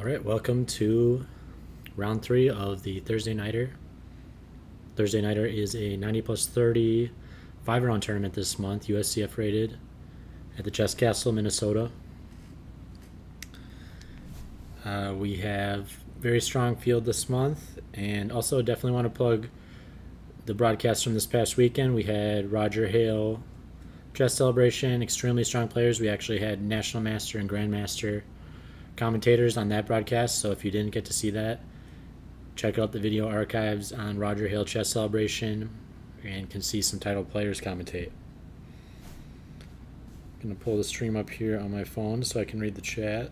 All right, welcome to round 3 of the Thursday Nighter. Thursday Nighter is a 90 plus 30 5-round tournament this month, USCF rated, at the Chess Castle, Minnesota. We have very strong field this month, and also definitely want to plug the broadcast from this past weekend. We had Roger Hale Chess Celebration, extremely strong players. We actually had National Master and Grandmaster commentators on that broadcast, so if you didn't get to see that, check out the video archives on Roger Hale Chess Celebration and can see some title players commentate. I'm going to pull the stream up here on my phone so I can read the chat.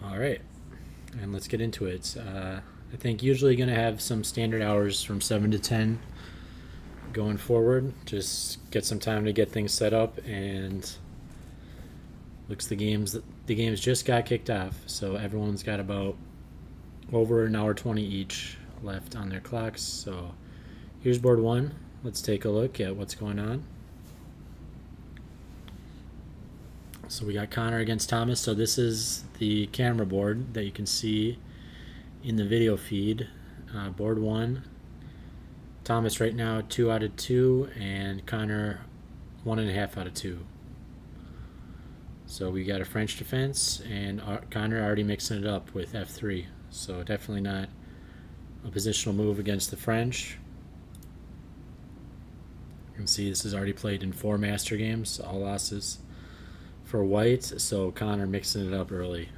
All right, and let's get into it. I think usually going to have some standard hours from 7 to 10 going forward. Just get some time to get things set up, and looks the games just got kicked off, so everyone's got about over an hour 20 each left on their clocks. So here's board 1. Let's take a look at what's going on. So we got Connor against Thomas. So this is the camera board that you can see in the video feed. Board 1. Thomas right now 2 out of 2, and Connor 1.5 out of 2. So we got a French defense, and Connor already mixing it up with f3. So definitely not a positional move against the French. You can see this is already played in 4 master games, all losses for white. So Connor mixing it up early,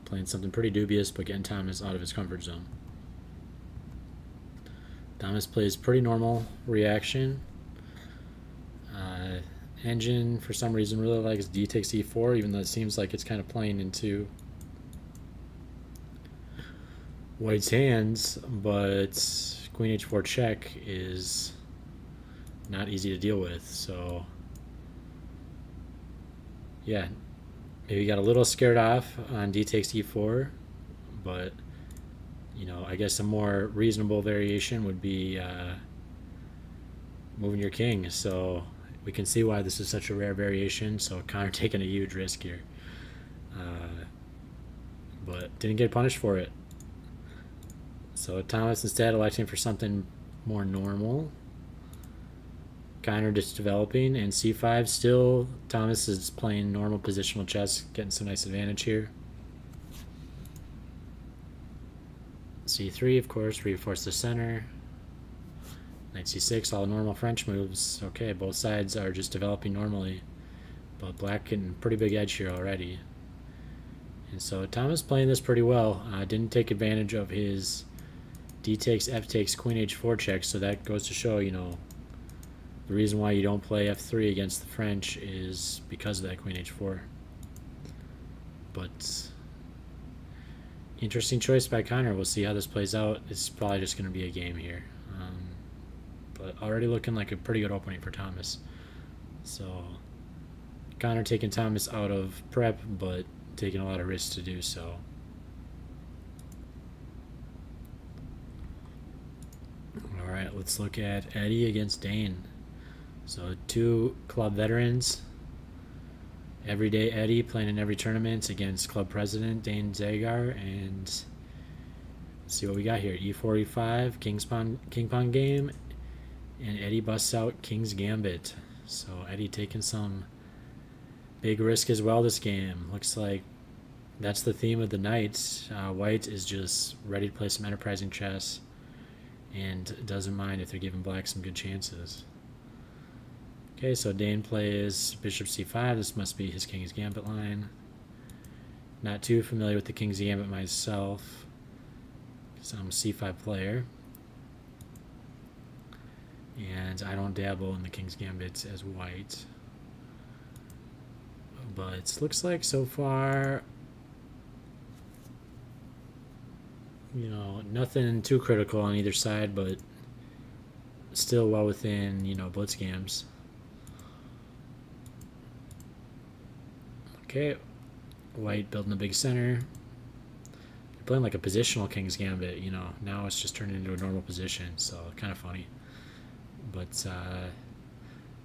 playing something pretty dubious but getting Thomas out of his comfort zone. Thomas plays pretty normal reaction. Engine for some reason really likes d takes e4, even though it seems like it's kind of playing into white's hands, but queen h4 check is not easy to deal with. So yeah, maybe got a little scared off on d takes e4, but you know, I guess a more reasonable variation would be moving your king. So we can see why this is such a rare variation. So Connor taking a huge risk here, but didn't get punished for it. So Thomas instead electing for something more normal. Connor just developing, and c5 still. Thomas is playing normal positional chess, getting some nice advantage here. c3, of course, reinforce the center. Knight c6, all normal French moves. Okay, both sides are just developing normally, but black getting pretty big edge here already. And so Thomas playing this pretty well. Didn't take advantage of his d takes, f takes, queen h4 check, so that goes to show, you know, the reason why you don't play f3 against the French is because of that queen h4. But interesting choice by Connor. We'll see how this plays out. It's probably just going to be a game here. But already looking like a pretty good opening for Thomas. So Connor taking Thomas out of prep, but taking a lot of risks to do so. All right, let's look at Eddie against Dane. So 2 club veterans. Everyday Eddie playing in every tournament against club president Dane Zagar, and let's see what we got here. e4, e5, king pawn game, and Eddie busts out King's Gambit. So Eddie taking some big risk as well this game. Looks like that's the theme of the night. White is just ready to play some enterprising chess and doesn't mind if they're giving black some good chances. Okay, so Dane plays bishop c5. This must be his King's Gambit line. Not too familiar with the King's Gambit myself, because I'm a c5 player, and I don't dabble in the King's Gambit as white. But it looks like so far, you know, nothing too critical on either side, but still well within, you know, blitz games. Okay, White building a big center. They're playing like a positional King's Gambit, you know. Now it's just turning into a normal position, so kind of funny. But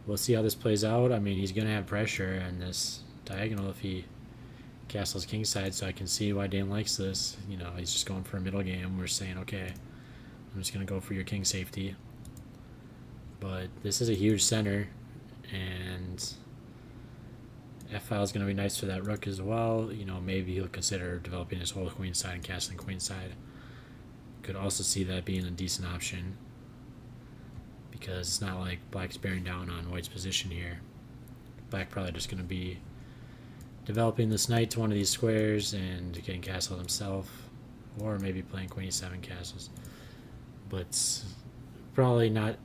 we'll see how this plays out. I mean, he's going to have pressure on this diagonal if he castles kingside, so I can see why Dane likes this. You know, he's just going for a middle game. We're saying, okay, I'm just going to go for your king safety. But this is a huge center, and f-file is going to be nice for that rook as well. You know, maybe he'll consider developing his whole queenside and castling queenside. Could also see that being a decent option, because it's not like black's bearing down on white's position here. Black probably just going to be developing this knight to one of these squares and getting castled himself, or maybe playing queen e7 castles. But probably not,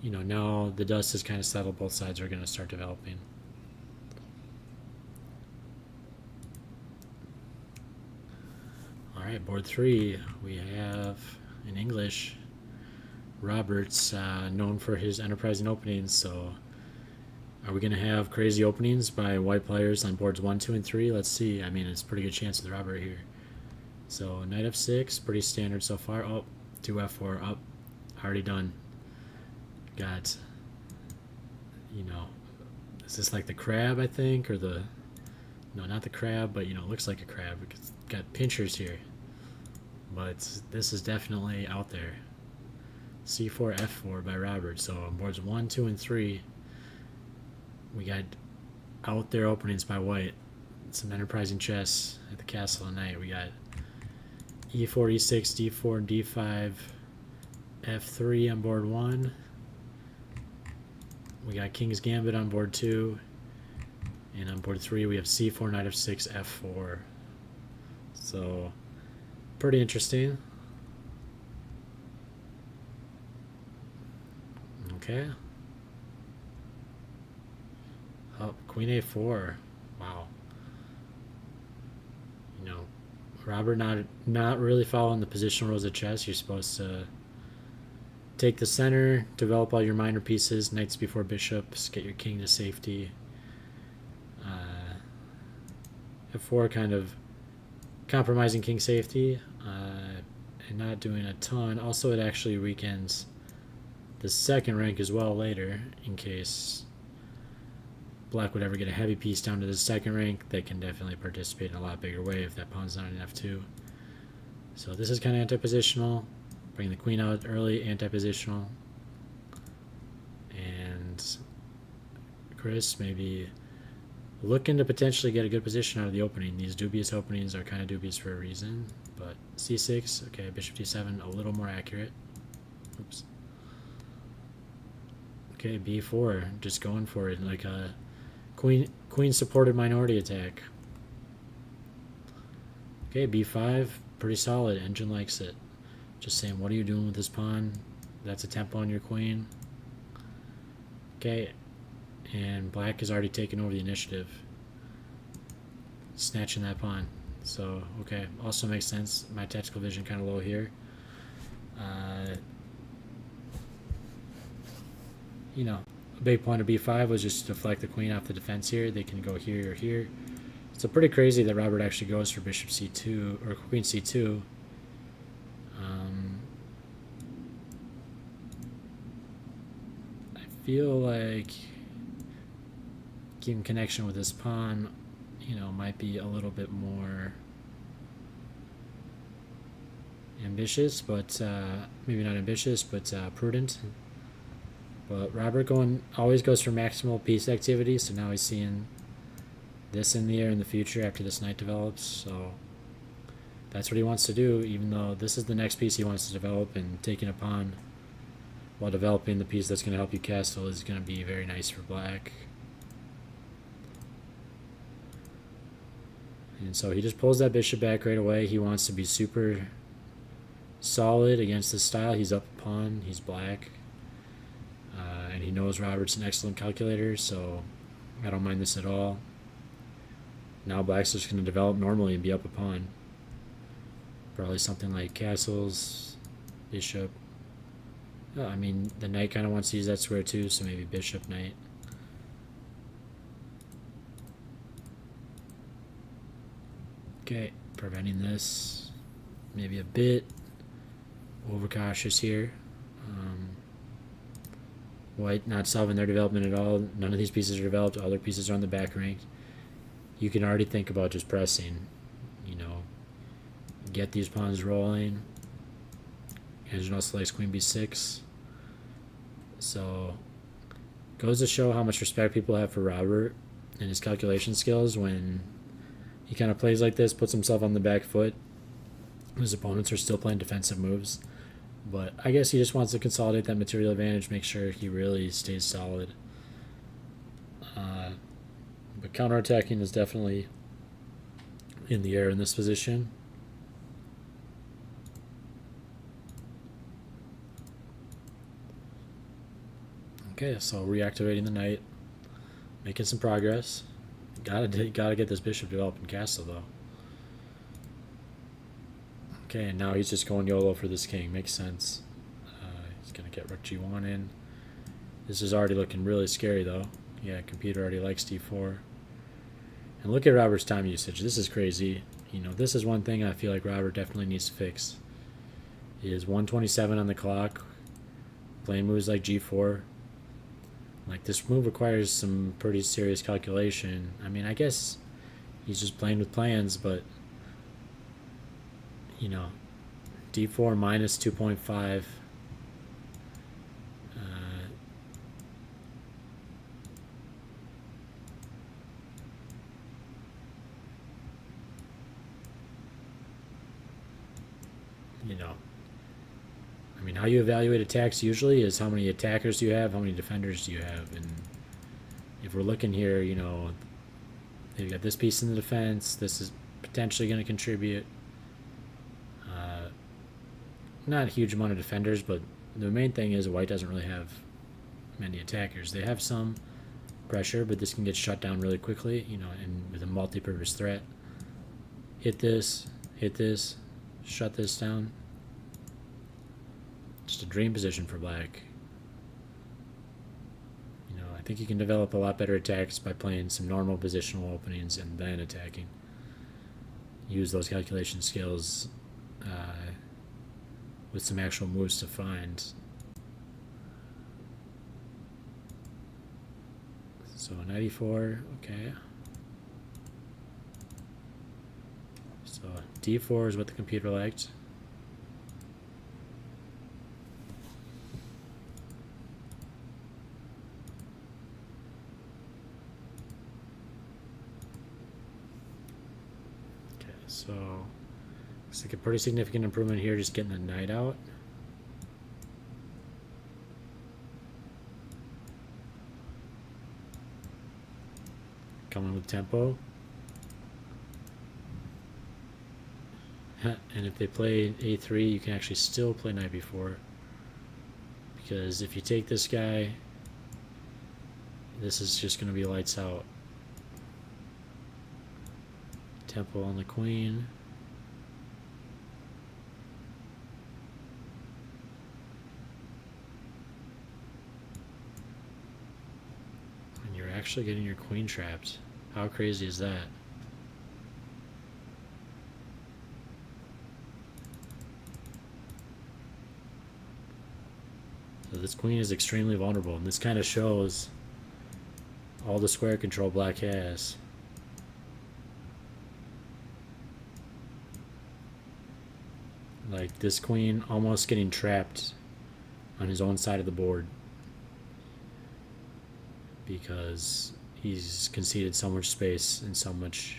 you know, now the dust is kind of settled, both sides are going to start developing. Alright, board 3, we have in English Roberts, known for his enterprising openings. So are we going to have crazy openings by white players on boards 1, 2, and 3? Let's see. I mean, it's a pretty good chance with Robert here. So knight f6, pretty standard so far. Oh, 2 f4, up, already done. Got, you know, is this like the crab, I think, or the, no, not the crab, but, you know, it looks like a crab. It's got pinchers here, but this is definitely out there. c4, f4 by Robert. So on boards 1, 2, and 3, we got out there openings by white. Some enterprising chess at the castle and knight. We got e4, e6, d4, d5, f3 on board 1. We got King's Gambit on board 2. And on board 3 we have c4, knight f6, f4. So pretty interesting. Okay. Oh, queen a4. Wow. You know, Robert not really following the positional rules of chess. You're supposed to take the center, develop all your minor pieces, knights before bishops, get your king to safety. f4 kind of compromising king safety, and not doing a ton. Also, it actually weakens the second rank as well later, in case black would ever get a heavy piece down to the second rank. They can definitely participate in a lot bigger way if that pawn's not in f2. So this is kind of anti-positional. Bring the queen out early, anti-positional. And Chris maybe looking to potentially get a good position out of the opening. These dubious openings are kind of dubious for a reason. But c6, okay, bishop d7, a little more accurate. Oops. Okay, b4, just going for it like a queen supported minority attack. Okay, b5, pretty solid. Engine likes it. Just saying, what are you doing with this pawn? That's a tempo on your queen. Okay, and black has already taken over the initiative, snatching that pawn. So okay, also makes sense. My tactical vision kind of low here. You know, a big point of b5 was just to deflect the queen off the defense here. They can go here or here. So pretty crazy that Robert actually goes for bishop c2 or queen c2. I feel like keeping connection with this pawn, you know, might be a little bit more ambitious, but maybe not ambitious, but prudent. But Robert always goes for maximal piece activity, so now he's seeing this in the air in the future after this knight develops. So that's what he wants to do, even though this is the next piece he wants to develop, and taking a pawn while developing the piece that's going to help you castle is going to be very nice for black. And so he just pulls that bishop back right away. He wants to be super solid against this style. He's up a pawn, he's black. And he knows Robert's an excellent calculator, so I don't mind this at all. Now black's just going to develop normally and be up a pawn. Probably something like castles, bishop. Oh, I mean, the knight kind of wants to use that square too, so maybe bishop, knight. Okay, preventing this. Maybe a bit overcautious here. White not solving their development at all. None of these pieces are developed. All their pieces are on the back rank. You can already think about just pressing. You know, get these pawns rolling. Engine also selects queen b6. So, goes to show how much respect people have for Robert and his calculation skills when he kind of plays like this, puts himself on the back foot. His opponents are still playing defensive moves. But I guess he just wants to consolidate that material advantage, make sure he really stays solid. But counterattacking is definitely in the air in this position. Okay, so reactivating the knight, making some progress. Gotta get this bishop developed in castle though. Okay, and now he's just going YOLO for this king. Makes sense. He's gonna get rook g1 in. This is already looking really scary though. Yeah, computer already likes d4. And look at Robert's time usage. This is crazy. You know, this is one thing I feel like Robert definitely needs to fix. He is 127 on the clock. Playing moves like g4. Like, this move requires some pretty serious calculation. I mean, I guess he's just playing with plans, but, you know, d4 minus 2.5. You know, I mean, how you evaluate attacks usually is how many attackers do you have, how many defenders do you have, and if we're looking here, you know, they've got this piece in the defense, this is potentially going to contribute. Not a huge amount of defenders, but the main thing is White doesn't really have many attackers. They have some pressure, but this can get shut down really quickly, you know, and with a multi-purpose threat. Hit this, shut this down. Just a dream position for Black. You know, I think you can develop a lot better attacks by playing some normal positional openings and then attacking. Use those calculation skills with some actual moves to find. So 94, okay. So d4 is what the computer liked. Okay, so looks like a pretty significant improvement here, just getting the knight out. Coming with tempo. And if they play a3, you can actually still play knight b4. Because if you take this guy, this is just going to be lights out. Tempo on the queen. And you're actually getting your queen trapped. How crazy is that? So this queen is extremely vulnerable, and this kind of shows all the square control Black has. Like, this queen almost getting trapped on his own side of the board because he's conceded so much space and so much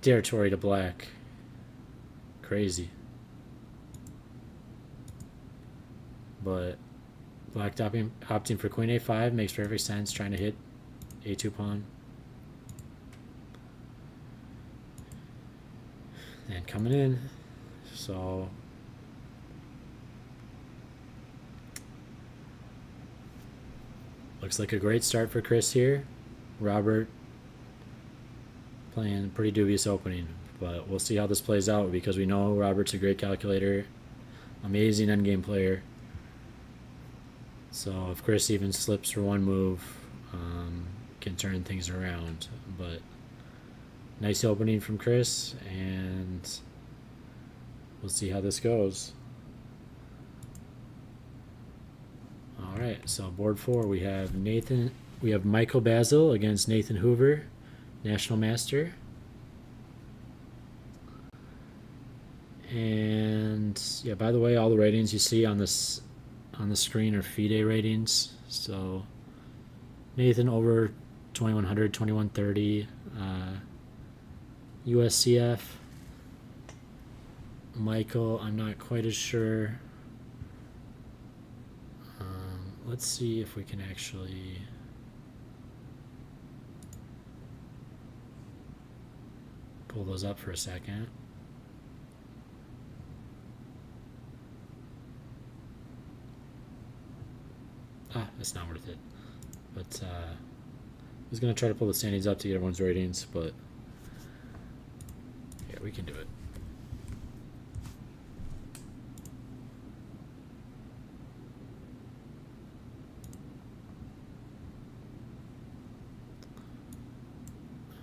territory to Black. Crazy. But Black opting for queen a5 makes perfect sense, trying to hit a2 pawn. And coming in, so looks like a great start for Chris here. Robert playing a pretty dubious opening, but we'll see how this plays out because we know Robert's a great calculator, amazing endgame player. So if Chris even slips for one move, can turn things around. But Nice opening from Chris, and we'll see how this goes. All right, so board 4 we have Michael Basil against Nathan Hoover, National Master. And yeah, by the way, all the ratings you see on the screen are FIDE ratings. So Nathan over 2100, 2130, USCF. Michael, I'm not quite as sure. Let's see if we can actually pull those up for a second. That's not worth it. But I was going to try to pull the standings up to get everyone's ratings, but yeah, we can do it.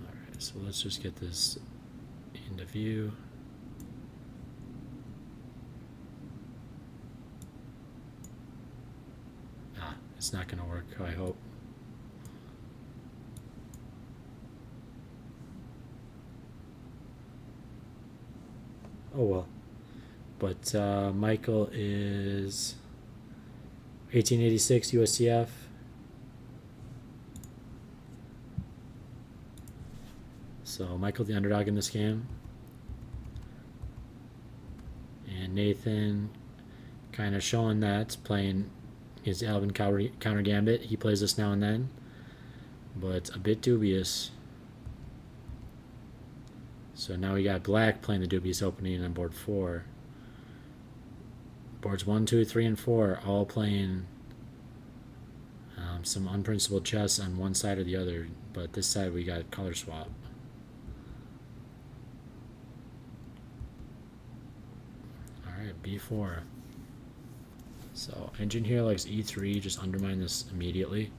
Alright, so let's just get this into view. It's not going to work, I hope. Oh well. But Michael is 1886 USCF. So Michael the underdog in this game. And Nathan kind of showing that, playing his Alvin counter gambit. He plays this now and then, but a bit dubious. So now we got black playing the dubious opening on board 4. Boards 1, 2, 3, and 4 all playing some unprincipled chess on one side or the other, but this side we got color swap. Alright, B4. So engine here likes E3, just undermine this immediately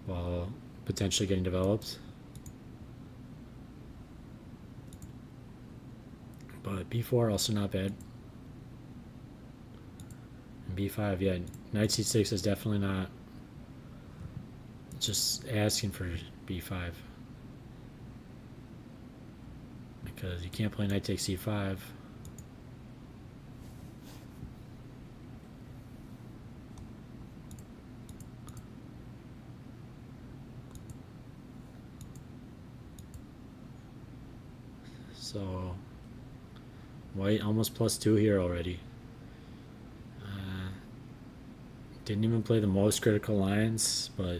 while potentially getting developed. But B4 also not bad. And B5, yeah, knight C6 is definitely not just asking for B5. Because you can't play knight takes C5. So white almost +2 here already. Didn't even play the most critical lines, but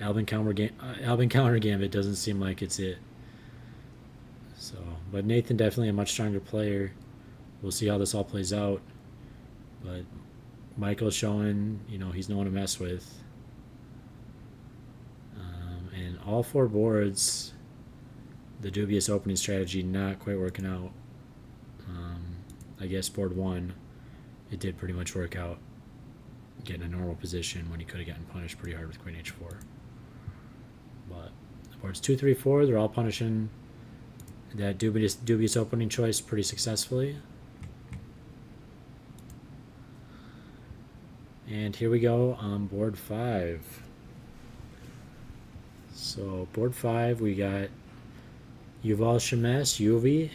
Alvin counter gambit doesn't seem like it's it. So, but Nathan definitely a much stronger player. We'll see how this all plays out. But Michael's showing, he's no one to mess with. And all 4 boards, the dubious opening strategy not quite working out. I guess board 1, it did pretty much work out, getting a normal position when he could have gotten punished pretty hard with queen h4. But boards 2, 3, 4, they're all punishing that dubious opening choice pretty successfully. And here we go on board 5. So board 5, we got Yuval Shemes, Yuvi,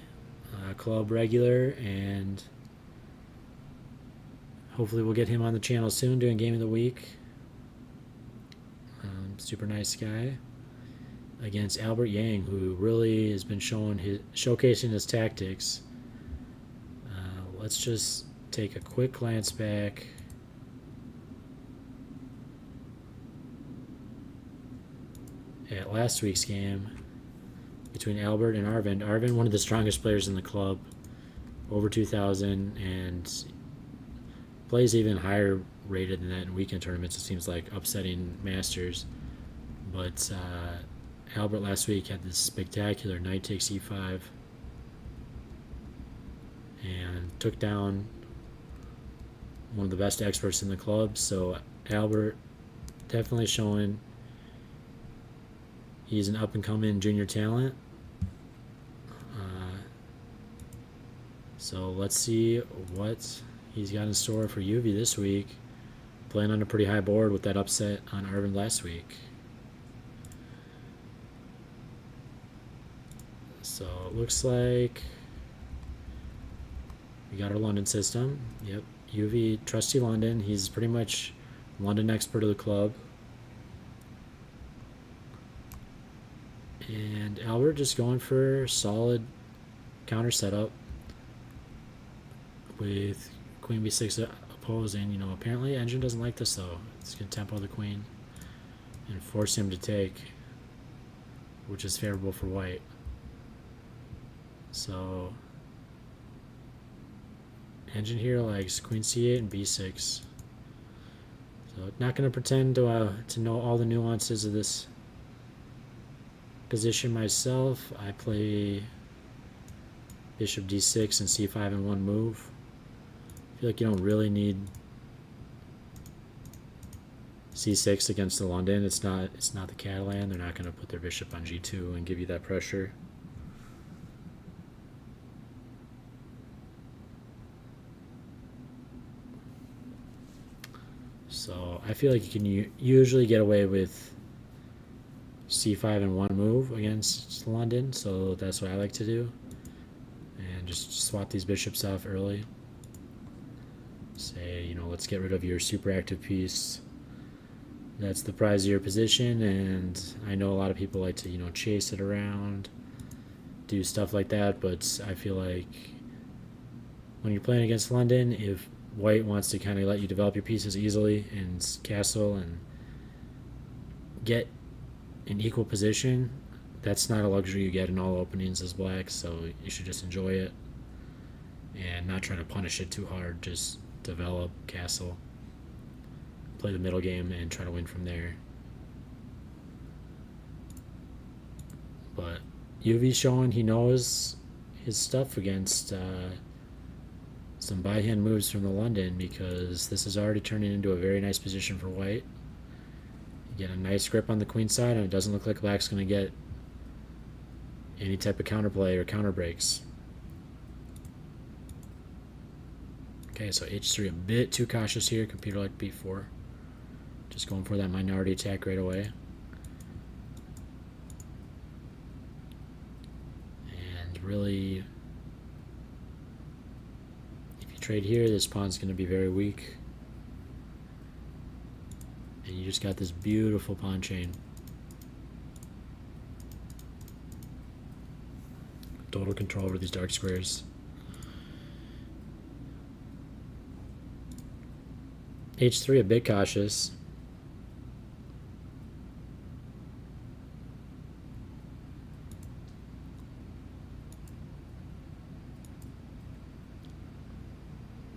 club regular, and hopefully we'll get him on the channel soon doing game of the week. Super nice guy. Against Albert Yang, who really has been showcasing his tactics. Let's just take a quick glance back. At last week's game between Albert and Arvind. Arvind, one of the strongest players in the club, over 2,000, and plays even higher rated than that in weekend tournaments. It seems like upsetting Masters. But Albert last week had this spectacular knight takes e5 and took down one of the best experts in the club. So Albert definitely showing he's an up-and-coming junior talent. So let's see what he's got in store for UV this week. Playing on a pretty high board with that upset on Arvin last week. So it looks like we got our London system. Yep, UV, trusty London. He's pretty much London expert of the club. And Albert just going for solid counter setup with queen b6 opposing. You know, apparently Engine doesn't like this though. It's going to tempo the queen and force him to take, which is favorable for white. So Engine here likes queen c8 and b6. So not going to pretend to know all the nuances of this position myself. I play bishop d6 and c5 in one move. I feel like you don't really need c6 against the London. It's not the Catalan. They're not going to put their bishop on g2 and give you that pressure. So I feel like you can usually get away with c5 in one move against London, so that's what I like to do. And just swap these bishops off early. Say, you know, let's get rid of your super active piece. That's the prize of your position, and I know a lot of people like to, you know, chase it around, do stuff like that, but I feel like when you're playing against London, if white wants to kind of let you develop your pieces easily and castle and get an equal position, that's not a luxury you get in all openings as black, so you should just enjoy it and not try to punish it too hard. Just develop, castle, play the middle game, and try to win from there. But UV's showing he knows his stuff against some by-hand moves from the London, because this is already turning into a very nice position for white. You get a nice grip on the queen side, and it doesn't look like black's going to get any type of counterplay or counter breaks. Okay, so h3 a bit too cautious here. Computer like b4. Just going for that minority attack right away. And really, if you trade here, this pawn's going to be very weak. And you just got this beautiful pawn chain. Total control over these dark squares. h3 a bit cautious.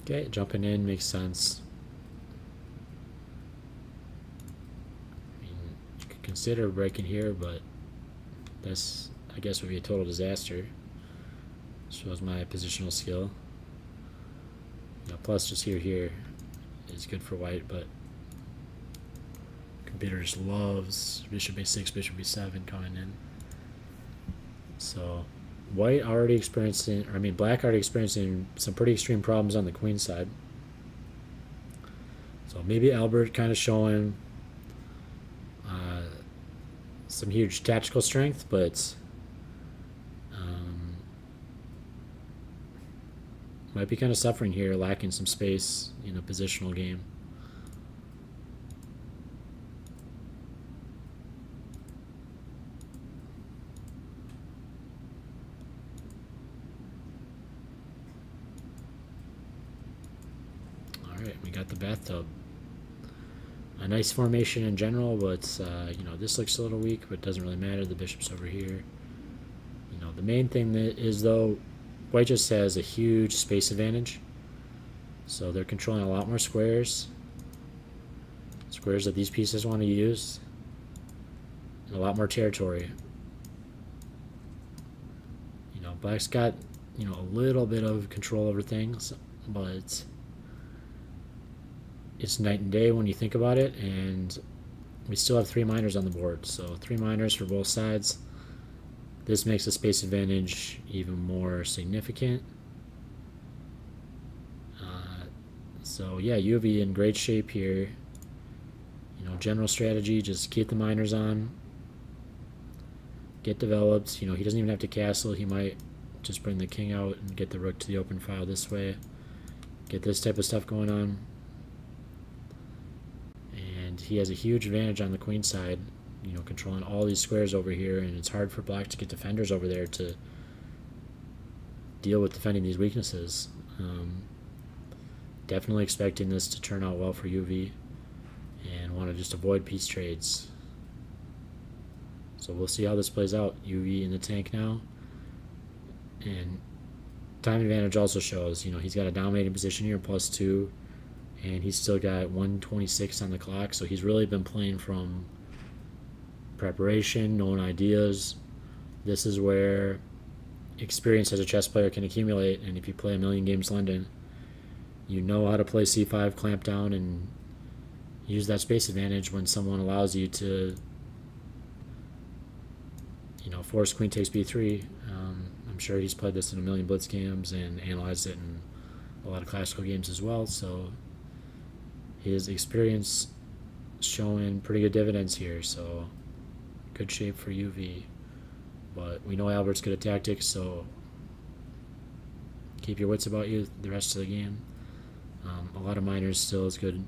Okay, jumping in makes sense. I mean, you could consider breaking here, but this, I guess, would be a total disaster. Shows my positional skill. You know, plus just here is good for white, but computer just loves bishop a6, bishop b7 coming in. So white already experiencing, or I mean black already experiencing some pretty extreme problems on the queen side. So maybe Albert kind of showing some huge tactical strength, but might be kind of suffering here, lacking some space in a positional game. Alright, we got the bathtub. A nice formation in general, but you know, this looks a little weak, but it doesn't really matter. The bishop's over here. You know, the main thing that is, though, white just has a huge space advantage. So they're controlling a lot more squares. Squares that these pieces want to use. And a lot more territory. You know, black's got, you know, a little bit of control over things, but it's night and day when you think about it, and we still have 3 minors on the board, so 3 minors for both sides. This makes the space advantage even more significant. So yeah, UV in great shape here. General strategy, just keep the miners on, get developed. He doesn't even have to castle. He might just bring the king out and get the rook to the open file this way. Get this type of stuff going on. And he has a huge advantage on the queen side, controlling all these squares over here, and it's hard for black to get defenders over there to deal with defending these weaknesses. Definitely expecting this to turn out well for UV, and want to just avoid piece trades. So we'll see how this plays out. UV in the tank now, and time advantage also shows. He's got a dominating position here, +2, and he's still got 126 on the clock. So he's really been playing from preparation, knowing ideas. This is where experience as a chess player can accumulate, and if you play a million games London, you know how to play c5, clamp down, and use that space advantage when someone allows you to force queen takes b3. I'm sure he's played this in a million blitz games and analyzed it in a lot of classical games as well, so his experience showing pretty good dividends here. So good shape for UV, but we know Albert's good at tactics, so keep your wits about you the rest of the game. A lot of miners still is good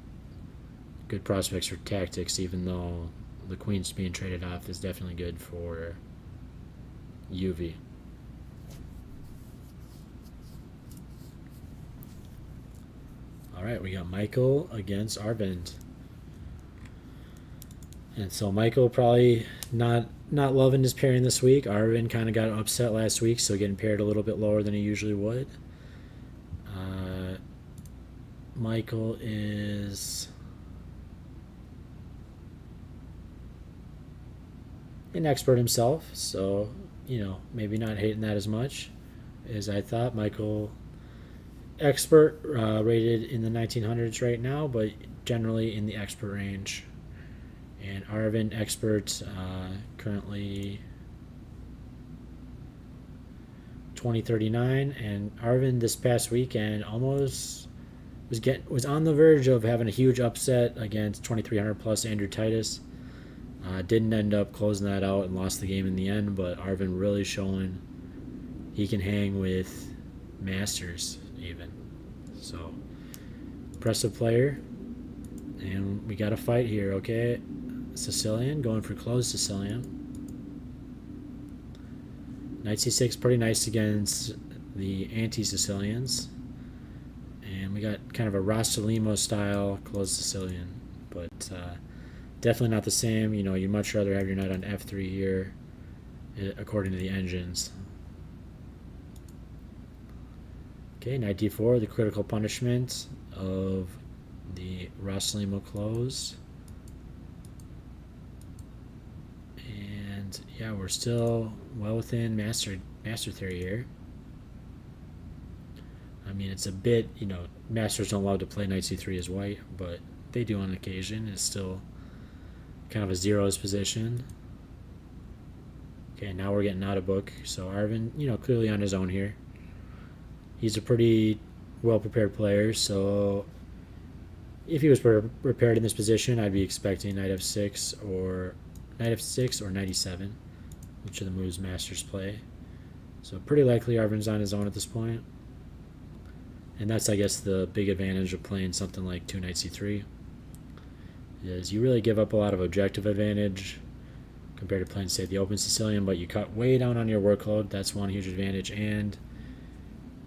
prospects for tactics, even though the queen's being traded off is definitely good for UV. All right, we got Michael against Arvind. And so Michael probably not loving his pairing this week. Arvind kind of got upset last week, so getting paired a little bit lower than he usually would. Michael is an expert himself, so maybe not hating that as much as I thought. Michael, expert, rated in the 1900s right now, but generally in the expert range. And Arvind, expert, currently 2039. And Arvind this past weekend almost was on the verge of having a huge upset against 2300 plus Andrew Titus. Didn't end up closing that out and lost the game in the end, but Arvind really showing he can hang with masters even. So impressive player. And we got a fight here, okay? Sicilian going for closed Sicilian. Knight c6 pretty nice against the anti-Sicilians. And we got kind of a Rossolimo style closed Sicilian, but definitely not the same. You'd much rather have your knight on f3 here, according to the engines. Okay, knight d4, the critical punishment of the Rossolimo close. And yeah, we're still well within master theory here. I mean, it's a bit, masters don't love to play knight c3 as white, but they do on occasion. It's still kind of a zeros position. Okay, now we're getting out of book. So Arvind, clearly on his own here. He's a pretty well-prepared player, so if he was prepared in this position, I'd be expecting knight f6 or knight e7, which are the moves masters play. So pretty likely Arvind's on his own at this point. And that's, I guess, the big advantage of playing something like 2 knight c3, is you really give up a lot of objective advantage compared to playing, say, the open Sicilian, but you cut way down on your workload. That's one huge advantage, and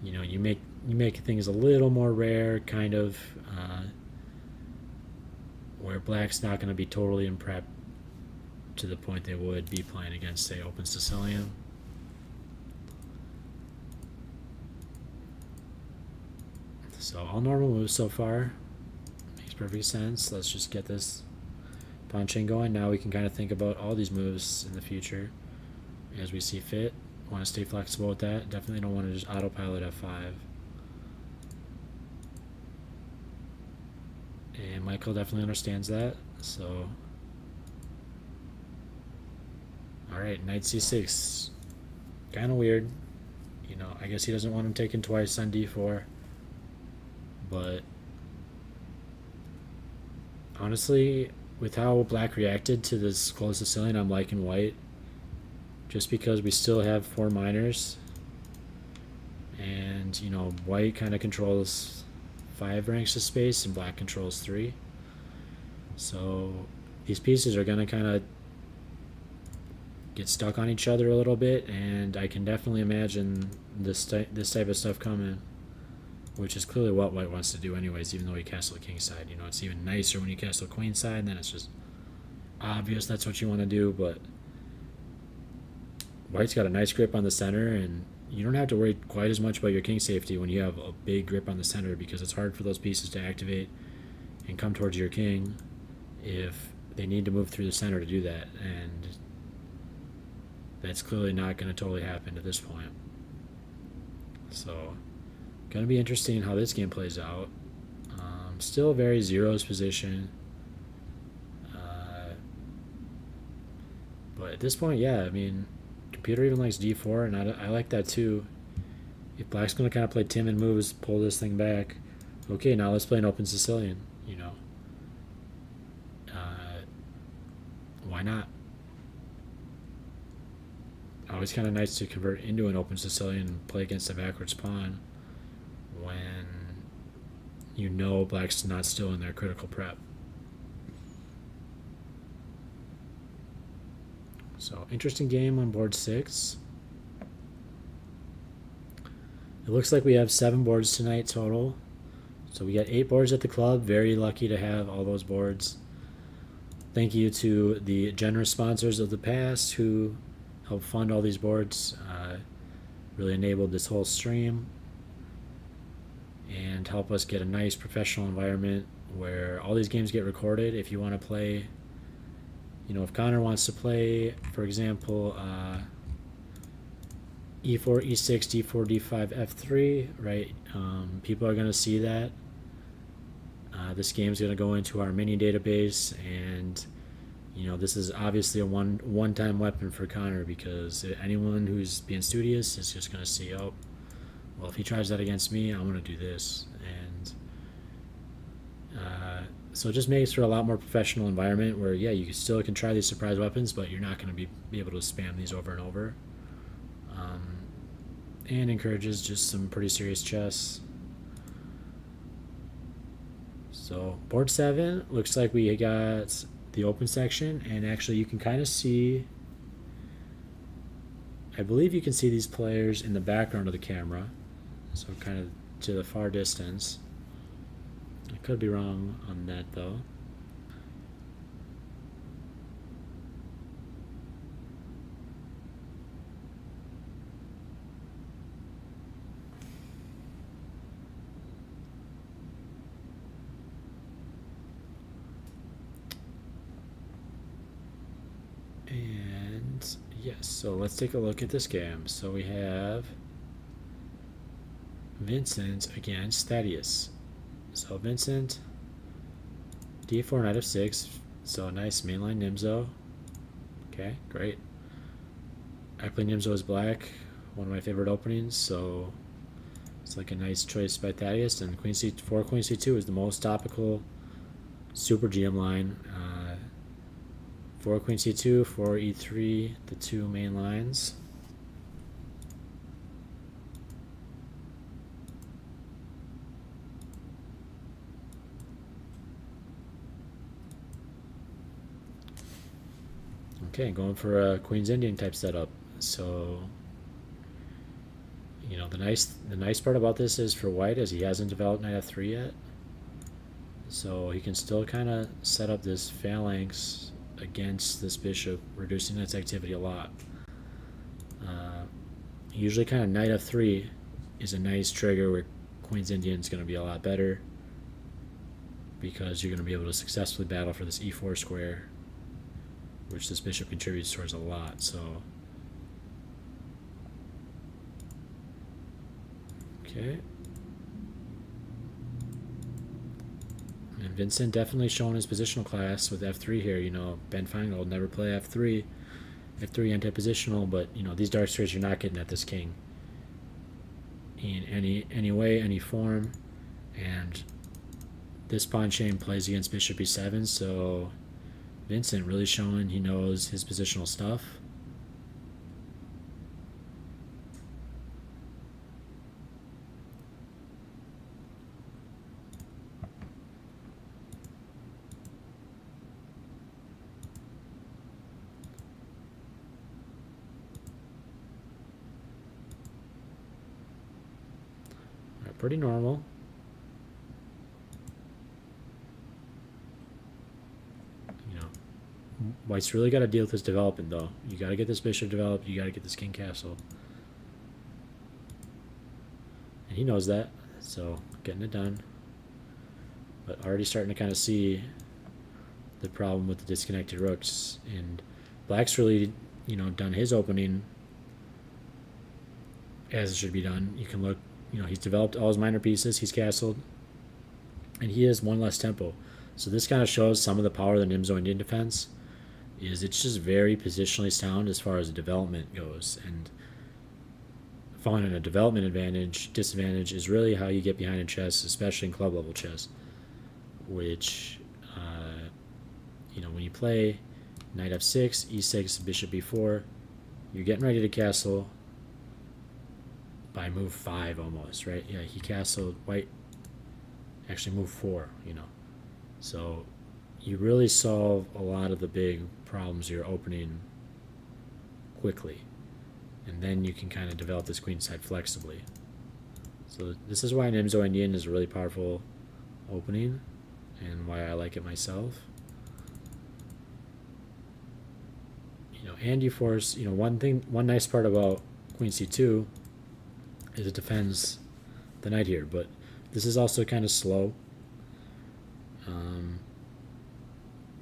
you make things a little more rare, kind of, where black's not going to be totally in prep to the point they would be playing against, say, open Sicilian. So all normal moves so far. Makes perfect sense. Let's just get this pawn chain going. Now we can kind of think about all these moves in the future as we see fit. Want to stay flexible with that. Definitely don't want to just autopilot f5. And Michael definitely understands that. So, all right, knight c6. Kind of weird. I guess he doesn't want him taken twice on d4. But Honestly, with how black reacted to this closed Sicilian, I'm liking white. Just because we still have 4 minors. And, white kind of controls 5 ranks of space and black controls 3. So these pieces are going to kind of get stuck on each other a little bit, and I can definitely imagine this type of stuff coming, which is clearly what white wants to do anyways, even though he castled king side. It's even nicer when you castle queen side, and then it's just obvious that's what you want to do, but white's got a nice grip on the center, and you don't have to worry quite as much about your king safety when you have a big grip on the center, because it's hard for those pieces to activate and come towards your king if they need to move through the center to do that, and that's clearly not going to totally happen at this point. So, going to be interesting how this game plays out. Still very zeros position. But at this point, yeah, I mean, computer even likes d4, and I like that too. If black's going to kind of play timid moves, pull this thing back. Okay, now let's play an open Sicilian, why not? Always kind of nice to convert into an open Sicilian and play against a backwards pawn when black's not still in their critical prep. So, interesting game on board 6. It looks like we have 7 boards tonight total. So we got 8 boards at the club. Very lucky to have all those boards. Thank you to the generous sponsors of the past who helped fund all these boards. Really enabled this whole stream and help us get a nice professional environment where all these games get recorded. If you want to play, if Connor wants to play, for example, e4, e6, d4, d5, f3, right? People are going to see that. This game's going to go into our mini database, and this is obviously a one-time weapon for Connor, because anyone who's being studious is just going to see, oh, well, if he tries that against me, I'm going to do this. And so it just makes for a lot more professional environment where, yeah, you still can try these surprise weapons, but you're not going to be able to spam these over and over. And encourages just some pretty serious chess. So board 7 looks like we got the open section, and actually you can kind of see, I believe you can see these players in the background of the camera, so kind of to the far distance. I could be wrong on that though. And yes, so let's take a look at this game. So we have Vincent against Thaddeus. So Vincent, d4, knight f6. So nice mainline Nimzo. Okay, great. I play Nimzo as black, one of my favorite openings. So it's like a nice choice by Thaddeus. And queen c4, queen c2 is the most topical super GM line. 4 queen c2, 4 e3, the 2 main lines. Okay, going for a Queen's Indian type setup. So, the nice part about this is for white is he hasn't developed knight f3 yet. So he can still kind of set up this phalanx against this bishop, reducing its activity a lot. Usually kind of knight f3 is a nice trigger where Queen's Indian is going to be a lot better, because you're going to be able to successfully battle for this e4 square, which this bishop contributes towards a lot. So okay, and Vincent definitely showing his positional class with f3 here. Ben Feingold never play f3 anti-positional, but these dark squares you're not getting at this king in any way, any form. And this pawn chain plays against bishop e7, so Vincent really showing he knows his positional stuff. Pretty normal. You know, White's really got to deal with this development, though. You got to get this bishop developed. You got to get this king castle. And he knows that, so getting it done. But already starting to kind of see the problem with the disconnected rooks. And Black's really, done his opening as it should be done. You can look, he's developed all his minor pieces. He's castled. And he has one less tempo. So this kind of shows some of the power of the Nimzo Indian defense. It's just very positionally sound as far as development goes. And finding a development disadvantage is really how you get behind in chess, especially in club level chess. Which, when you play knight f6, e6, bishop b4, you're getting ready to castle by move 5 almost, right? Yeah, he castled. White actually move 4, So you really solve a lot of the big problems you're opening quickly. And then you can kind of develop this queen side flexibly. So this is why Nimzo Indian is a really powerful opening and why I like it myself. And you force, one nice part about queen c2 is it defends the knight here, but this is also kind of slow.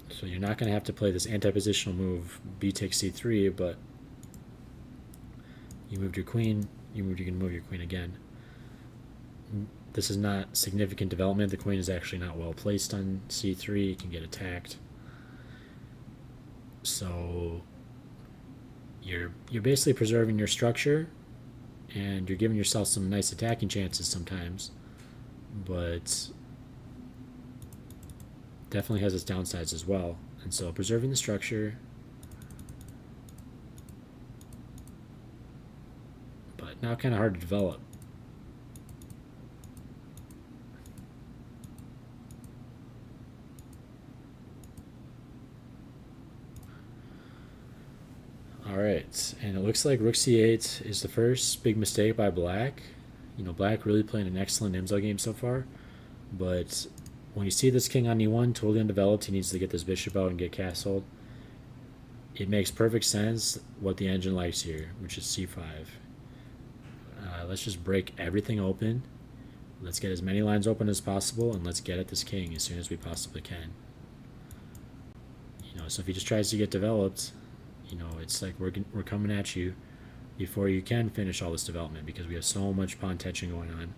So you're not going to have to play this anti-positional move, b takes c3, but you moved your queen, you can move your queen again. This is not significant development. The queen is actually not well placed on c3. You can get attacked. So you're basically preserving your structure, and you're giving yourself some nice attacking chances sometimes, but definitely has its downsides as well. And so preserving the structure, but now kind of hard to develop. Alright, and it looks like rook c8 is the first big mistake by Black. Black really playing an excellent Nimzo game so far, but when you see this king on e1 totally undeveloped, he needs to get this bishop out and get castled. It makes perfect sense what the engine likes here, which is c5. Let's just break everything open. Let's get as many lines open as possible, and let's get at this king as soon as we possibly can. So if he just tries to get developed, it's like we're coming at you before you can finish all this development, because we have so much pawn tension going on,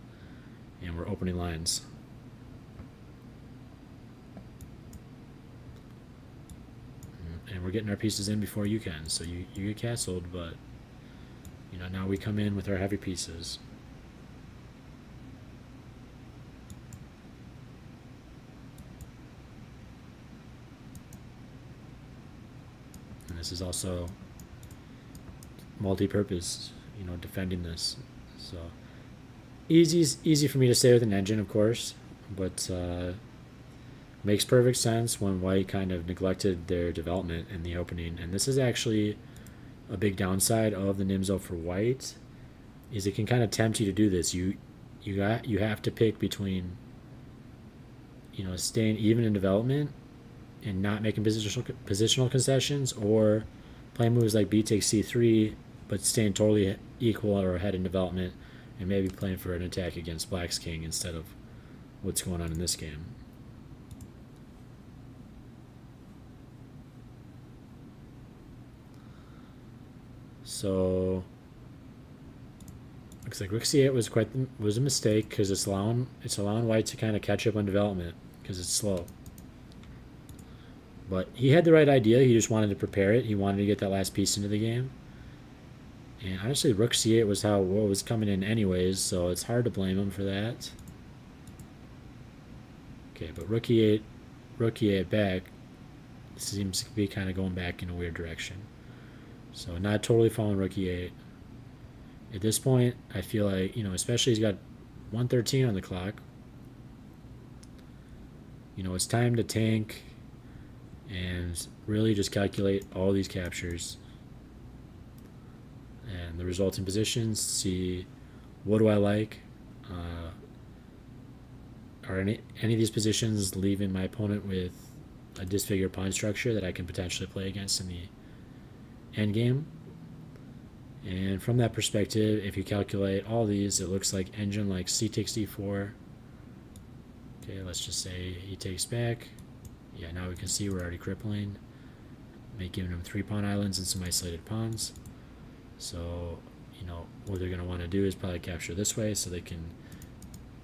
and we're opening lines. And we're getting our pieces in before you can, so you get castled, but now we come in with our heavy pieces. And this is also multi-purpose, defending this. So easy for me to say with an engine, of course, but makes perfect sense when White kind of neglected their development in the opening. And this is actually a big downside of the Nimzo for White, is it can kind of tempt you to do this. You have to pick between staying even in development and not making positional concessions, or playing moves like b takes c3 but staying totally equal or ahead in development, and maybe playing for an attack against Black's king instead of what's going on in this game. So looks like rook c8 was a mistake, because it's allowing White to kind of catch up on development because it's slow. But he had the right idea. He just wanted to prepare it. He wanted to get that last piece into the game. And honestly, rook c8 was what was coming in anyways, so it's hard to blame him for that. Okay, but rook e8 back seems to be kind of going back in a weird direction. So not totally following rook e8. At this point, I feel like, especially he's got 113 on the clock. It's time to tank and really just calculate all these captures and the resulting positions. See what do I like. Are any of these positions leaving my opponent with a disfigured pawn structure that I can potentially play against in the end game? And from that perspective, if you calculate all these, it looks like engine like c takes d4. Okay, let's just say he takes back. Yeah, now we can see we're already crippling. Giving him 3 pawn islands and some isolated pawns. So, what they're going to want to do is probably capture this way so they can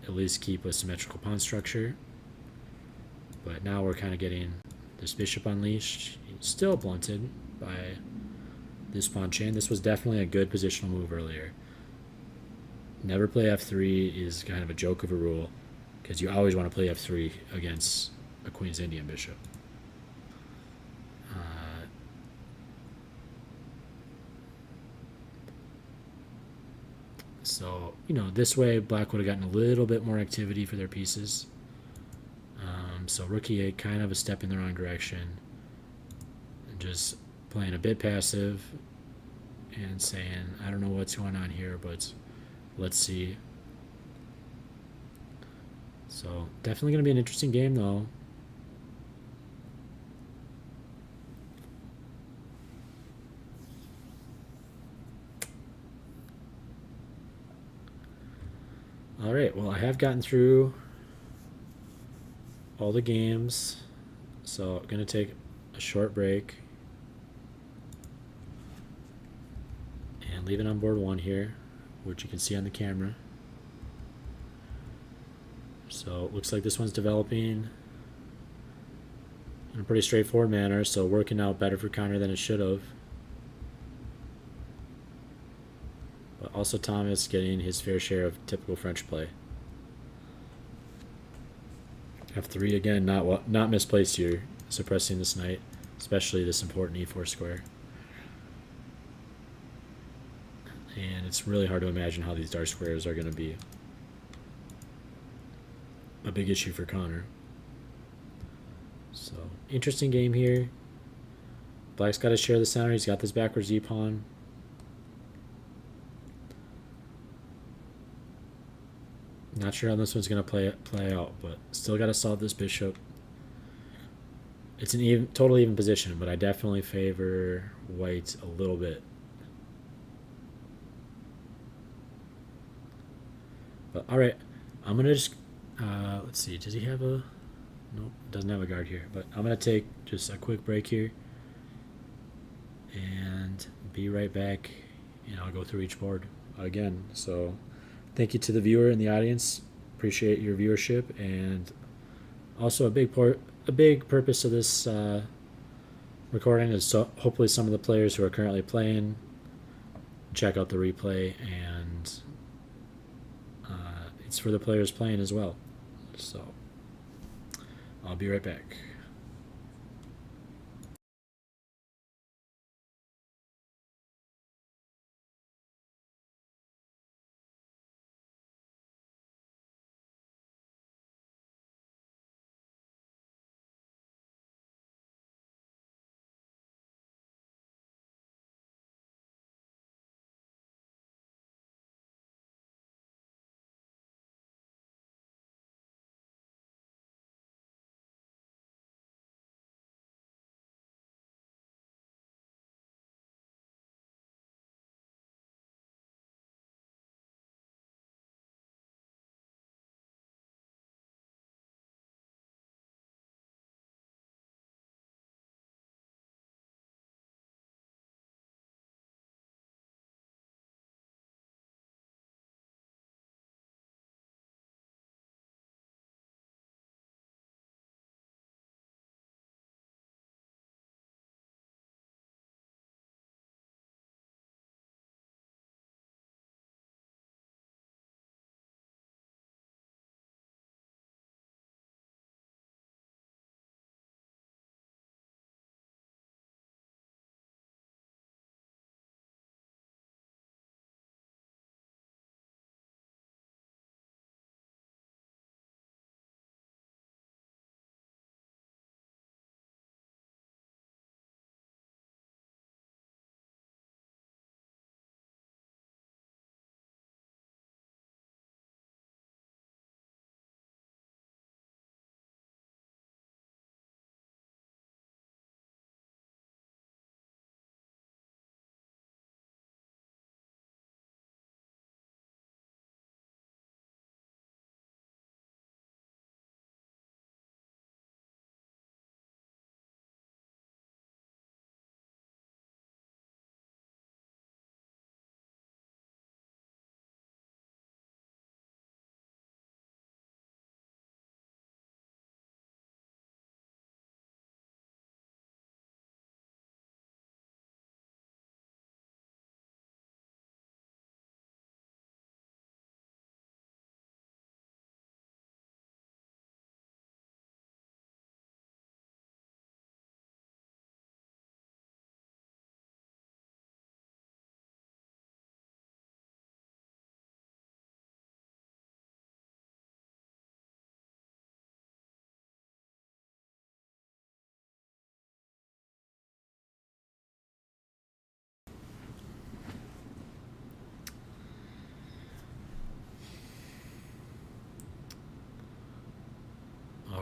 at least keep a symmetrical pawn structure. But now we're kind of getting this bishop unleashed. Still blunted by this pawn chain. This was definitely a good positional move earlier. Never play f3 is kind of a joke of a rule because you always want to play f3 against a Queen's Indian bishop. So, this way black would have gotten a little bit more activity for their pieces. So rook e8, kind of a step in the wrong direction. And just playing a bit passive and saying, I don't know what's going on here, but let's see. So definitely going to be an interesting game, though. All right, well, I have gotten through all the games, so I'm going to take a short break and leave it on board 1 here, which you can see on the camera. So it looks like this one's developing in a pretty straightforward manner, so working out better for Connor than it should have. But also Thomas getting his fair share of typical French play. f3 again, not misplaced here, suppressing this knight, especially this important e4 square. And it's really hard to imagine how these dark squares are going to be a big issue for Connor. So, interesting game here. Black's got to share the center. He's got this backwards e-pawn. Not sure how this one's going to play out, but still got to solve this bishop. It's an totally even position, but I definitely favor white a little bit. But all right, I'm gonna just let's see. Does he have a? Nope, doesn't have a guard here. But I'm gonna take just a quick break here, and be right back. And I'll go through each board again. So, thank you to the viewer and the audience. Appreciate your viewership, and also a big purpose of this recording is so hopefully some of the players who are currently playing check out the replay, and it's for the players playing as well. So I'll be right back.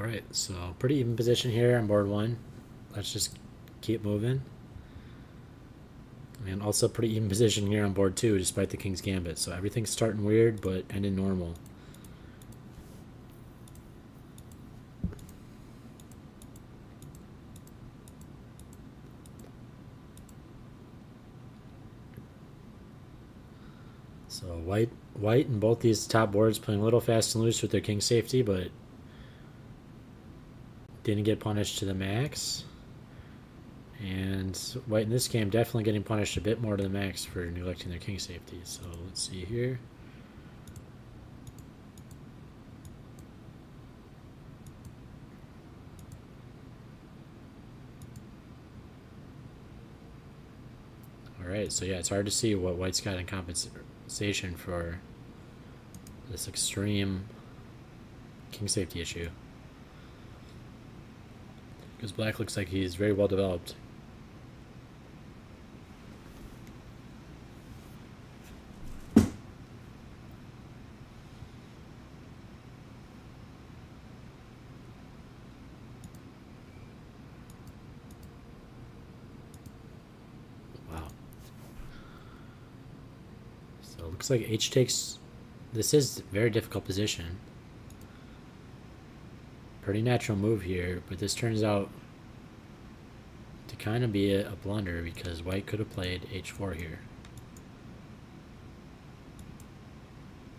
Alright, so pretty even position here on board 1. Let's just keep moving. And also pretty even position here on board 2 despite the King's Gambit. So everything's starting weird but ending normal. So white in both these top boards playing a little fast and loose with their king safety, but didn't get punished to the max. And white in this game definitely getting punished a bit more to the max for neglecting their king safety. So let's see here. Alright, so yeah, it's hard to see what white's got in compensation for this extreme king safety issue. Because black looks like he's very well developed. Wow. So it looks like h takes. This is a very difficult position. Pretty natural move here, but this turns out to kind of be a blunder because white could have played h4 here.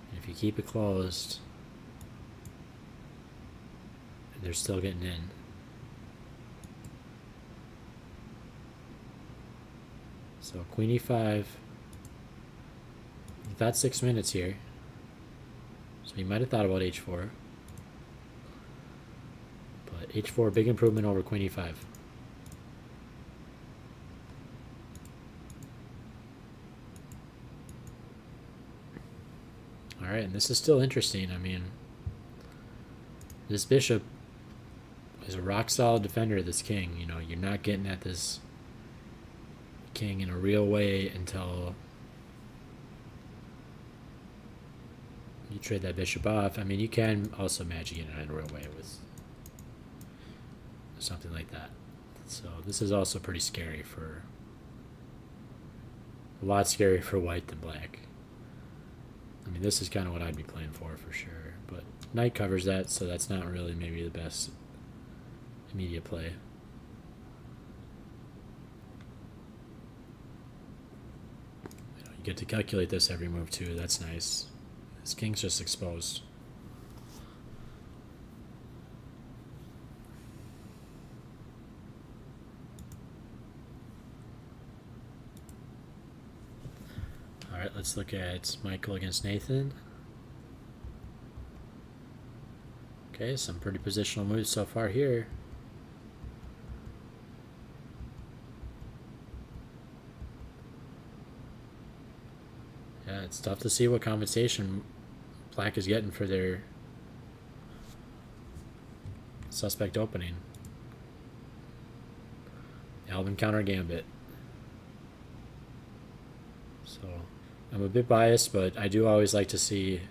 And if you keep it closed, they're still getting in. So queen e5. You've got 6 minutes here. So you might have thought about h4. But h4, big improvement over queen e5. Alright, and this is still interesting. I mean, this bishop is a rock solid defender of this king. You know, you're not getting at this king in a real way until you trade that bishop off. I mean, you can also magic it in a real way with something like that. So this is also pretty scary for, a lot scarier for white than black. I mean, this is kind of what I'd be playing for sure. But knight covers that, so that's not really maybe the best immediate play. You get to calculate this every move too. That's nice. This king's just exposed. Alright, let's look at Michael against Nathan. Okay, some pretty positional moves so far here. Yeah, it's tough to see what compensation black is getting for their suspect opening. Alvin counter gambit. So I'm a bit biased, but I do always like to see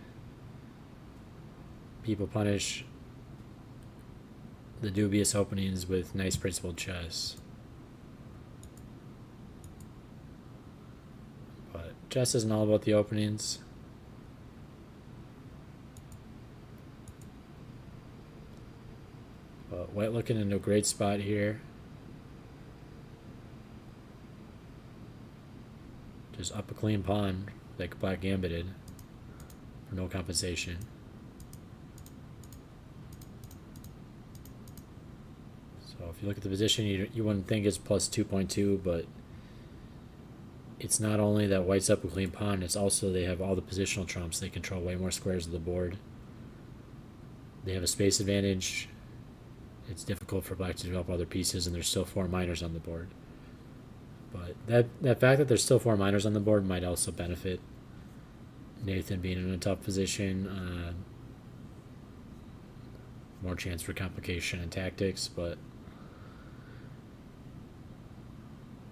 people punish the dubious openings with nice principled chess. But chess isn't all about the openings. But white looking into a great spot here. Just up a clean pawn like black gambited for no compensation. So if you look at the position, you wouldn't think it's plus 2.2, but it's not only that white's up a clean pawn, it's also they have all the positional trumps. They control way more squares of the board. They have a space advantage. It's difficult for black to develop other pieces, and there's still 4 minors on the board. But that fact that there's still 4 minors on the board might also benefit Nathan being in a tough position. More chance for complication and tactics, but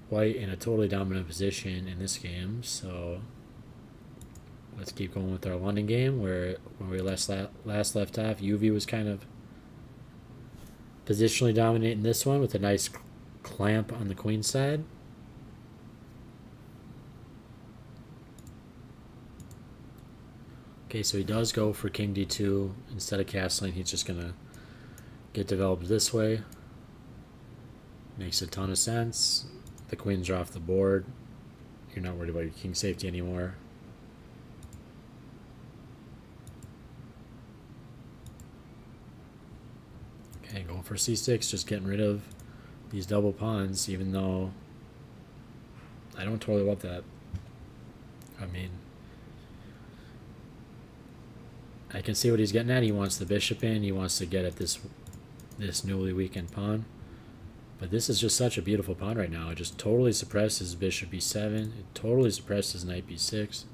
white in a totally dominant position in this game. So let's keep going with our London game, where when we last left off, UV was kind of Positionally dominating this one with a nice clamp on the queen side. Okay, so he does go for king d2 instead of castling. He's just gonna get developed this way. Makes a ton of sense. The queens are off the board. You're not worried about your king safety anymore. Okay, going for c6, just getting rid of these double pawns, even though I don't totally love that. I mean, I can see what he's getting at. He wants the bishop in. He wants to get at this newly weakened pawn. But this is just such a beautiful pawn right now. It just totally suppresses bishop e7. It totally suppresses knight b6.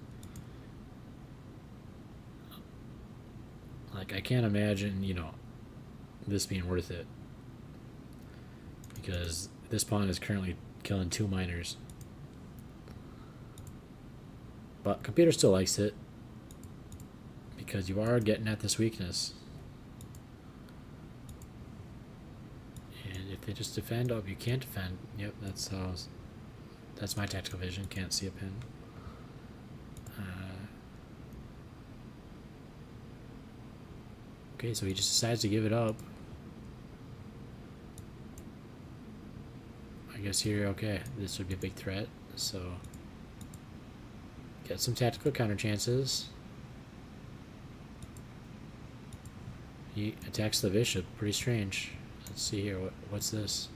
Like, I can't imagine, this being worth it. Because this pawn is currently killing 2 minors. But computer still likes it. Because you are getting at this weakness. And if they just defend, oh, you can't defend. Yep, that's my tactical vision. Can't see a pin. Okay, so he just decides to give it up. I guess here, okay, this would be a big threat. So, get some tactical counter chances. He attacks the bishop. Pretty strange. Let's see here. What's this?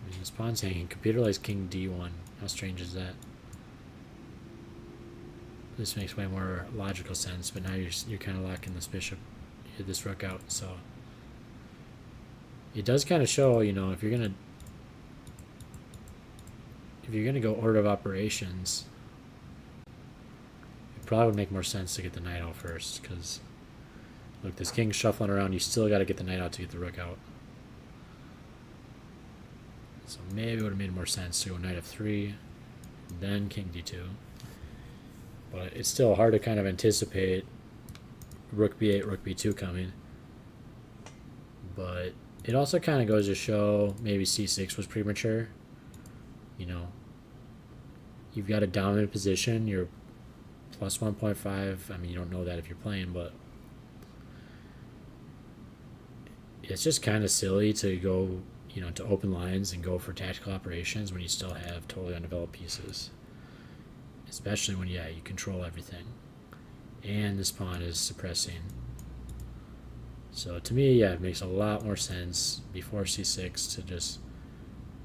I mean, this pawn's hanging. Computer likes king d1. How strange is that? This makes way more logical sense, but now you're kind of locking this bishop, this rook out. So it does kind of show, if you're gonna go order of operations, it probably would make more sense to get the knight out first, because look, this king's shuffling around. You still got to get the knight out to get the rook out. So maybe it would have made more sense to go knight f3, then king d2. But it's still hard to kind of anticipate rook b8, rook b2 coming. But it also kind of goes to show maybe c6 was premature. You've got a dominant position. You're plus 1.5. I mean, you don't know that if you're playing, but it's just kind of silly to go, to open lines and go for tactical operations when you still have totally undeveloped pieces. Especially when, you control everything. And this pawn is suppressing. So to me, it makes a lot more sense before c6 to just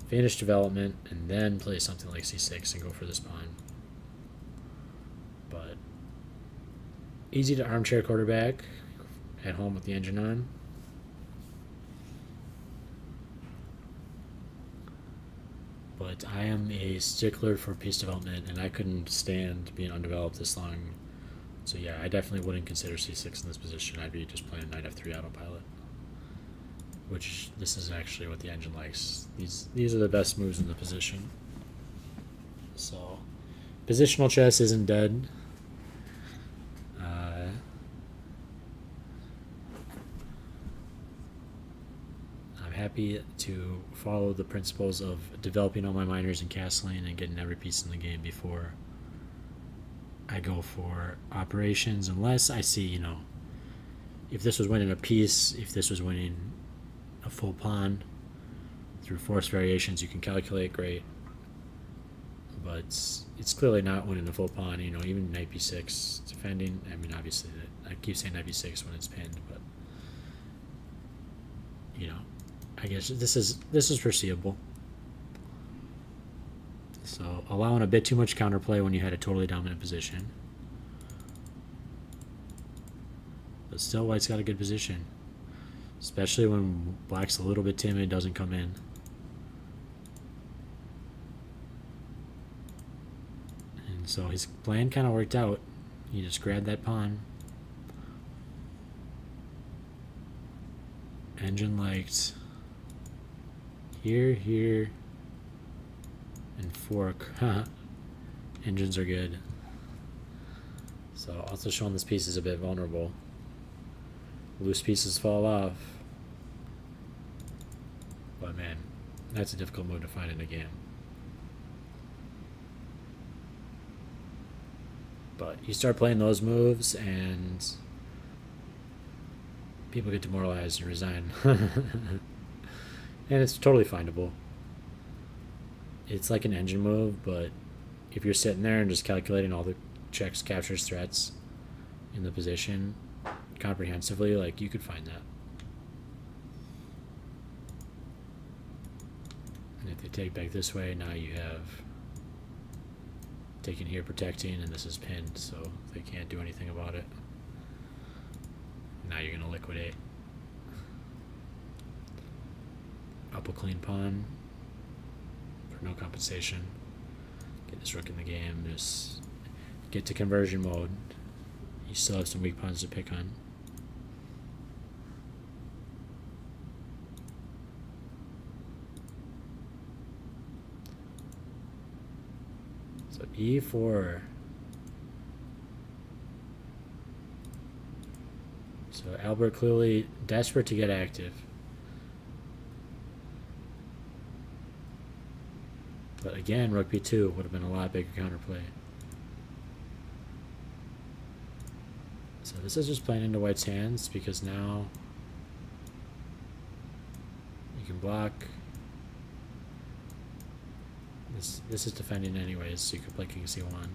finish development and then play something like c6 and go for this pawn. But easy to armchair quarterback at home with the engine on. But I am a stickler for piece development, and I couldn't stand being undeveloped this long. So yeah, I definitely wouldn't consider c6 in this position. I'd be just playing knight f3 autopilot. Which, this is actually what the engine likes. These are the best moves in the position. So, positional chess isn't dead. Happy to follow the principles of developing all my minors and castling and getting every piece in the game before I go for operations, unless I see, if this was winning a piece, if this was winning a full pawn through force variations, you can calculate, great. But it's clearly not winning a full pawn, even knight b6 defending. I mean, obviously, I keep saying knight b6 when it's pinned, but I guess this is foreseeable. So allowing a bit too much counterplay when you had a totally dominant position. But still, white's got a good position. Especially when black's a little bit timid, doesn't come in. And so his plan kind of worked out. He just grabbed that pawn. Engine liked here, and fork. Engines are good. So also showing this piece is a bit vulnerable. Loose pieces fall off. But man, that's a difficult move to find in a game. But you start playing those moves and people get demoralized and resign. And it's totally findable. It's like an engine move, but if you're sitting there and just calculating all the checks, captures, threats in the position comprehensively, like, you could find that. And if they take back this way, now you have taken here protecting, and this is pinned, so they can't do anything about it. Now you're going to liquidate. Up a clean pawn for no compensation. Get this rook in the game. Just get to conversion mode. You still have some weak pawns to pick on. So e4. So Albert clearly desperate to get active. But again, rook b2 would have been a lot bigger counterplay. So this is just playing into white's hands, because now you can block. This is defending anyways, so you could play king c1.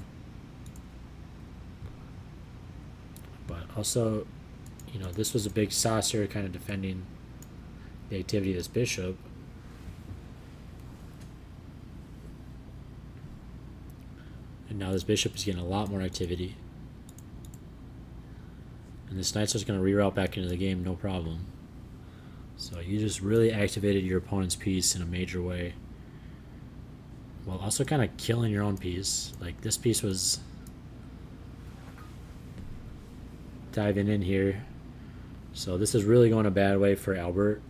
But also, you know, this was a big saucer kind of defending the activity of this bishop. And now this bishop is getting a lot more activity. And this knight's just going to reroute back into the game, no problem. So you just really activated your opponent's piece in a major way, while also kind of killing your own piece. Like, this piece was diving in here. So this is really going a bad way for Albert.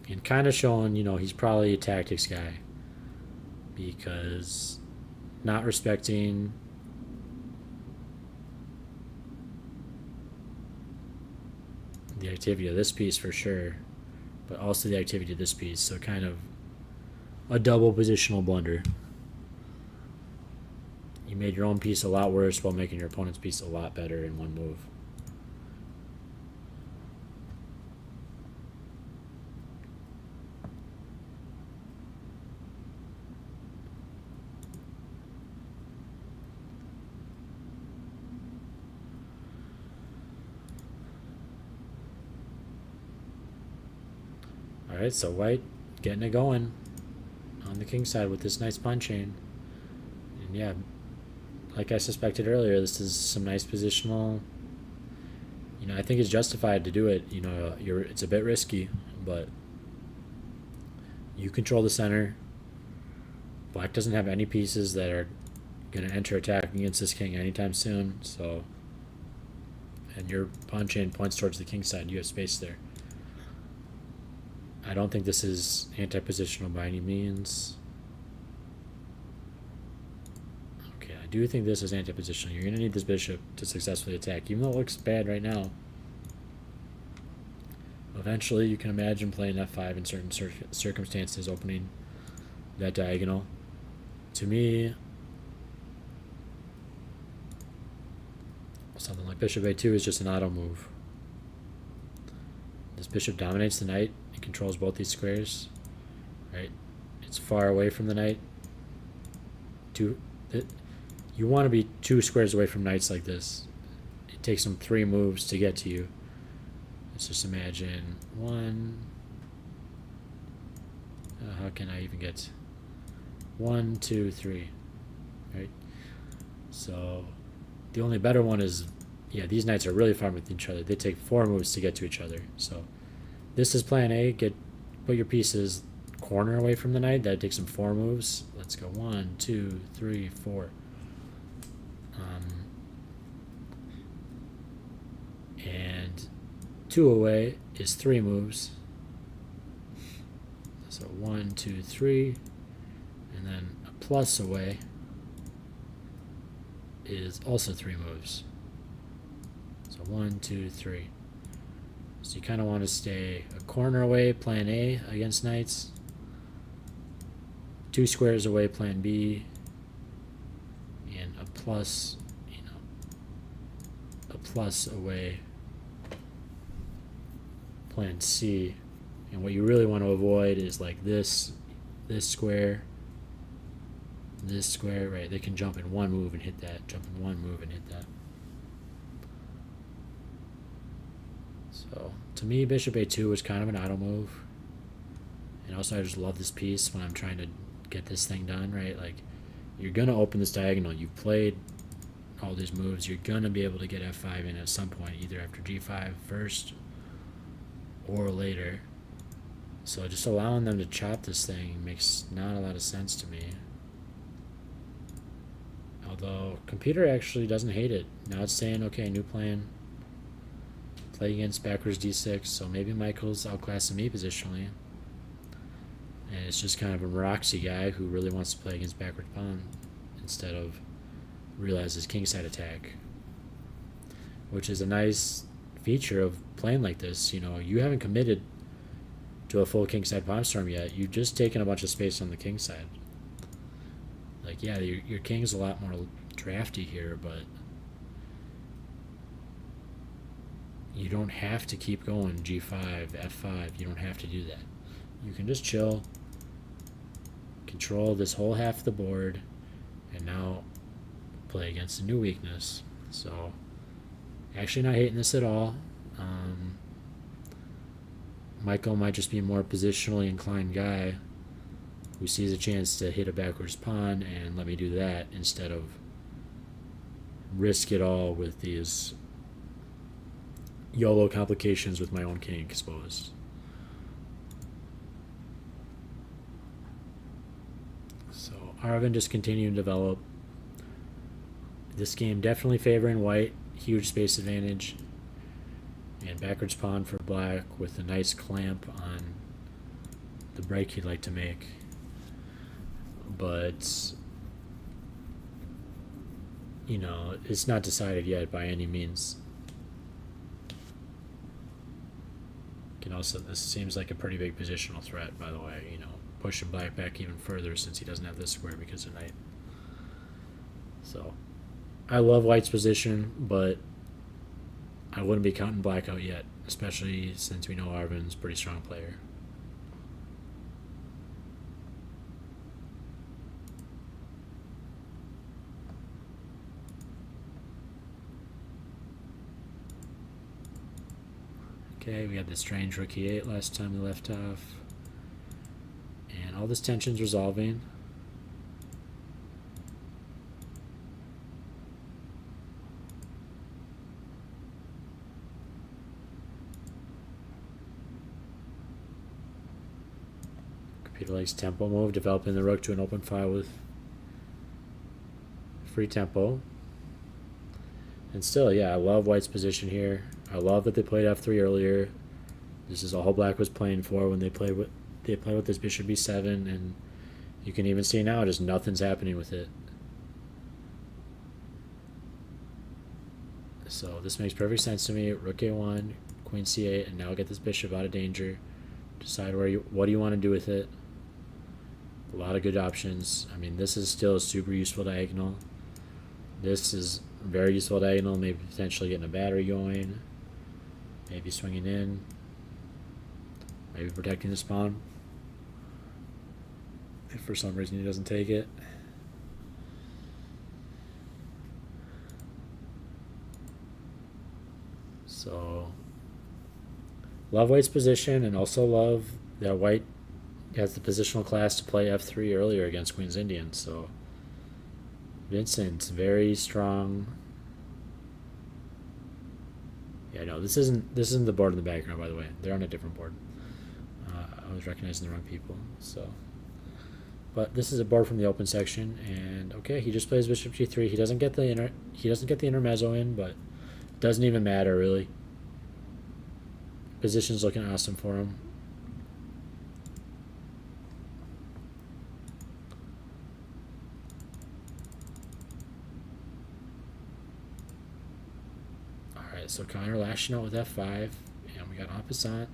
And kind of showing, you know, he's probably a tactics guy, because not respecting the activity of this piece for sure, but also the activity of this piece. So kind of a double positional blunder. You made your own piece a lot worse while making your opponent's piece a lot better in one move. Alright, so white getting it going on the king side with this nice pawn chain. And yeah, like I suspected earlier, this is some nice positional. You know, I think it's justified to do it. You know, it's a bit risky, but you control the center. Black doesn't have any pieces that are going to enter attack against this king anytime soon. So, and your pawn chain points towards the king side. You have space there. I don't think this is anti-positional by any means. Okay, I do think this is anti-positional. You're going to need this bishop to successfully attack, even though it looks bad right now. Eventually, you can imagine playing f5 in certain circumstances, opening that diagonal. To me, something like bishop a2 is just an auto move. This bishop dominates the knight. It controls both these squares, right? It's far away from the knight. You want to be 2 squares away from knights like this. It takes them 3 moves to get to you. Let's just imagine 1. How can I even get 1, 2, 3, right? So the only better one is, yeah, these knights are really far with each other. They take 4 moves to get to each other. So this is plan A. Put your pieces corner away from the knight. That takes some 4 moves. Let's go 1, 2, 3, 4. And 2 away is 3 moves. So 1, 2, 3, and then a plus away is also 3 moves. So 1, 2, 3. So you kind of want to stay a corner away, plan A against knights. 2 squares away, plan B. And a plus, a plus away, plan C. And what you really want to avoid is like this square, right? They can jump in 1 move and hit that, jump in 1 move and hit that. So to me, bishop a2 was kind of an auto move. And also I just love this piece when I'm trying to get this thing done, right? Like, you're going to open this diagonal. You've played all these moves. You're going to be able to get f5 in at some point, either after g5 first or later. So just allowing them to chop this thing makes not a lot of sense to me. Although computer actually doesn't hate it. Now it's saying, okay, new plan. Play against backwards d6, so maybe Michael's outclassing me positionally. And it's just kind of a Maroxy guy who really wants to play against backward pawn instead of realize his kingside attack. Which is a nice feature of playing like this. You know, you haven't committed to a full kingside pawn storm yet. You've just taken a bunch of space on the king side. Like, yeah, your king's a lot more drafty here, but you don't have to keep going g5, f5. You don't have to do that. You can just chill, control this whole half of the board, and now play against a new weakness. So, actually not hating this at all. Michael might just be a more positionally inclined guy who sees a chance to hit a backwards pawn and let me do that instead of risk it all with these YOLO complications with my own king exposed. So Arvin just continuing to develop. This game definitely favoring white, huge space advantage, and backwards pawn for black with a nice clamp on the break he'd like to make. But, you know, it's not decided yet by any means. Can also, this seems like a pretty big positional threat, by the way, you know, pushing black back even further since he doesn't have this square because of knight. So, I love white's position, but I wouldn't be counting black out yet, especially since we know Arvin's a pretty strong player. Okay, we had the strange rook e8 last time we left off. And all this tension's resolving. Computer likes tempo move, developing the rook to an open file with free tempo. And still, yeah, I love white's position here. I love that they played f3 earlier. This is all black was playing for when they played with this bishop b7, and you can even see now just nothing's happening with it. So this makes perfect sense to me. Rook a1, queen c8, and now get this bishop out of danger. Decide what do you want to do with it. A lot of good options. I mean, this is still a super useful diagonal. This is very useful diagonal, maybe potentially getting a battery going. Maybe swinging in. Maybe protecting this pawn. If for some reason he doesn't take it. So, love white's position, and also love that white has the positional class to play f3 earlier against Queen's Indian. So, Vincent's very strong. Yeah, no, this isn't the board in the background, by the way. They're on a different board. I was recognizing the wrong people. So, but this is a board from the open section, and okay, he just plays bishop g3. He doesn't get the intermezzo in, but it doesn't even matter really. Position's looking awesome for him. so Connor lashing out with f5, and we got en passant.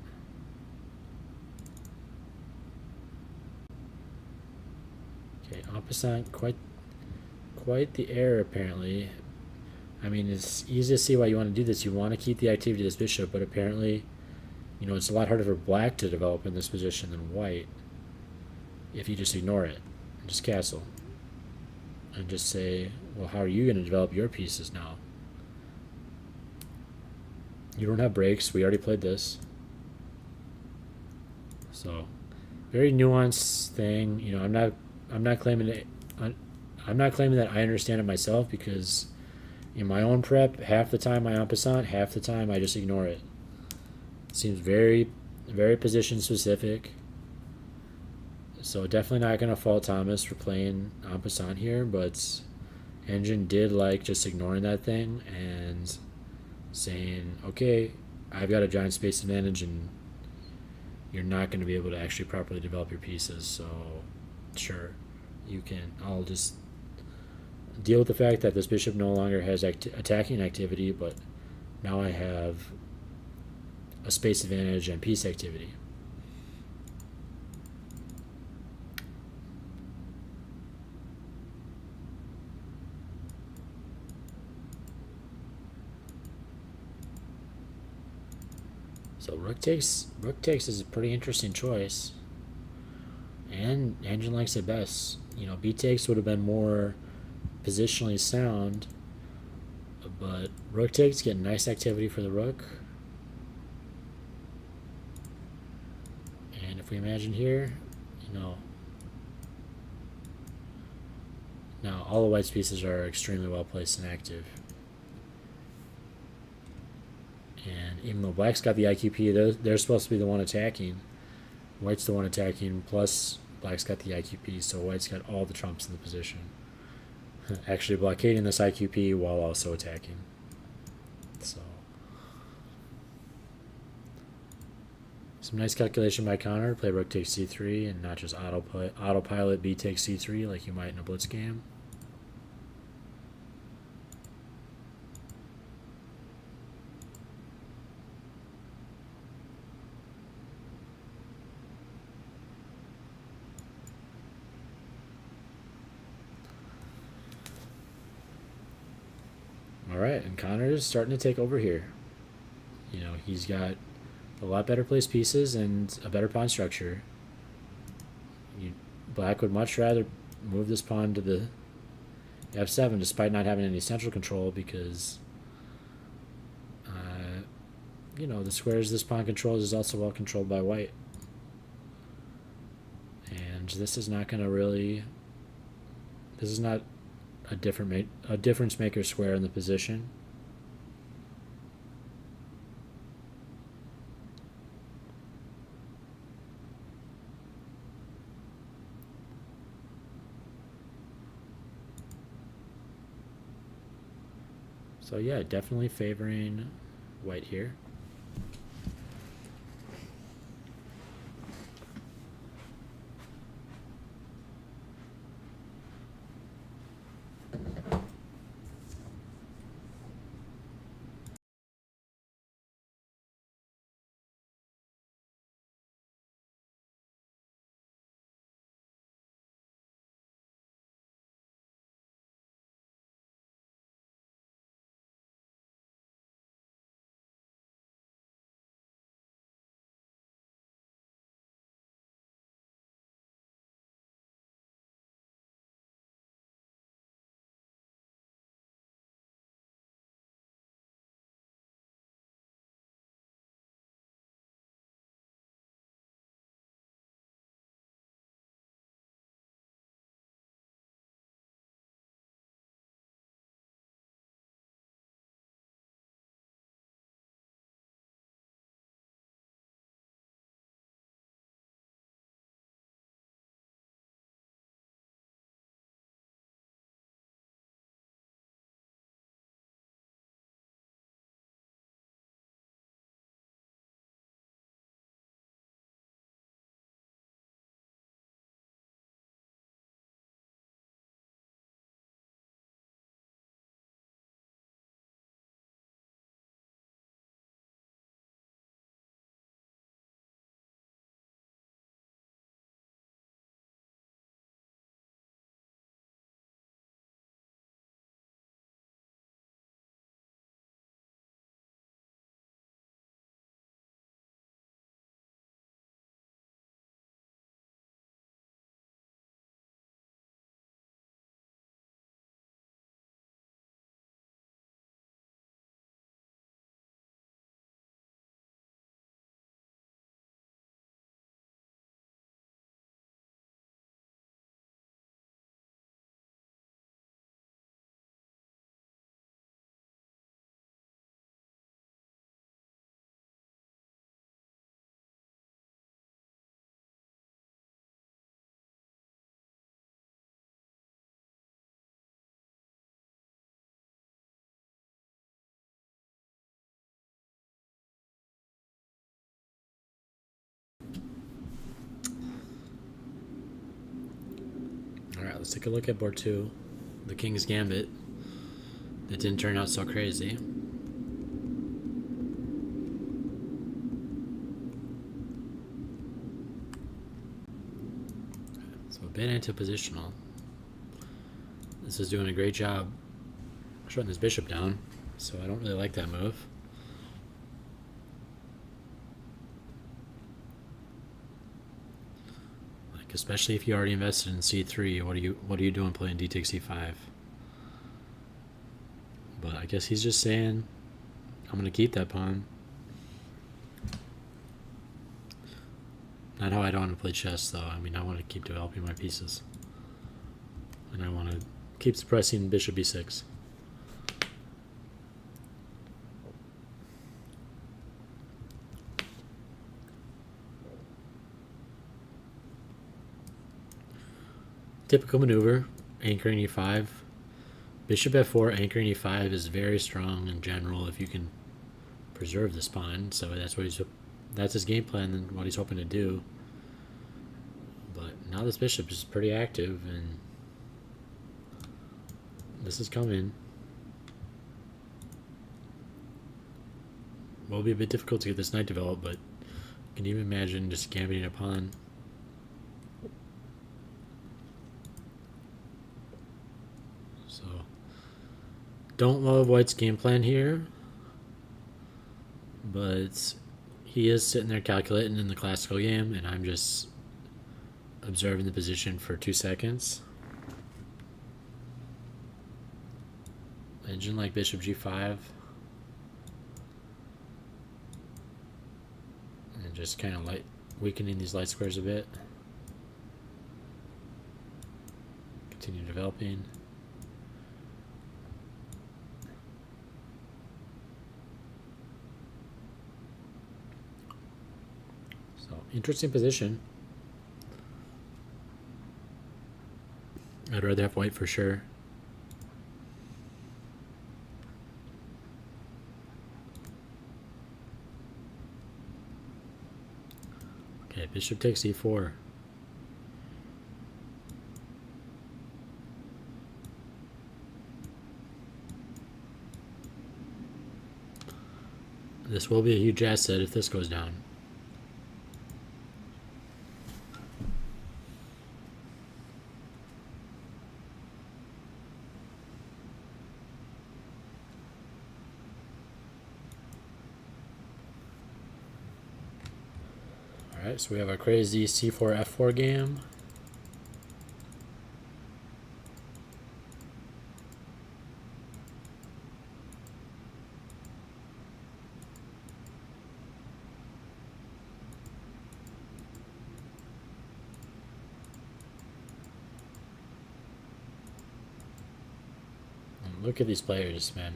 Okay, en passant, quite the error apparently. I mean, it's easy to see why you want to do this. You want to keep the activity of this bishop, but apparently, it's a lot harder for black to develop in this position than white if you just ignore it and just castle and just say, well, how are you going to develop your pieces now? You don't have breaks. We already played this. So, very nuanced thing. I'm not claiming it. I'm not claiming that I understand it myself, because in my own prep, half the time I en passant, half the time I just ignore it. It seems very, very position specific. So definitely not going to fault Thomas for playing en passant here, but Engine did like just ignoring that thing and saying, okay, I've got a giant space advantage and you're not going to be able to actually properly develop your pieces. So sure, you can. I'll just deal with the fact that this bishop no longer has attacking activity, but now I have a space advantage and piece activity. So rook takes is a pretty interesting choice, and Engine likes it best. B takes would have been more positionally sound, but rook takes get nice activity for the rook. And if we imagine here, now all the white's pieces are extremely well placed and active. And even though black's got the IQP, they're supposed to be the one attacking. White's the one attacking, plus black's got the IQP, so white's got all the trumps in the position. Actually blockading this IQP while also attacking. So some nice calculation by Connor to play rook takes c3 and not just autopilot b takes c3 like you might in a blitz game. All right, and Connor's starting to take over here. He's got a lot better placed pieces and a better pawn structure. Black would much rather move this pawn to the f7 despite not having any central control, because the squares this pawn controls is also well controlled by white. And this is not going to really... This is not a difference maker square in the position. So yeah, definitely favoring white here. Alright, let's take a look at board 2. The King's Gambit. That didn't turn out so crazy. So a bit anti-positional. This is doing a great job shutting this bishop down, so I don't really like that move. Like, especially if you already invested in c3, what are you doing playing d takes c5? But I guess he's just saying, I'm gonna keep that pawn. Not how I don't want to play chess, though. I mean, I want to keep developing my pieces, and I want to keep suppressing bishop b6. Typical maneuver, anchoring e5. Bishop f4, anchoring e5 is very strong in general if you can preserve this pawn. So that's his game plan and what he's hoping to do. But now this bishop is pretty active, and this is coming. Will be a bit difficult to get this knight developed, but can you even imagine just gambiting a pawn? So, don't love White's game plan here, but he is sitting there calculating in the classical game, and I'm just observing the position for 2 seconds. Engine like bishop g5. And just kind of weakening these light squares a bit. Continue developing. So, interesting position. I'd rather have white for sure. Okay, bishop takes e4. This will be a huge asset if this goes down. Alright, so we have a crazy c4 f4 game. Look at these players, man.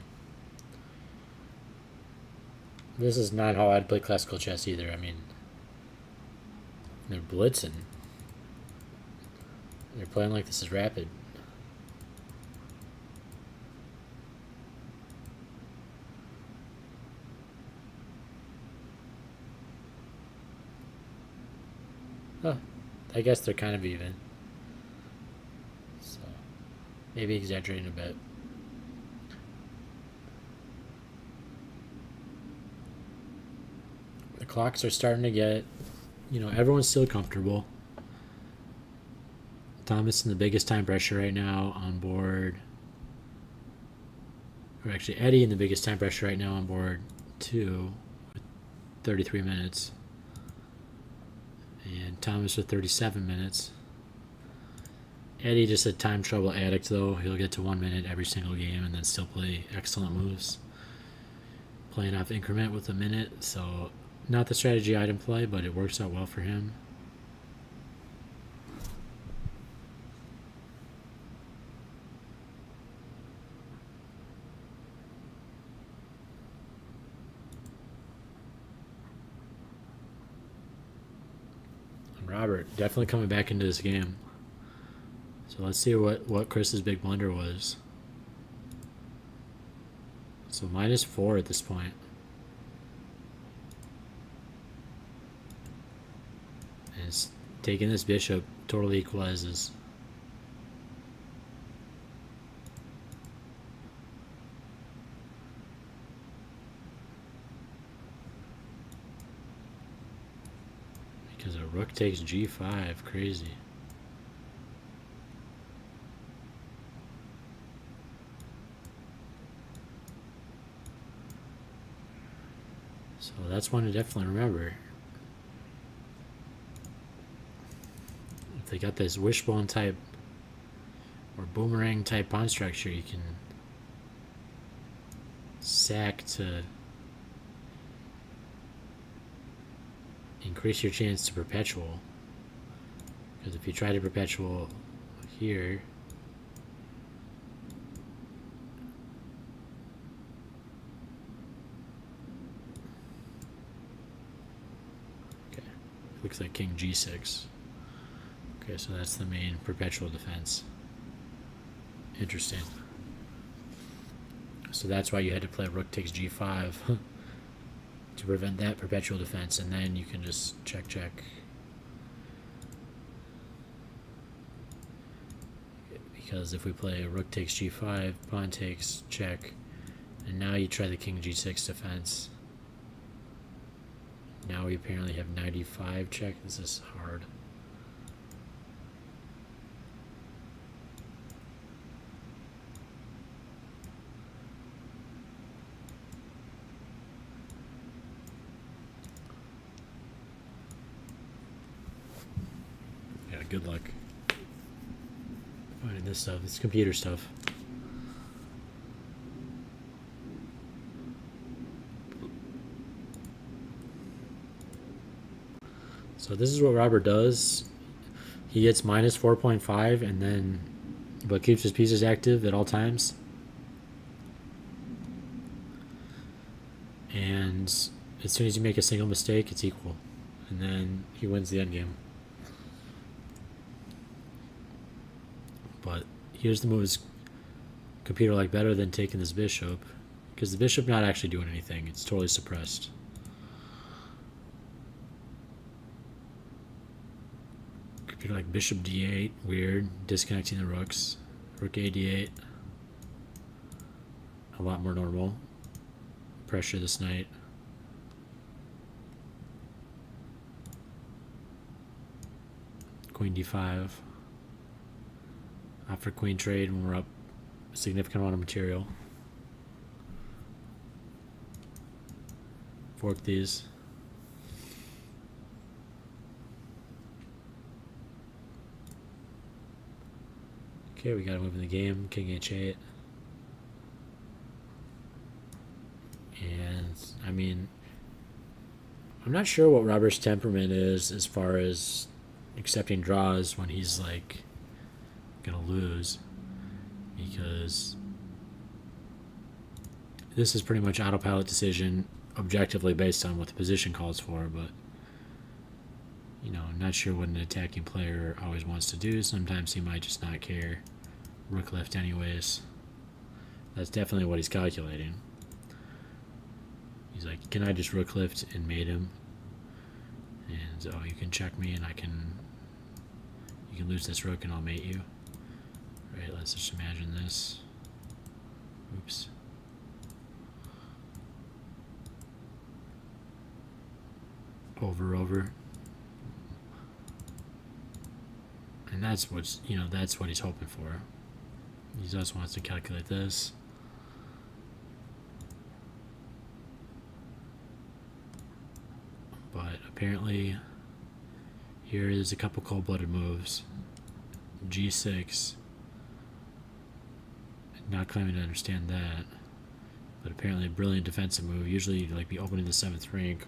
This is not how I'd play classical chess either. I mean, they're blitzing. They're playing like this is rapid. Oh, I guess they're kind of even. So, maybe exaggerating a bit. The clocks are starting to get, everyone's still comfortable. Thomas in the biggest time pressure right now on board. Or actually, Eddie in the biggest time pressure right now on board 2 with 33 minutes. And Thomas with 37 minutes. Eddie just a time trouble addict, though. He'll get to 1 minute every single game and then still play excellent moves. Playing off increment with a minute, so not the strategy I'd employ, but it works out well for him. And Robert definitely coming back into this game. So let's see what Chris's big blunder was. So -4 at this point. And taking this bishop totally equalizes. Rook takes g5. Crazy. So that's one to definitely remember. If they got this wishbone type or boomerang type pawn structure, you can sack to increase your chance to perpetual. Because if you try to perpetual here, okay, looks like king g6. Okay, so that's the main perpetual defense. Interesting. So that's why you had to play rook takes g5 to prevent that perpetual defense, and then you can just check. Because if we play rook takes g5, pawn takes check, and now you try the king g6 defense. Now we apparently have knight e5 check. This is hard. Yeah, good luck finding this stuff. It's computer stuff. So this is what Robert does. He gets minus 4.5 and then but keeps his pieces active at all times. And as soon as you make a single mistake, it's equal. And then he wins the endgame. But here's the moves computer like better than taking this bishop, because the bishop not actually doing anything. It's totally suppressed. Computer like bishop d8, weird, disconnecting the rooks. Rook a d8, a lot more normal. Pressure this knight. Queen d5. After queen trade when we're up a significant amount of material. Fork these. Okay, we got to move in the game. King h8. And, I mean, I'm not sure what Robert's temperament is as far as accepting draws when he's, like, gonna lose. Because this is pretty much autopilot decision objectively based on what the position calls for, but you know, I'm not sure what an attacking player always wants to do. Sometimes he might just not care. Rook left anyways. That's definitely what he's calculating. He's like, can I just rook lift and mate him? And oh, you can check me and you can lose this rook and I'll mate you. Right, let's just imagine this. Oops. Over. And that's what's, you know, that's what he's hoping for. He just wants to calculate this. But apparently here is a couple cold-blooded moves. G6. Not claiming to understand that. But apparently a brilliant defensive move. Usually you'd like be opening the 7th rank.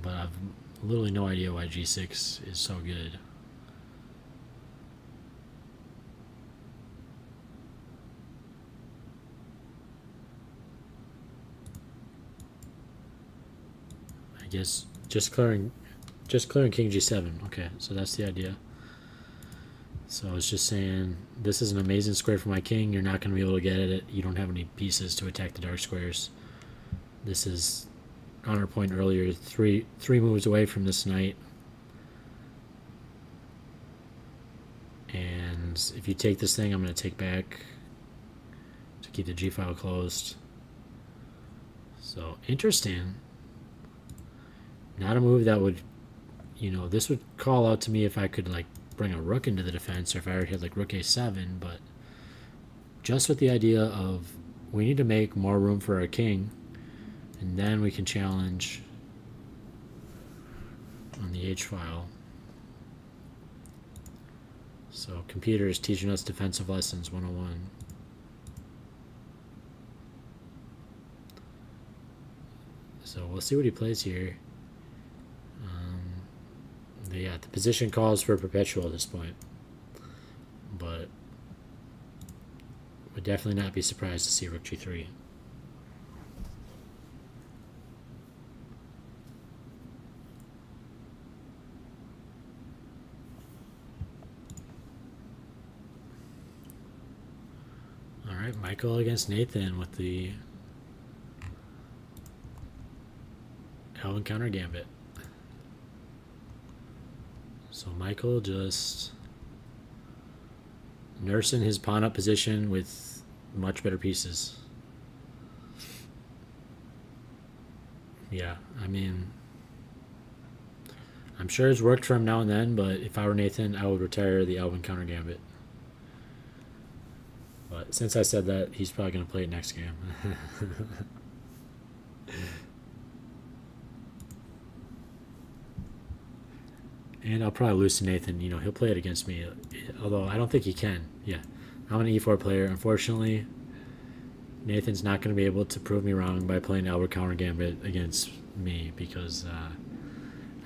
But I've literally no idea why G6 is so good. I guess just clearing King G7. Okay, so that's the idea. So it's just saying this is an amazing square for my king. You're not going to be able to get at it. You don't have any pieces to attack the dark squares. This is, on our point earlier, three moves away from this knight. And if you take this thing, I'm going to take back to keep the G file closed. So interesting. Not a move that would, this would call out to me if I could like bring a rook into the defense or if I already had like rook a7, but just with the idea of we need to make more room for our king, and then we can challenge on the H file. So computer is teaching us defensive lessons 101. So we'll see what he plays here. Yeah, the position calls for perpetual at this point, but would definitely not be surprised to see rook g3. All right, Michael against Nathan with the Alvin counter gambit. So Michael just nursing his pawn up position with much better pieces. Yeah, I mean, I'm sure it's worked for him now and then, but if I were Nathan, I would retire the Alvin counter gambit. But since I said that, he's probably going to play it next game. And I'll probably lose to Nathan. He'll play it against me, although I don't think he can. Yeah, I'm an e4 player. Unfortunately, Nathan's not going to be able to prove me wrong by playing Albert counter gambit against me because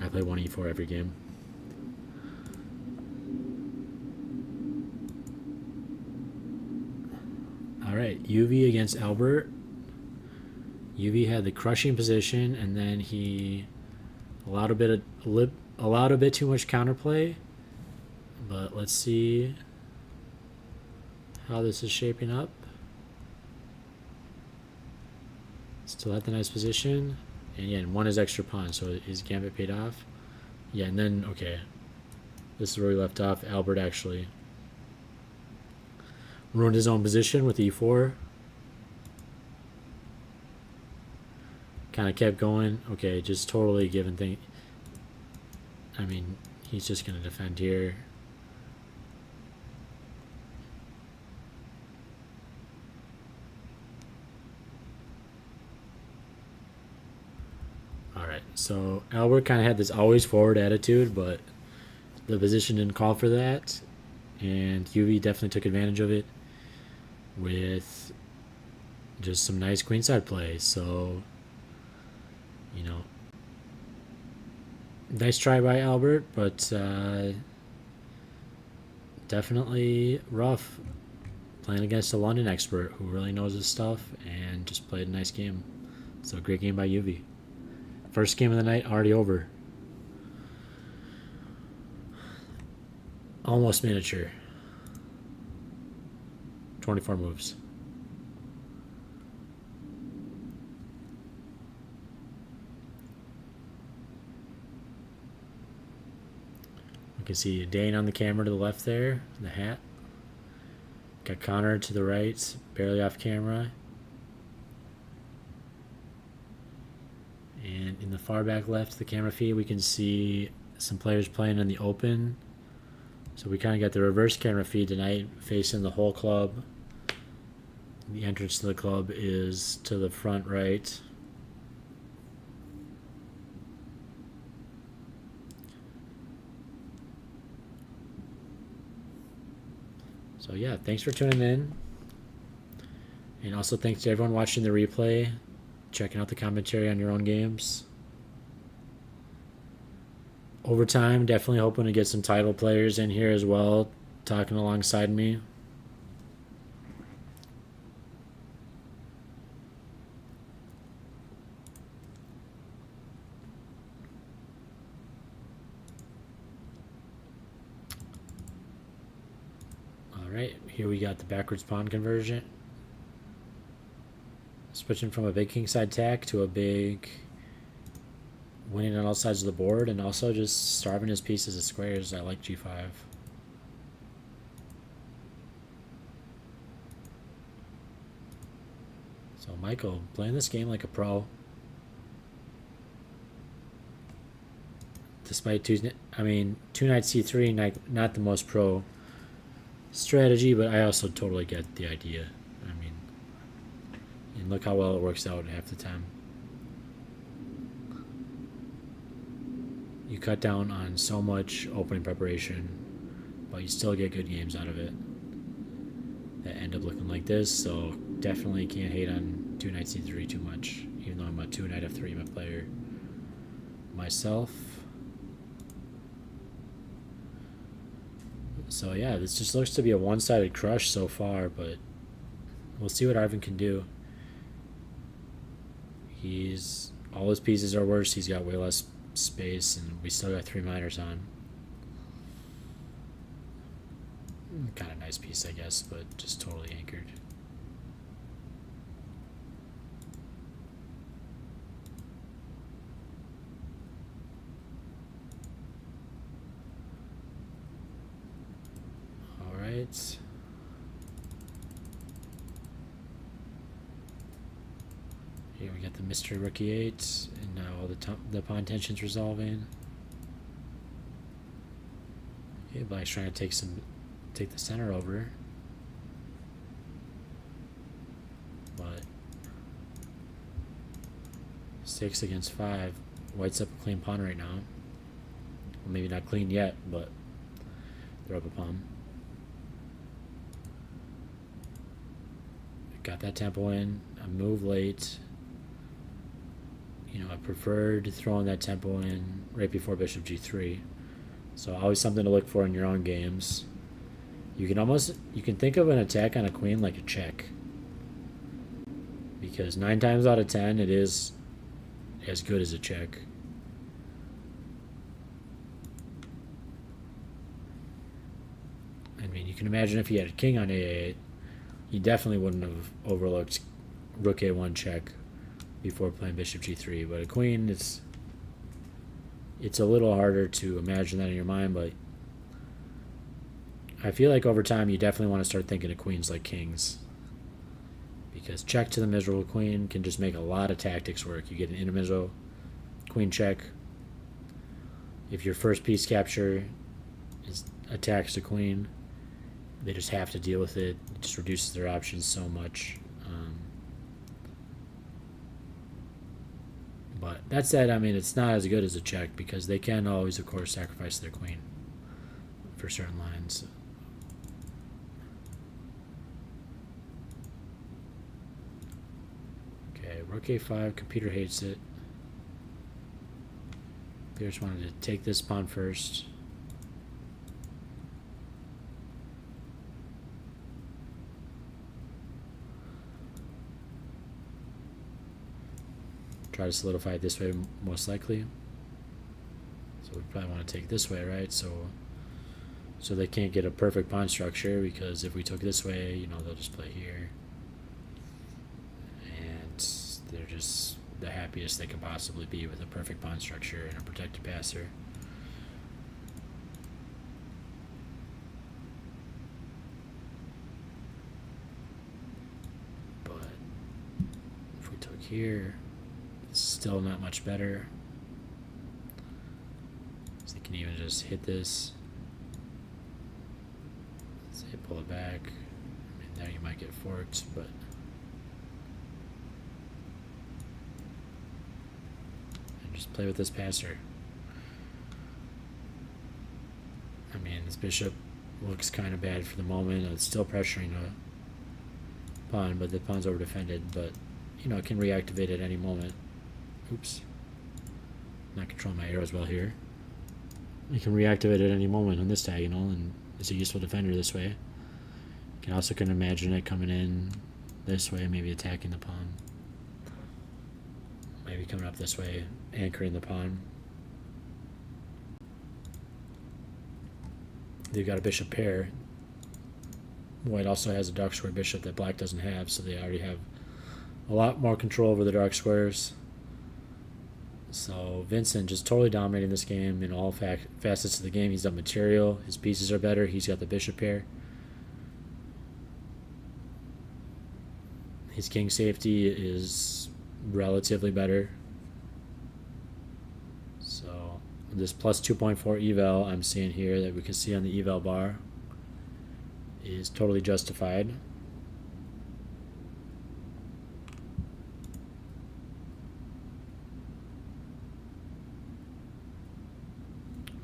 I play 1e4 every game. All right, UV against Albert. UV had the crushing position, and then he allowed a bit too much counterplay. But let's see how this is shaping up. Still had the nice position, and yeah, and won his extra pawn, so his gambit paid off. Yeah, and then okay, this is where we left off. Albert actually ruined his own position with e4. Kind of kept going. Okay, just totally given thing. I mean, he's just going to defend here. All right, so Albert kind of had this always forward attitude, but the position didn't call for that, and UV definitely took advantage of it with just some nice queenside play. So, nice try by Albert, but definitely rough playing against a London expert who really knows his stuff and just played a nice game. So great game by UV. First game of the night already over. Almost miniature. 24 moves. You can see Dane on the camera to the left there, the hat. Got Connor to the right, barely off camera. And in the far back left, the camera feed, we can see some players playing in the open. So we kind of got the reverse camera feed tonight, facing the whole club. The entrance to the club is to the front right. So yeah, thanks for tuning in. And also thanks to everyone watching the replay, checking out the commentary on your own games. Overtime, definitely hoping to get some title players in here as well, talking alongside me. Alright, here we got the backwards pawn conversion. Switching from a big kingside tack to a big winning on all sides of the board, and also just starving his pieces of squares. I like g5. So Michael playing this game like a pro. despite two knight c3, not the most pro strategy, but I also totally get the idea. I mean, and look how well it works out half the time. You cut down on so much opening preparation, but you still get good games out of it that end up looking like this. So definitely can't hate on 2 knight c3 too much, even though I'm a 2 knight f3 player myself. So yeah, this just looks to be a one-sided crush so far, but we'll see what Arvin can do. All his pieces are worse. He's got way less space, and we still got 3 minors on. Kind of nice piece, I guess, but just totally anchored. All right. Here we got the mystery Rookie 8, and now all the pawn tension's resolving. Okay, Black's trying to take the center over, but 6 against 5. White's up a clean pawn right now. Well, maybe not clean yet, but they're up a pawn. Got that tempo in. I move late. I preferred throwing that tempo in right before bishop g3. So always something to look for in your own games. You can think of an attack on a queen like a check, because 9 times out of 10 it is as good as a check. I mean, you can imagine if he had a king on a8, he definitely wouldn't have overlooked rook a1 check before playing bishop g3. But a queen, it's a little harder to imagine that in your mind, but I feel like over time you definitely want to start thinking of queens like kings, because check to the miserable queen can just make a lot of tactics work. You get an intermiserable queen check. If your first piece capture attacks the queen, they just have to deal with it. It just reduces their options so much. But that said, I mean, it's not as good as a check, because they can always, of course, sacrifice their queen for certain lines. Okay, rook a5, computer hates it. Pierce wanted to take this pawn first. Try to solidify it this way, most likely. So we probably want to take this way, right? So they can't get a perfect pawn structure, because if we took this way, they'll just play here, and they're just the happiest they could possibly be with a perfect pawn structure and a protected passer. But if we took here, it's still not much better. So they can even just hit this. Say pull it back. I mean, there you might get forked, but and just play with this passer. I mean, this bishop looks kind of bad for the moment. It's still pressuring a pawn, but the pawn's over defended. But it can reactivate at any moment. Oops. Not controlling my arrows well here. You can reactivate at any moment on this diagonal, and it's a useful defender this way. You can imagine it coming in this way, maybe attacking the pawn. Maybe coming up this way, anchoring the pawn. They've got a bishop pair. White also has a dark square bishop that black doesn't have, so they already have a lot more control over the dark squares. So Vincent just totally dominating this game in all facets of the game. He's done material. His pieces are better. He's got the bishop pair. His king safety is relatively better. So this plus 2.4 eval I'm seeing here that we can see on the eval bar is totally justified.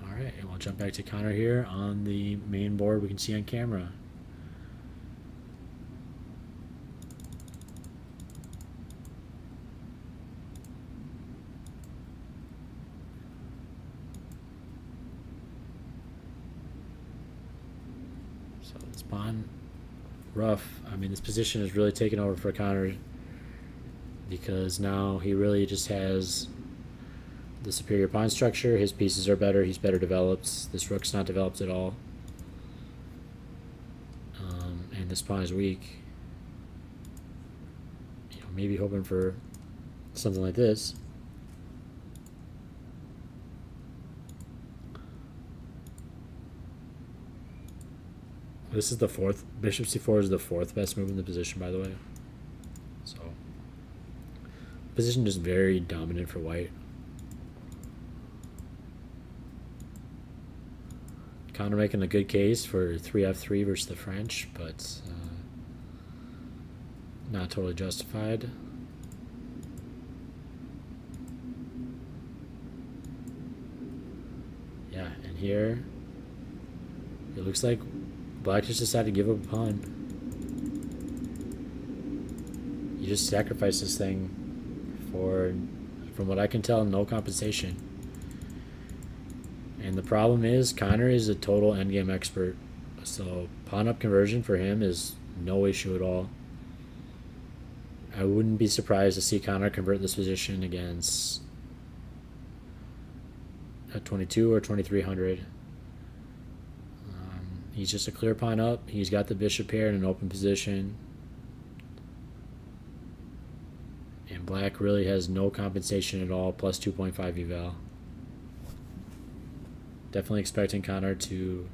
Alright, and we'll jump back to Connor here on the main board we can see on camera. So this pawn, rough. I mean, this position is really taken over for Connor because now he really just has the superior pawn structure. His pieces are better. He's better developed. This rook's not developed at all. And this pawn is weak. You know, maybe hoping for something like this. This is the fourth. Bishop c4 is the fourth best move in the position, by the way. So, position is very dominant for white. Connor making a good case for 3f3 versus the French, but not totally justified. Yeah, and here it looks like Black just decided to give up a pawn. You just sacrifice this thing for, from what I can tell, no compensation. And the problem is, Connor is a total endgame expert. So pawn up conversion for him is no issue at all. I wouldn't be surprised to see Connor convert this position against a 22 or 2300. He's just a clear pawn up. He's got the bishop here in an open position. And Black really has no compensation at all, plus 2.5 eval. Definitely expecting Connor to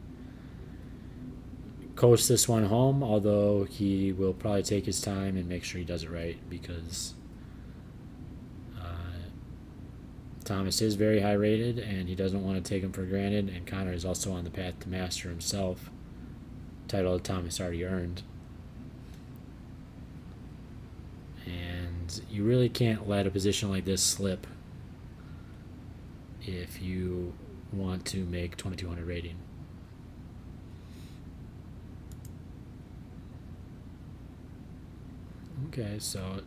coast this one home, although he will probably take his time and make sure he does it right, because Thomas is very high rated and he doesn't want to take him for granted, and Connor is also on the path to master himself, title that Thomas already earned. And you really can't let a position like this slip if you want to make 2200 rating. Okay, so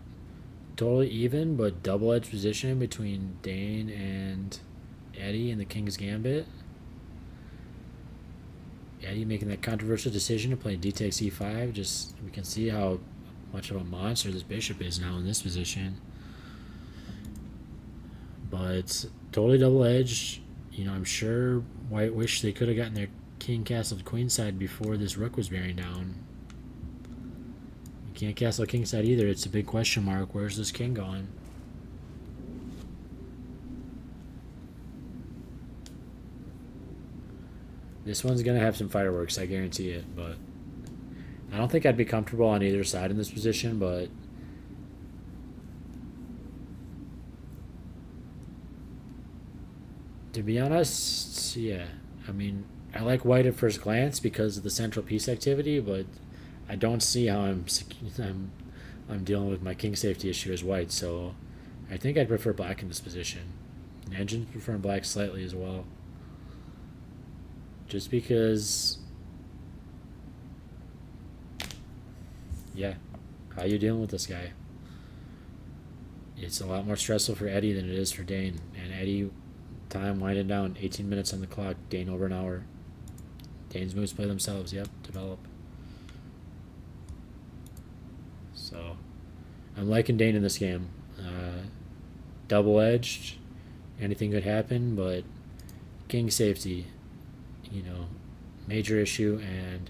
totally even but double-edged position between Dane and Eddie in the King's Gambit. Eddie making that controversial decision to play d takes e5. Just, we can see how much of a monster this bishop is now in this position. But totally double-edged. You know, I'm sure White wished they could have gotten their king castled queenside before this rook was bearing down. You can't castle kingside either. It's a big question mark. Where's this king going? This one's going to have some fireworks, I guarantee it. But I don't think I'd be comfortable on either side in this position, but to be honest, yeah. I mean, I like White at first glance because of the central piece activity, but I don't see how I'm dealing with my king safety issue as White. So I think I'd prefer Black in this position. And Engine's preferring Black slightly as well, just because. Yeah, how you dealing with this guy? It's a lot more stressful for Eddie than it is for Dane, and Eddie. Time winding down, 18 minutes on the clock. Dane over an hour. Dane's moves play themselves. Yep, develop. So, I'm liking Dane in this game. Double-edged. Anything could happen, but king safety, you know, major issue, and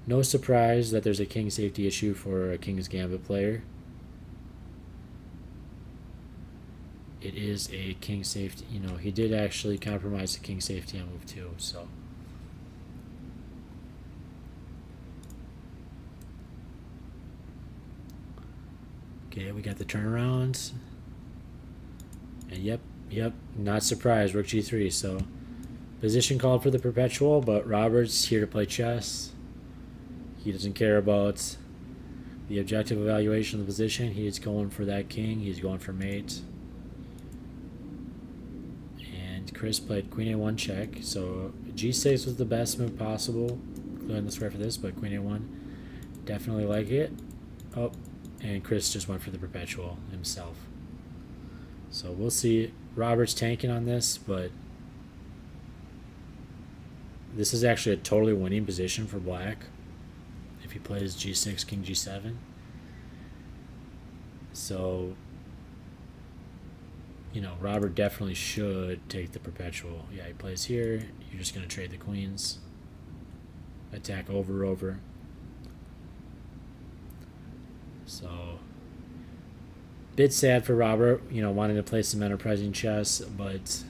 no surprise that there's a king safety issue for a King's Gambit player. It is a king safety. You know, he did actually compromise the king safety on move 2, so. Okay, we got the turnaround. And yep, Yep, not surprised. Rook g3. So position called for the perpetual, but Robert's here to play chess. He doesn't care about the objective evaluation of the position. He's going for that king. He's going for mate. And Chris played queen a1 check. So g6 was the best move possible. Clearing the square for this, but queen a1. Definitely like it. Oh, and Chris just went for the perpetual himself. So we'll see. Robert's tanking on this, but this is actually a totally winning position for black if he plays g6, king g7. So, you know, Robert definitely should take the perpetual. Yeah, he plays here. You're just going to trade the queens. Attack over. So, bit sad for Robert, you know, wanting to play some enterprising chess, but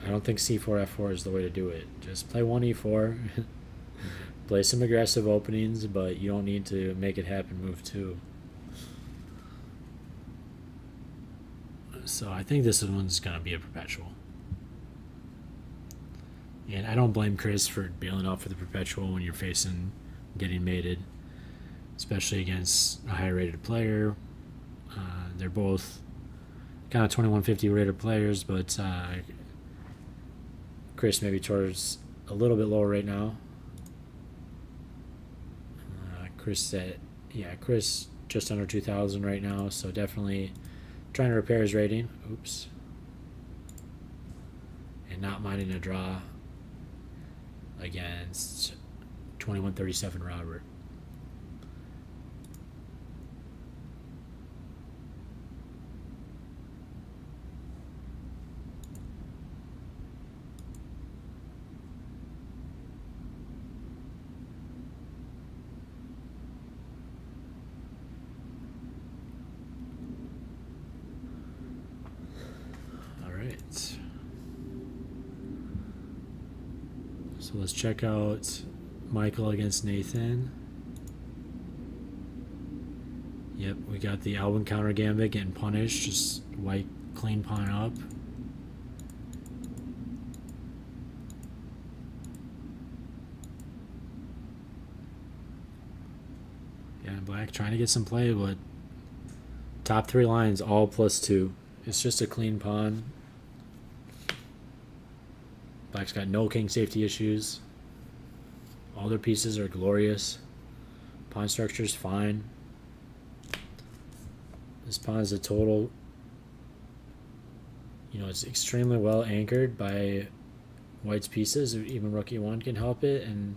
I don't think c4, f4 is the way to do it. Just play 1e4, play some aggressive openings, but you don't need to make it happen move 2. So I think this one's going to be a perpetual. And I don't blame Chris for bailing out for the perpetual when you're facing getting mated, especially against a higher rated player. They're both kind of 2150 rated players, but Chris maybe towards a little bit lower right now. Chris just under 2,000 right now, so definitely trying to repair his rating. Oops. And not minding a draw against 2137 Robert. So let's check out Michael against Nathan. Yep, we got the Alvin counter gambit getting punished. Just white clean pawn up. Yeah, black trying to get some play, but top 3 lines all +2. It's just a clean pawn. Black's got no king safety issues. All their pieces are glorious. Pawn structure's fine. This pawn is a total, you know, it's extremely well anchored by white's pieces. Even rook e1 can help it, and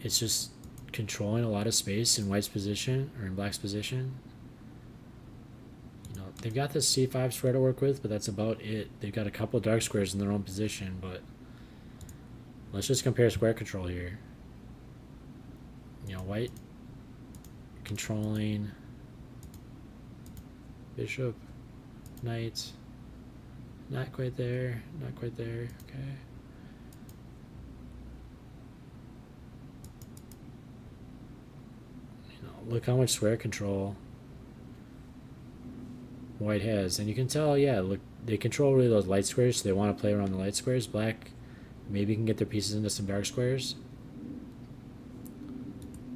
it's just controlling a lot of space in white's position, or in black's position. You know, they've got this c5 square to work with, but that's about it. They've got a couple dark squares in their own position, but let's just compare square control here. You know, white controlling bishop, knight, not quite there, not quite there, okay. You know, look how much square control white has, and you can tell, yeah, look, they control really those light squares, so they want to play around the light squares. Black maybe can get their pieces into some dark squares,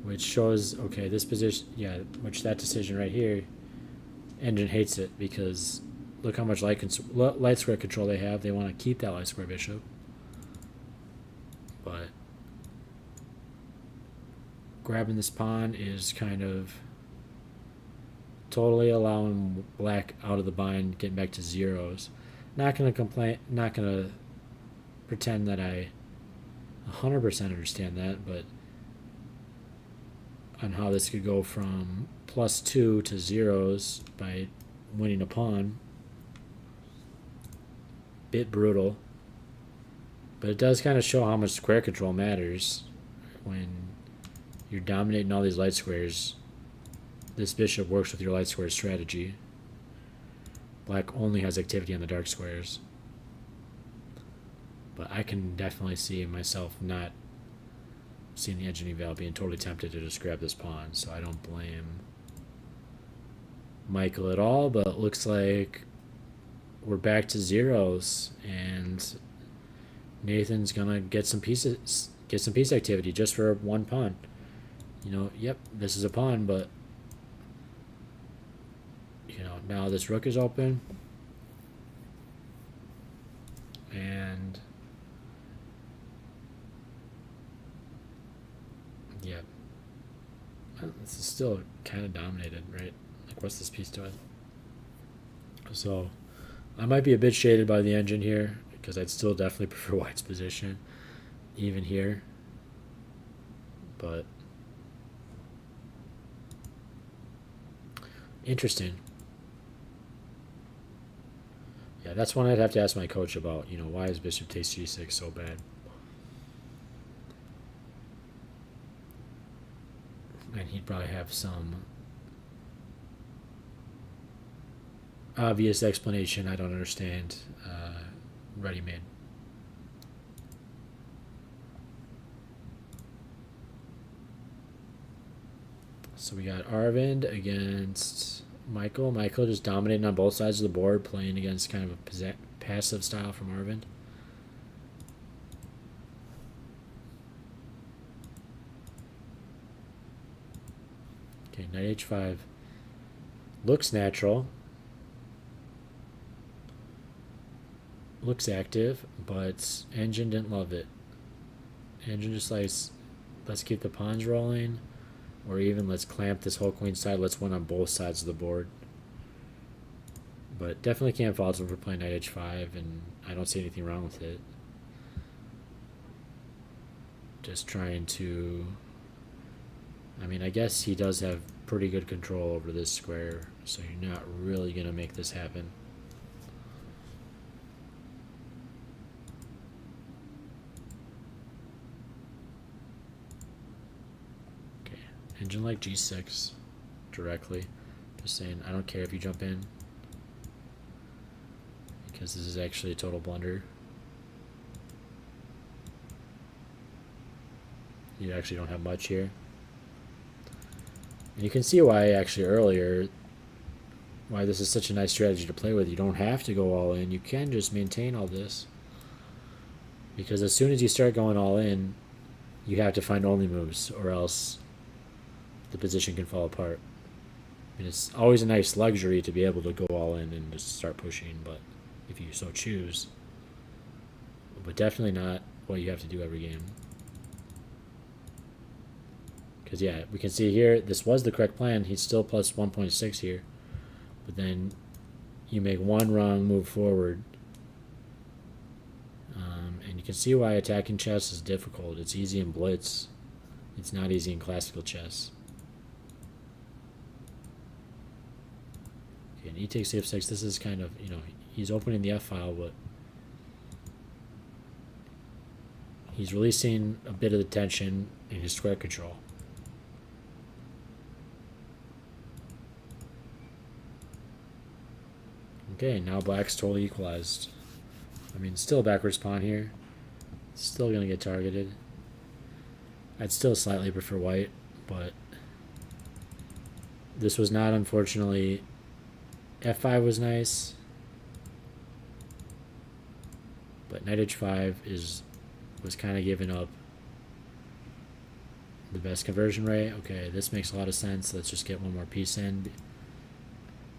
which shows, okay, this position, yeah, which that decision right here, engine hates it, because look how much light square control they have. They want to keep that light square bishop, but grabbing this pawn is kind of totally allowing black out of the bind, getting back to zeros. Not going to complain, not going to pretend that I 100% understand that, but on how this could go from +2 to zeros by winning a pawn. Bit brutal, but it does kind of show how much square control matters when you're dominating all these light squares. This bishop works with your light square strategy. Black only has activity on the dark squares, but I can definitely see myself not seeing the engine eval, being totally tempted to just grab this pawn, so I don't blame Michael at all, but it looks like we're back to zeros, and Nathan's gonna get some pieces, get some piece activity just for one pawn. You know, yep, this is a pawn, but you know, now this rook is open, and yeah, this is still kind of dominated, right? Like, what's this piece doing? So I might be a bit shaded by the engine here because I'd still definitely prefer White's position, even here. But interesting. Yeah, that's one I'd have to ask my coach about. You know, why is Bishop takes g6 so bad? And he'd probably have some obvious explanation I don't understand, ready-made. So we got Arvind against Michael. Michael just dominating on both sides of the board, playing against kind of a passive style from Arvind. Okay, knight h5. Looks natural. Looks active, but engine didn't love it. Engine just likes, let's keep the pawns rolling, or even let's clamp this whole queen side. Let's win on both sides of the board. But definitely can't fault him for playing knight h5, and I don't see anything wrong with it. Just trying to, I mean, I guess he does have pretty good control over this square, so you're not really going to make this happen. Okay, engine like g6 directly. Just saying, I don't care if you jump in, because this is actually a total blunder. You actually don't have much here. And you can see why actually earlier, why this is such a nice strategy to play with. You don't have to go all in. You can just maintain all this. Because as soon as you start going all in, you have to find only moves, or else the position can fall apart. I mean, it's always a nice luxury to be able to go all in and just start pushing, but if you so choose. But definitely not what you have to do every game. Because, yeah, we can see here, this was the correct plan. He's still plus 1.6 here. But then you make one wrong move forward. And you can see why attacking chess is difficult. It's easy in blitz. It's not easy in classical chess. Okay, and e takes f6. This is kind of, you know, he's opening the f-file, but he's releasing a bit of the tension in his square control. Okay, now black's totally equalized. I mean, still a backwards pawn here. Still going to get targeted. I'd still slightly prefer white, but this was not, unfortunately. f5 was nice, but knight h5 was kind of giving up the best conversion rate. Okay, this makes a lot of sense. Let's just get one more piece in.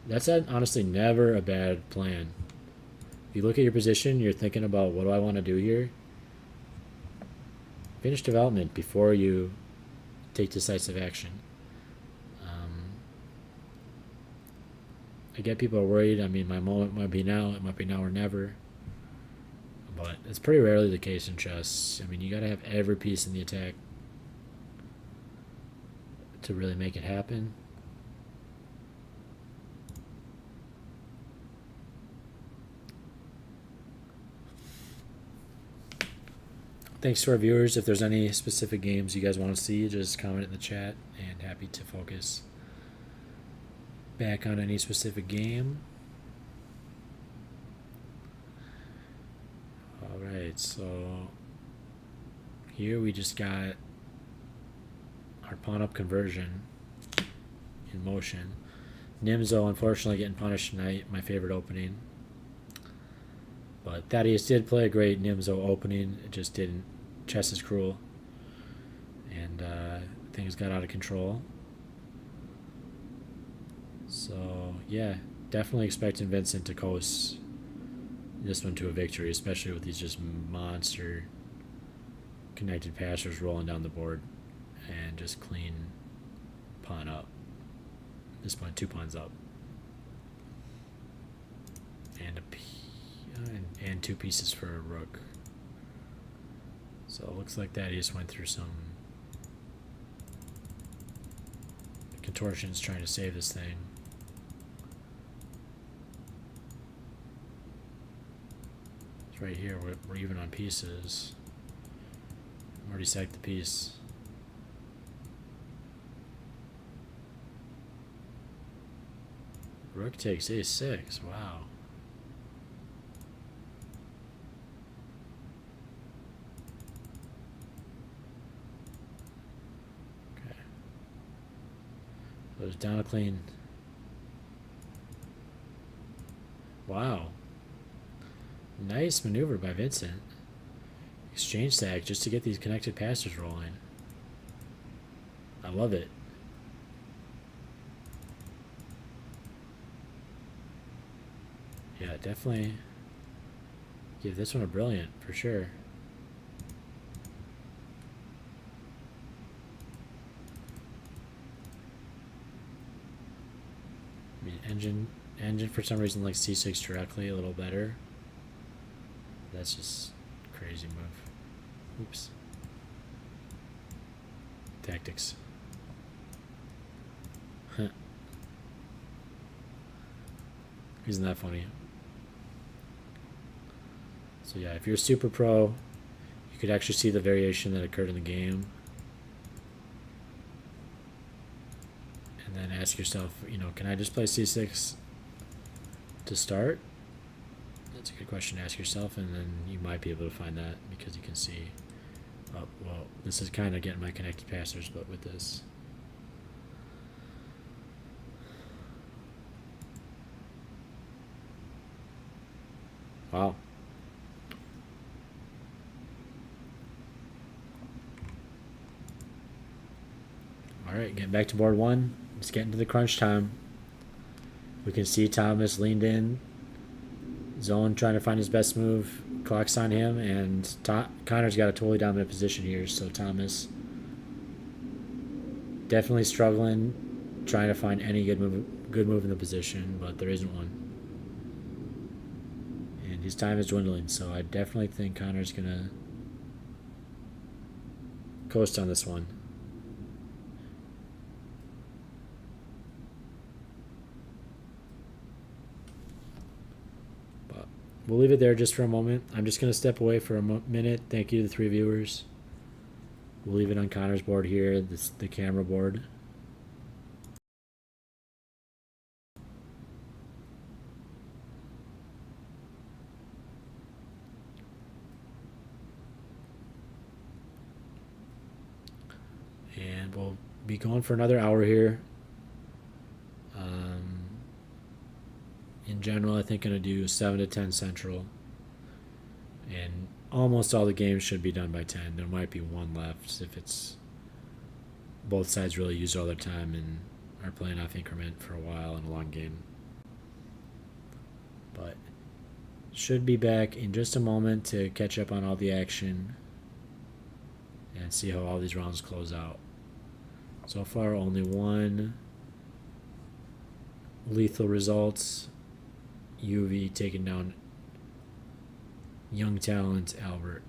That's honestly never a bad plan. If you look at your position, you're thinking about, what do I want to do here? Finish development before you take decisive action. I get people are worried. I mean, my moment might be now. It might be now or never. But it's pretty rarely the case in chess. I mean, you got to have every piece in the attack to really make it happen. Thanks to our viewers. If there's any specific games you guys want to see, just comment in the chat, and happy to focus back on any specific game. Alright, so here we just got our pawn up conversion in motion. Nimzo unfortunately getting punished tonight, my favorite opening. But Thaddeus did play a great Nimzo opening. It just didn't. Chess is cruel. And things got out of control. So, yeah, definitely expecting Vincent to coast this one to a victory, especially with these just monster connected passers rolling down the board and just clean pawn up. At this point, 2 pawns up. And and 2 pieces for a rook. So it looks like that he just went through some contortions trying to save this thing. It's right here. We're even on pieces. Already sacked the piece. Rook takes a6. Wow. Okay. So there's down a clean. Wow. Nice maneuver by Vincent. Exchange sack just to get these connected passers rolling. I love it. Yeah, definitely give this one a brilliant for sure. I mean, engine for some reason likes c6 directly a little better. That's just crazy move. Oops. Tactics. Huh. Isn't that funny? So yeah, if you're a super pro, you could actually see the variation that occurred in the game. And then ask yourself, can I just play c6 to start? That's a good question to ask yourself, and then you might be able to find that because you can see, oh, well, this is kind of getting my connected passers, but with this. Wow. All right, getting back to board 1. It's getting to the crunch time. We can see Thomas leaned in, zone trying to find his best move. Clock's on him, and Connor's got a totally dominant position here. So Thomas definitely struggling, trying to find any good move in the position, but there isn't one. And his time is dwindling, so I definitely think Connor's gonna coast on this one. We'll leave it there just for a moment. I'm just going to step away for a minute. Thank you to the 3 viewers. We'll leave it on Connor's board here, the camera board. And we'll be going for another hour here. In general, I think I'm going to do 7 to 10 Central. And almost all the games should be done by 10. There might be one left if it's both sides really use all their time and are playing off increment for a while in a long game. But should be back in just a moment to catch up on all the action and see how all these rounds close out. So far, only one lethal results. UV taking down young talent Albert.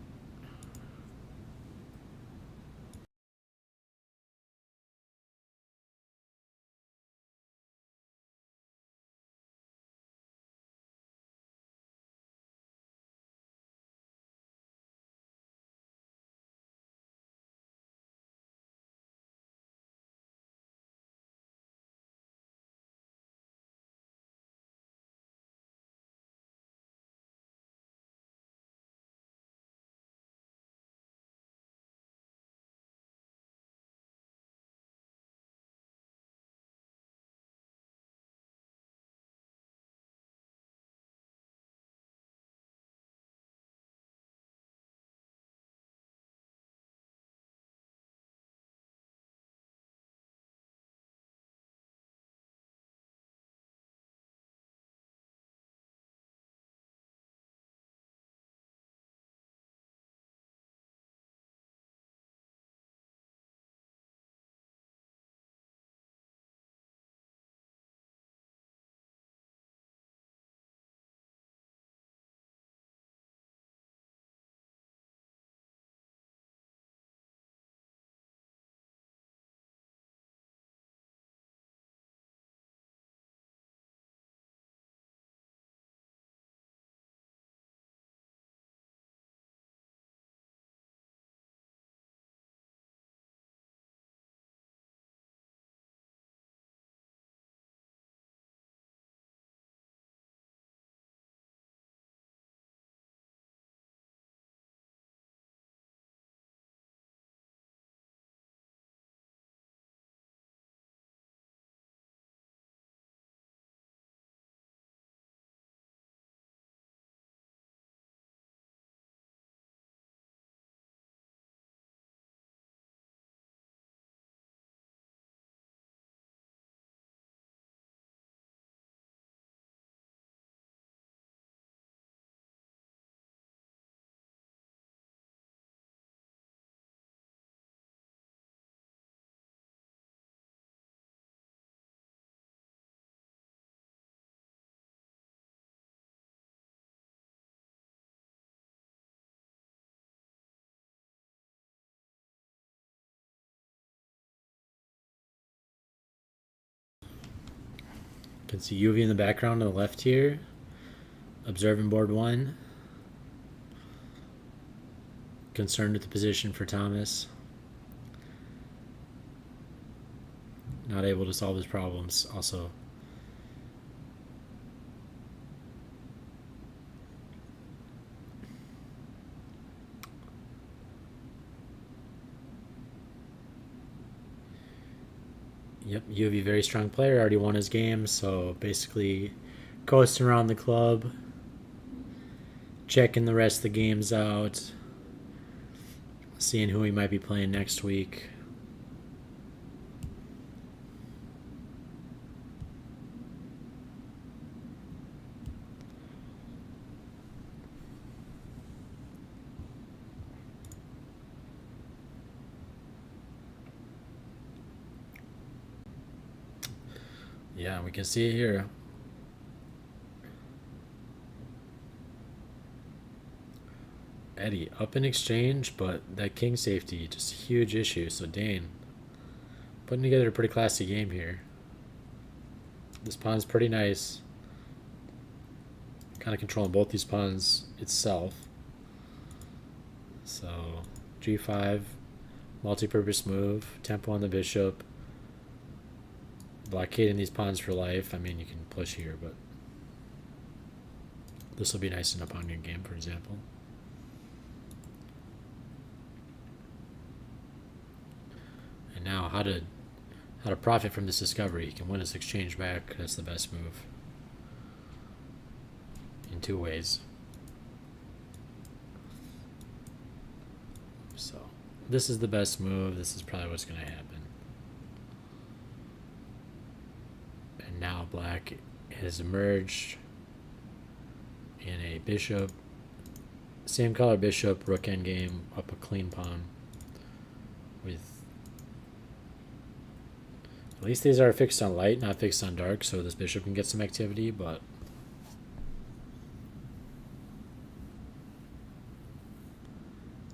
Can see UV in the background on the left here. Observing board 1. Concerned with the position for Thomas. Not able to solve his problems also. Yep, UV very strong player, already won his game, so basically coasting around the club, checking the rest of the games out, seeing who he might be playing next week. Yeah, we can see it here. Eddie up in exchange, but that king safety, just a huge issue. So Dane putting together a pretty classy game here. This pawn's pretty nice. Kind of controlling both these pawns itself. So G5, multi-purpose move, tempo on the bishop. Blockading these pawns for life. I mean, you can push here, but this will be nice in a pawn game, for example. And now, how to profit from this discovery? You can win this exchange back. That's the best move in 2 ways. So this is the best move. This is probably what's going to happen. Now black has emerged in a bishop, same color bishop, rook endgame, up a clean pawn. With at least these are fixed on light, not fixed on dark, so this bishop can get some activity, but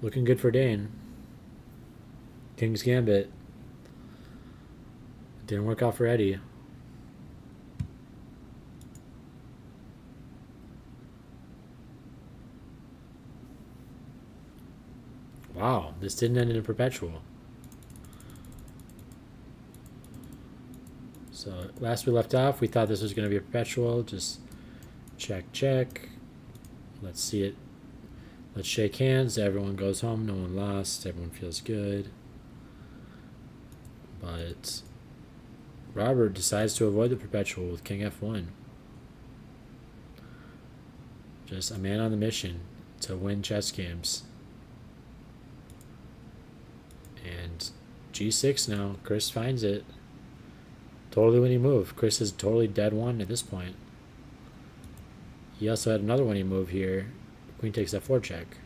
looking good for Dane. King's Gambit. Didn't work out for Eddie. Wow, this didn't end in a perpetual. So last we left off, we thought this was going to be a perpetual. Just check, check. Let's see it. Let's shake hands. Everyone goes home. No one lost. Everyone feels good. But Robert decides to avoid the perpetual with King F1. Just a man on the mission to win chess games. And G6 now. Chris finds it. Totally winning move. Chris is totally dead one at this point. He also had another winning move here. Queen takes F4 check.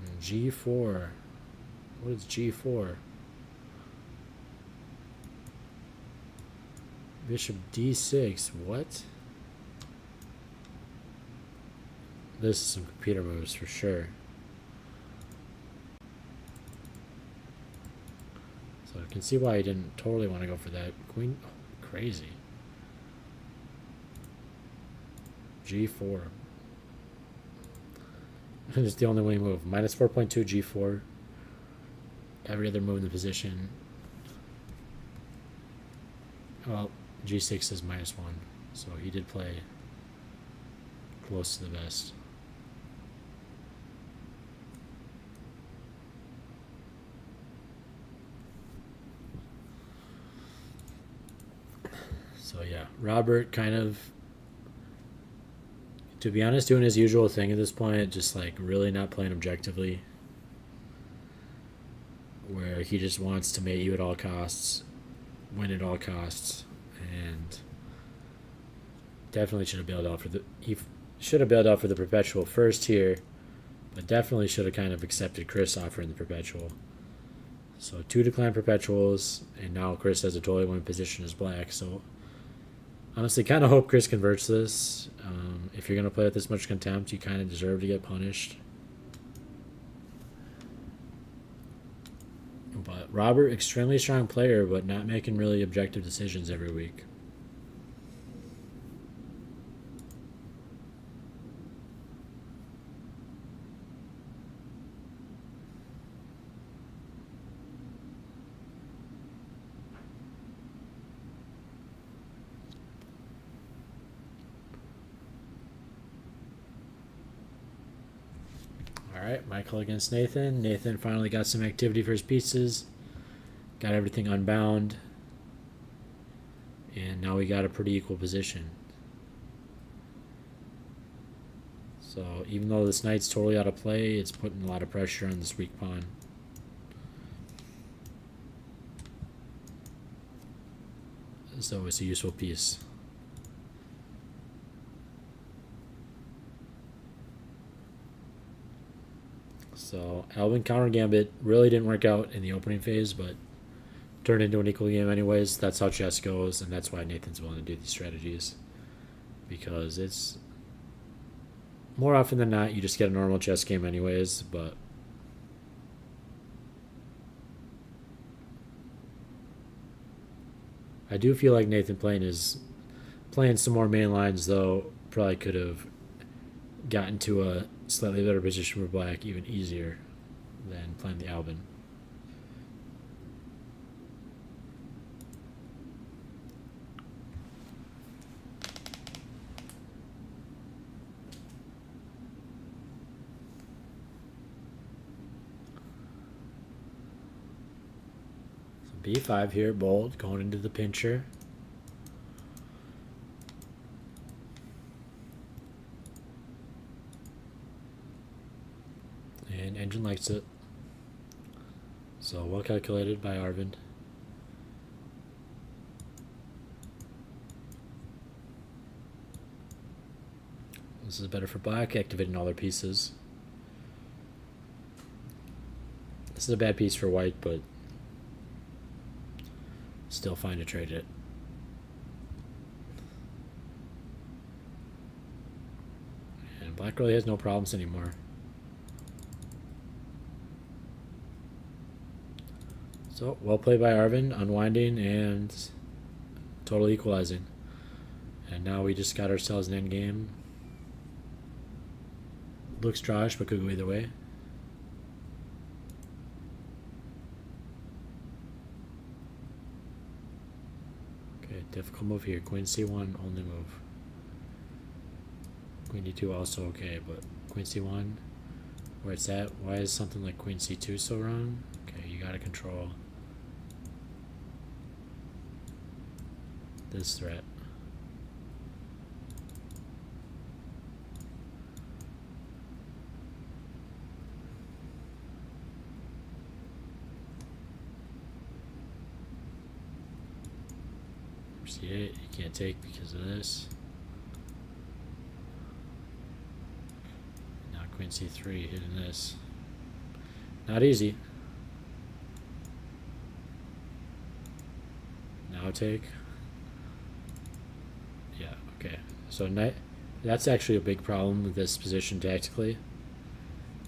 And G4. What is G4? Bishop D6. What? This is some computer moves for sure. So I can see why he didn't totally want to go for that. Queen, oh, crazy. G4. It's the only winning move. Minus 4.2 G4. Every other move in the position. Well, G6 is -1. So he did play close to the best. So yeah, Robert kind of, to be honest, doing his usual thing at this point, just like really not playing objectively, where he just wants to mate you at all costs, win at all costs, and definitely should have bailed out for the perpetual first here, but definitely should have kind of accepted Chris offering the perpetual. So 2 declined perpetuals, and now Chris has a totally win position as black. So honestly, kind of hope Chris converts this. If you're going to play with this much contempt, you kind of deserve to get punished. But Robert, extremely strong player, but not making really objective decisions every week. All right, Michael against Nathan. Nathan finally got some activity for his pieces. Got everything unbound. And now we got a pretty equal position. So even though this knight's totally out of play, it's putting a lot of pressure on this weak pawn. So it's a useful piece. So Alvin counter gambit really didn't work out in the opening phase, but turned into an equal game anyways. That's how chess goes, and that's why Nathan's willing to do these strategies. Because it's more often than not, you just get a normal chess game anyways, but I do feel like Nathan playing some more main lines, though. Probably could have gotten to a slightly better position for black even easier than playing the Alvin. B5 here, bold, going into the pincher. And engine likes it. So well calculated by Arvind. This is better for black, activating all their pieces. This is a bad piece for white, but still fine to trade it. And black really has no problems anymore. So, well played by Arvind, unwinding and totally equalizing. And now we just got ourselves an endgame. Looks trash, but could go either way. Difficult move here. Queen c1, only move. Queen d2 also okay, but queen c1, where it's at, why is something like queen c2 so wrong? Okay, you gotta control this threat. C8, you can't take because of this. Now queen c3 hitting this. Not easy. Now take. Yeah, okay. So that's actually a big problem with this position tactically.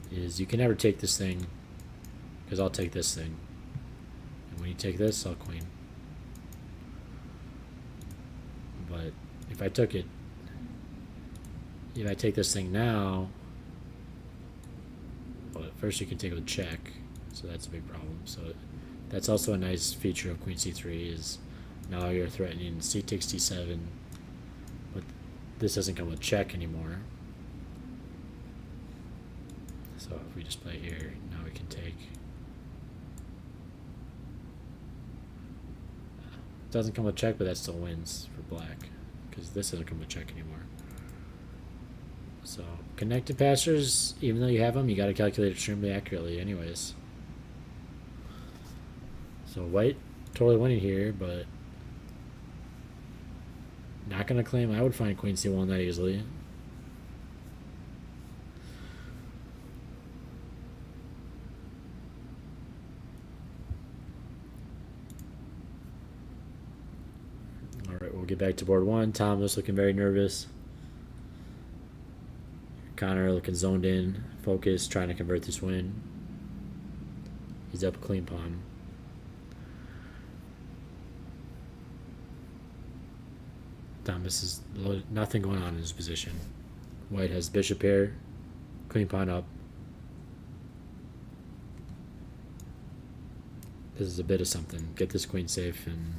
Is you can never take this thing because I'll take this thing. And when you take this, I'll queen. But if I take this thing now, well, at first you can take it with check, so that's a big problem. So that's also a nice feature of queen c3 is now you're threatening c takes d7, but this doesn't come with check anymore. So if we just play here, now we can take. Doesn't come with check, but that still wins for black because this doesn't come with check anymore. So connected passers, even though you have them, you got to calculate extremely accurately anyways. So white totally winning here, but not going to claim I would find queen c1 that easily. We'll get back to board one. Thomas looking very nervous. Connor looking zoned in, focused, trying to convert this win. He's up a clean pawn. Thomas is nothing going on in his position. White has bishop here, queen pawn up. This is a bit of something. Get this queen safe, and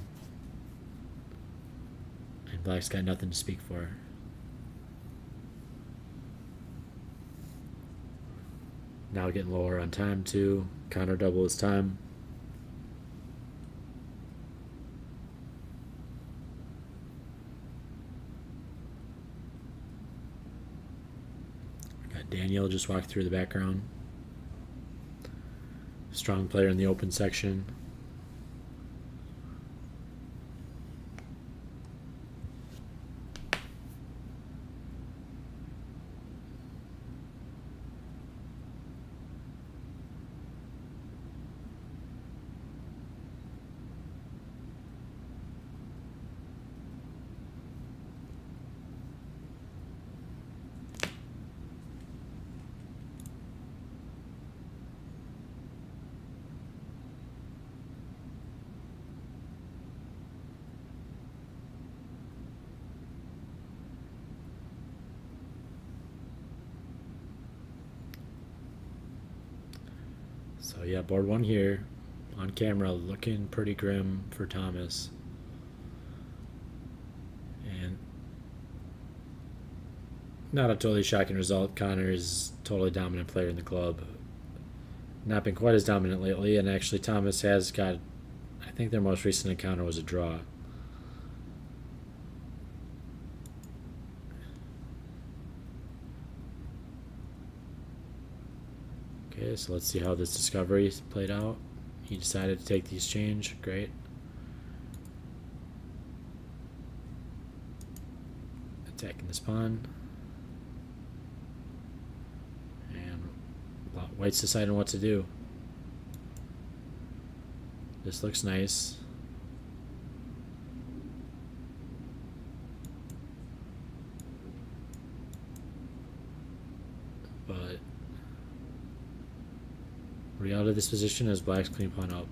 black's got nothing to speak for. Now getting lower on time too. Counter double his time. Got Daniel just walked through the background. Strong player in the open section. So yeah, board one here on camera, looking pretty grim for Thomas. And not a totally shocking result. Connor is totally dominant player in the club. Not been quite as dominant lately, and actually Thomas has got, I think their most recent encounter was a draw. Okay, so let's see how this discovery played out. He decided to take the exchange. Great. Attacking this pawn. And White's deciding what to do. This looks nice. But reality of this position is black's queen pawn up.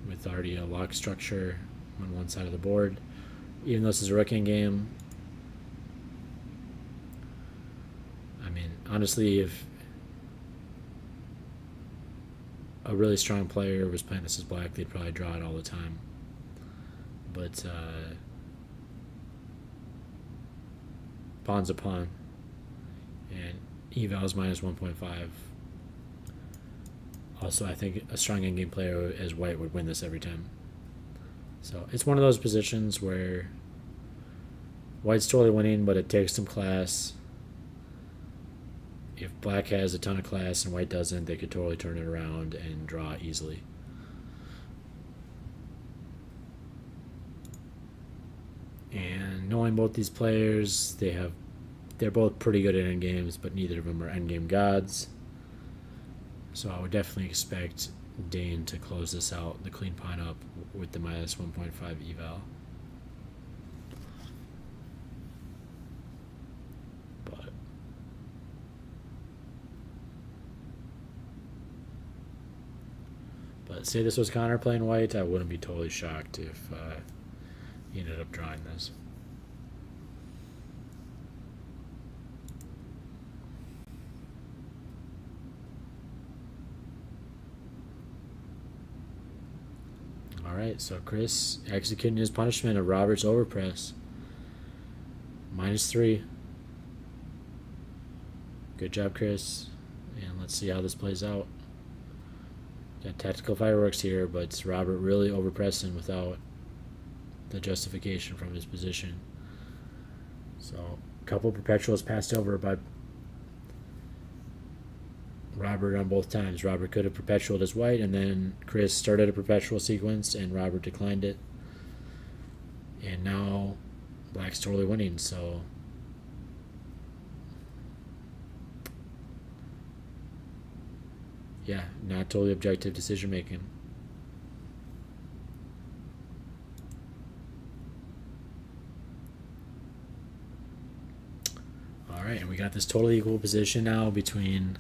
With already a lock structure on one side of the board. Even though this is a rook game, I mean, honestly, if a really strong player was playing this as black, they'd probably draw it all the time. But pawn's a pawn, and eval is minus 1.5. Also, I think a strong endgame player as white would win this every time. So it's one of those positions where white's totally winning, but it takes some class. If black has a ton of class and white doesn't, they could totally turn it around and draw easily. And knowing both these players, they're both pretty good at endgames, but neither of them are endgame gods. So I would definitely expect Dane to close this out, the queen pawn up, with the minus 1.5 eval. But say this was Connor playing white, I wouldn't be totally shocked if he ended up drawing this. Alright, so Chris executing his punishment of Robert's overpress. -3. Good job, Chris. And let's see how this plays out. Got tactical fireworks here, but it's Robert really overpressing without the justification from his position. So a couple perpetuals passed over by Robert on both times. Robert could have perpetualed as white, and then Chris started a perpetual sequence, and Robert declined it. And now black's totally winning, so yeah, not totally objective decision making. Alright, and we got this totally equal position now between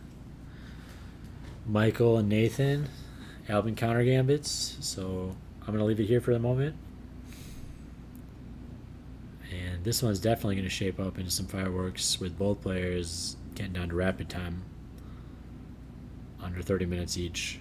Michael and Nathan. Alvin counter gambits, so I'm going to leave it here for the moment. And this one's definitely going to shape up into some fireworks with both players getting down to rapid time. Under 30 minutes each.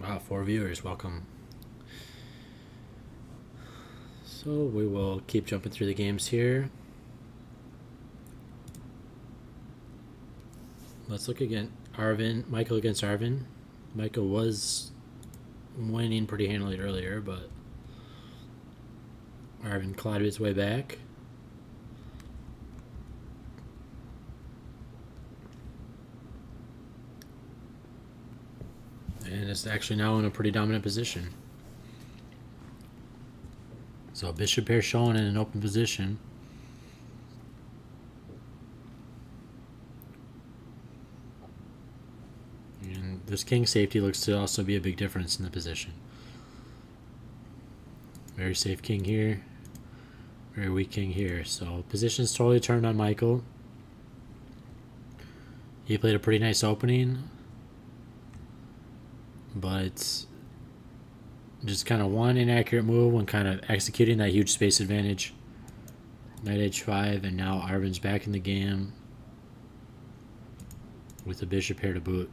Wow, 4 viewers, welcome. So we will keep jumping through the games here. Let's look again. Michael against Arvin. Michael was winning pretty handily earlier, but Arvin clawed his way back. And is actually now in a pretty dominant position. So bishop pair showing in an open position. And this king safety looks to also be a big difference in the position. Very safe king here. Very weak king here. So position's totally turned on Michael. He played a pretty nice opening, but just kind of one inaccurate move when kind of executing that huge space advantage. Knight h5, and now Arvin's back in the game with the bishop pair to boot.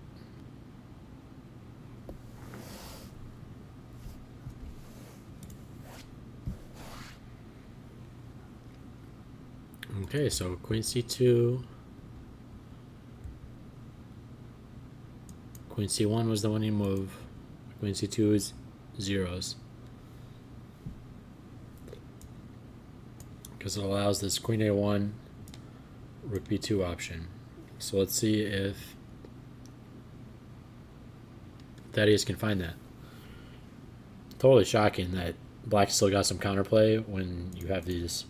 Okay, so queen c2. Queen c1 was the winning move. Queen c2 is zeros, because it allows this queen a1, rook b2 option. So let's see if Thaddeus can find that. Totally shocking that black still got some counterplay when you have these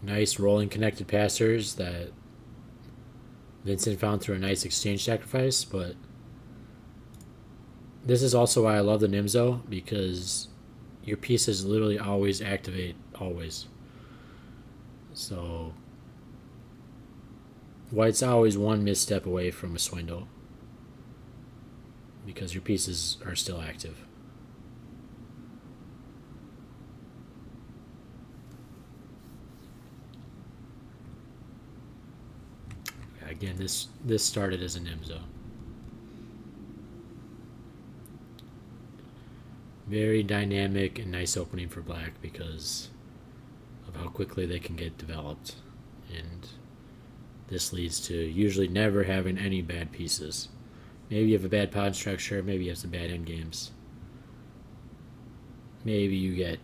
nice rolling connected passers that Vincent found through a nice exchange sacrifice. But this is also why I love the Nimzo, because your pieces literally always activate, always. So white's always one misstep away from a swindle, because your pieces are still active. Again, this started as a Nimzo. Very dynamic and nice opening for black because of how quickly they can get developed. And this leads to usually never having any bad pieces. Maybe you have a bad pawn structure, maybe you have some bad endgames. Maybe you get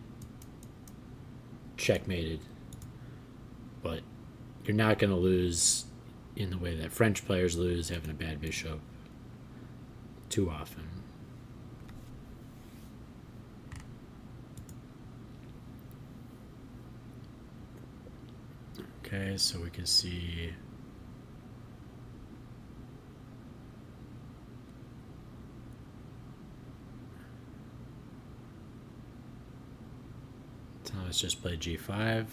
checkmated. But you're not going to lose in the way that French players lose, having a bad bishop too often. Okay, so we can see Thomas just played g5.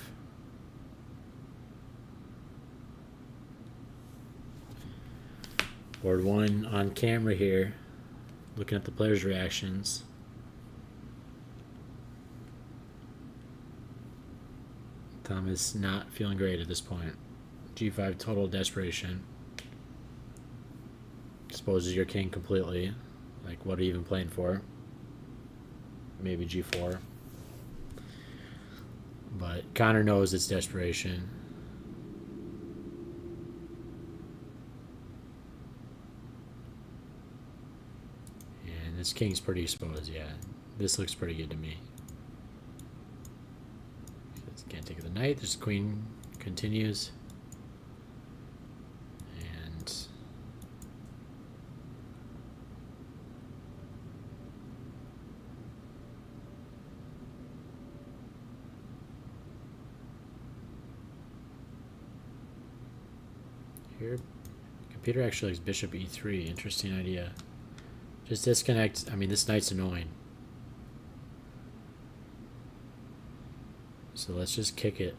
Board one on camera here, looking at the players' reactions. Thomas not feeling great at this point. g5, total desperation. Exposes your king completely. Like, what are you even playing for? Maybe g4. But Connor knows it's desperation. And this king's pretty exposed, yeah. This looks pretty good to me. Can't take the knight. This queen continues. And here, computer actually likes bishop e3. Interesting idea. Just disconnect. I mean, this knight's annoying. So let's just kick it.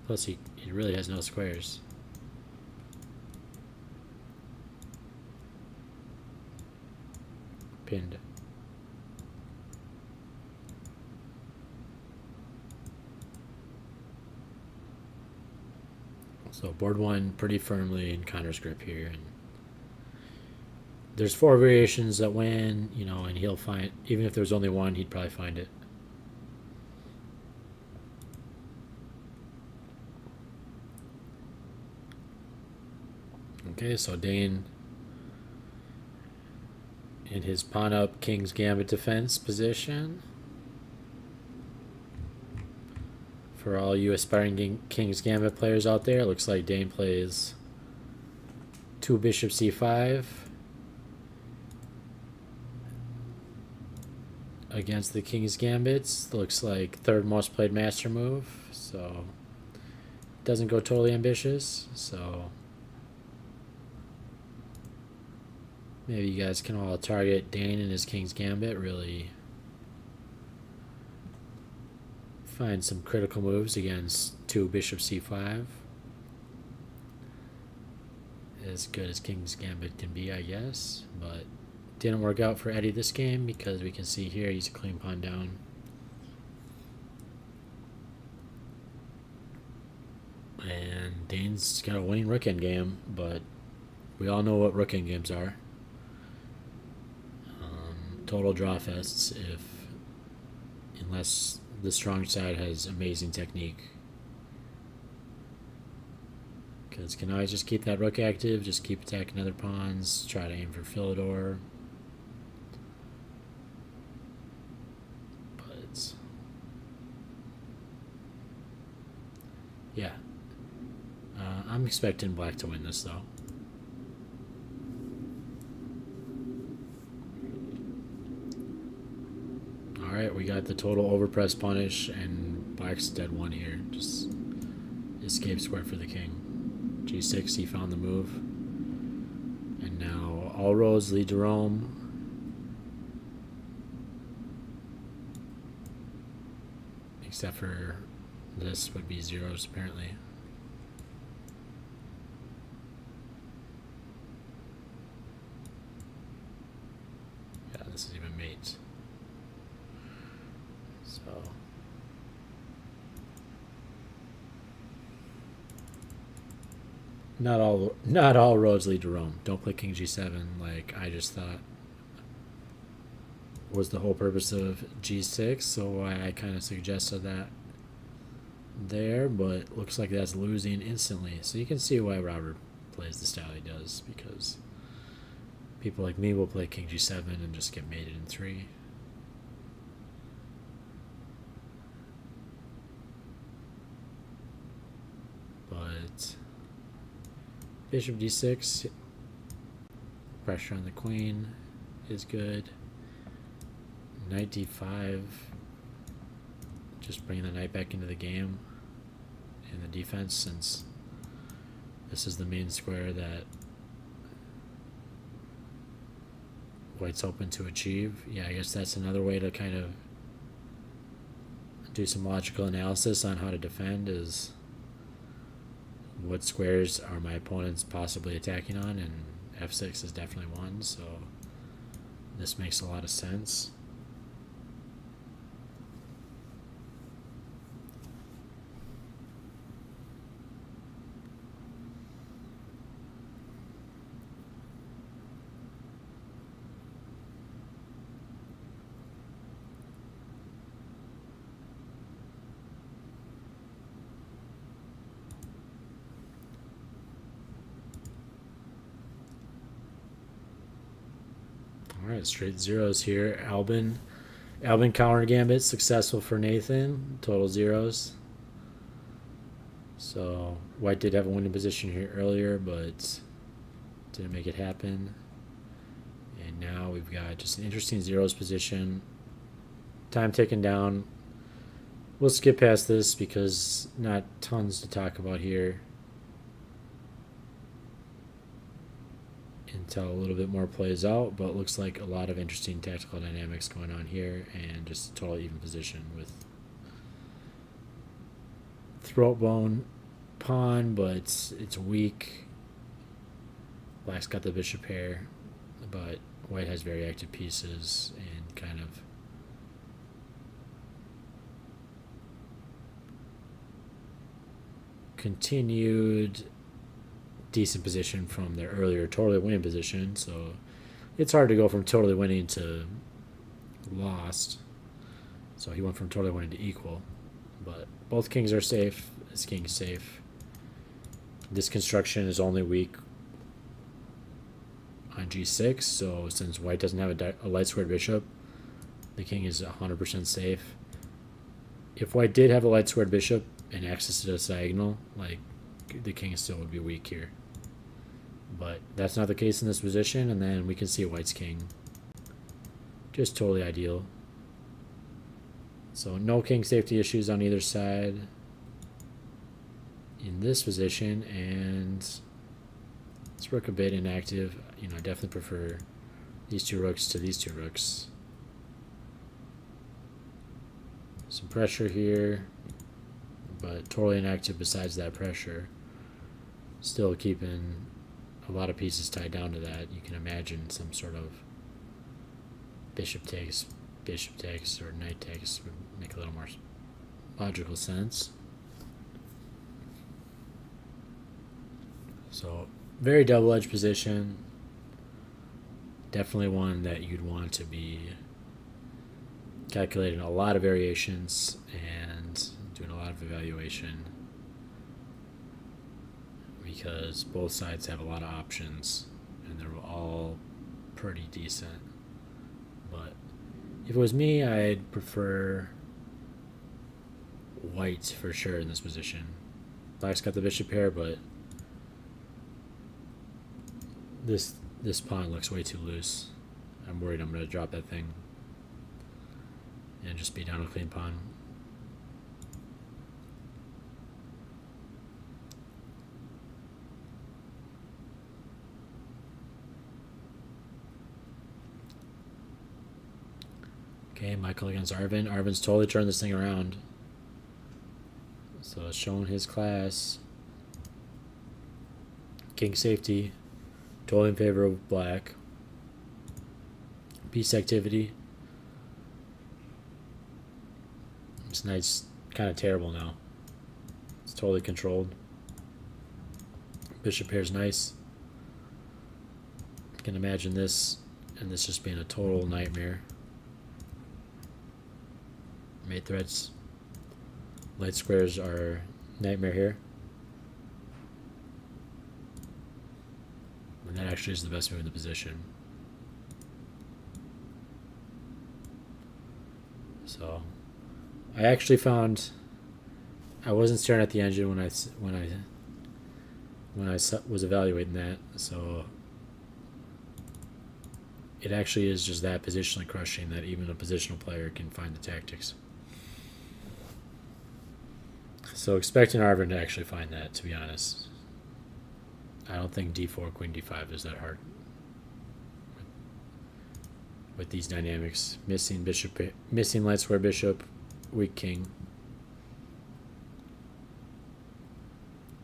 Plus, he really has no squares. Pinned. So board one pretty firmly in Connor's grip here. And there's 4 variations that win, you know, and he'll find, even if there's only one, he'd probably find it. Okay, so Dane in his pawn up King's Gambit defense position. For all you aspiring King's Gambit players out there, it looks like Dane plays 2 bishop c5 against the King's Gambits. Looks like 3rd most played master move, so doesn't go totally ambitious. So maybe you guys can all target Dane and his King's Gambit, really find some critical moves against 2 bishop c5. As good as King's Gambit can be, I guess, but didn't work out for Eddie this game because we can see here he's a clean pawn down. And Dane's got a winning rook endgame, but we all know what rook endgames are. Total draw fests unless the strong side has amazing technique. Because can I just keep that rook active, just keep attacking other pawns, try to aim for Philidor. But yeah, I'm expecting black to win this though. Alright, we got the total overpress punish, and black's dead one here. Just escape square for the king. G6, he found the move. And now all roads lead to Rome. Except for this would be zeros, apparently. Yeah, this is even mate. So not all roads lead to Rome. Don't play King G7 like I just thought was the whole purpose of G6, so why I kind of suggested that there, but looks like that's losing instantly. So you can see why Robert plays the style he does, because people like me will play King G7 and just get mated in 3. But Bishop D6, pressure on the queen is good. Knight D5, just bringing the knight back into the game in the defense, since this is the main square that white's hoping to achieve. Yeah, I guess that's another way to kind of do some logical analysis on how to defend, is what squares are my opponents possibly attacking on, and F6 is definitely one, so this makes a lot of sense. Alright, straight zeros here. Albin counter gambit successful for Nathan. Total zeros. So white did have a winning position here earlier, but didn't make it happen. And now we've got just an interesting zeros position. Time ticking down. We'll skip past this because not tons to talk about here until a little bit more plays out, but looks like a lot of interesting tactical dynamics going on here, and just a total even position with throat bone pawn, but it's weak. Black's got the bishop pair, but white has very active pieces and kind of continued decent position from their earlier totally winning position, so it's hard to go from totally winning to lost. So he went from totally winning to equal, but both kings are safe. This king's safe. This construction is only weak on G6, so since white doesn't have a light squared bishop, the king is 100% safe. If white did have a light squared bishop and access to this diagonal, like, the king still would be weak here. But that's not the case in this position, and then we can see white's king. Just totally ideal. So no king safety issues on either side in this position, and this rook a bit inactive. You know, I definitely prefer these two rooks to these two rooks. Some pressure here, but totally inactive besides that pressure. Still keeping a lot of pieces tied down to that. You can imagine some sort of bishop takes, or knight takes would make a little more logical sense. So very double-edged position. Definitely one that you'd want to be calculating a lot of variations and doing a lot of evaluation because both sides have a lot of options and they're all pretty decent. But if it was me, I'd prefer white for sure in this position. Black's got the bishop pair, but this pawn looks way too loose. I'm worried I'm going to drop that thing and just be down a clean pawn. Okay, Michael against Arvin. Arvin's totally turned this thing around. So it's showing his class. King safety. Totally in favor of black. Piece activity. This knight's kind of terrible now. It's totally controlled. Bishop pair's nice. I can imagine this and this just being a total nightmare. Mate threats. Light squares are nightmare here. And that actually is the best move in the position. So I actually found I wasn't staring at the engine when I was evaluating that, so it actually is just that positionally crushing that even a positional player can find the tactics. So expecting Arvin to actually find that, to be honest. I don't think d4, queen d5 is that hard. With these dynamics, missing bishop, missing light square bishop, weak king.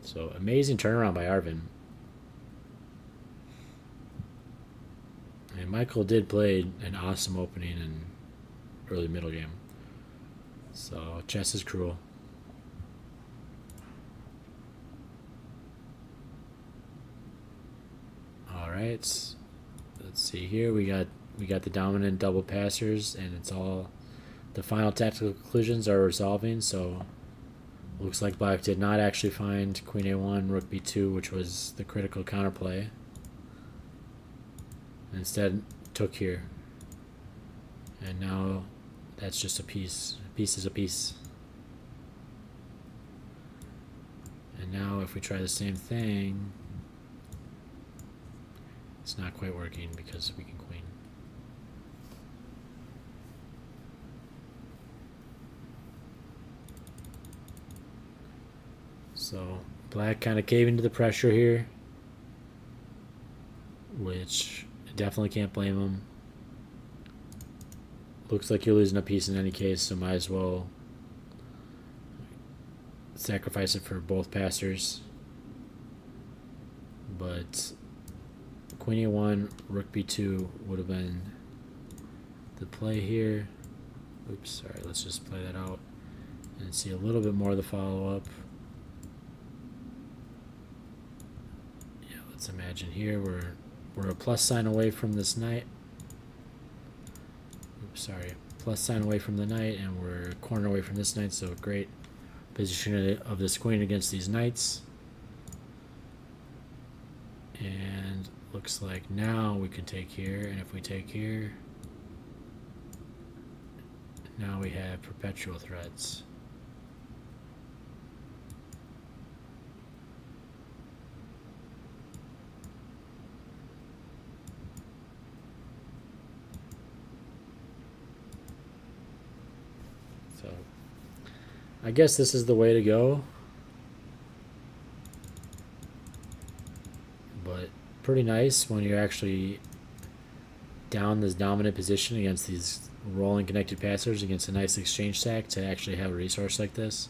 So amazing turnaround by Arvin. And Michael did play an awesome opening and early middle game. So chess is cruel. All right, let's see here. We got the dominant double passers, and it's all the final tactical conclusions are resolving. So looks like black did not actually find queen a1, rook b2, which was the critical counterplay. And instead took here. And now that's just a piece. A piece is a piece. And now if we try the same thing, it's not quite working because we can queen. So black kind of caving to the pressure here, which I definitely can't blame him. Looks like you're losing a piece in any case, so might as well sacrifice it for both passers. But queen a1, rook b2 would have been the play here. Oops, sorry, let's just play that out and see a little bit more of the follow-up. Yeah, let's imagine here we're a plus sign away from this knight. Oops, sorry, plus sign away from the knight, and we're a corner away from this knight, so great position of this queen against these knights. And looks like now we can take here, and if we take here, now we have perpetual threats. So I guess this is the way to go. But pretty nice when you're actually down this dominant position against these rolling connected passers against a nice exchange stack to actually have a resource like this.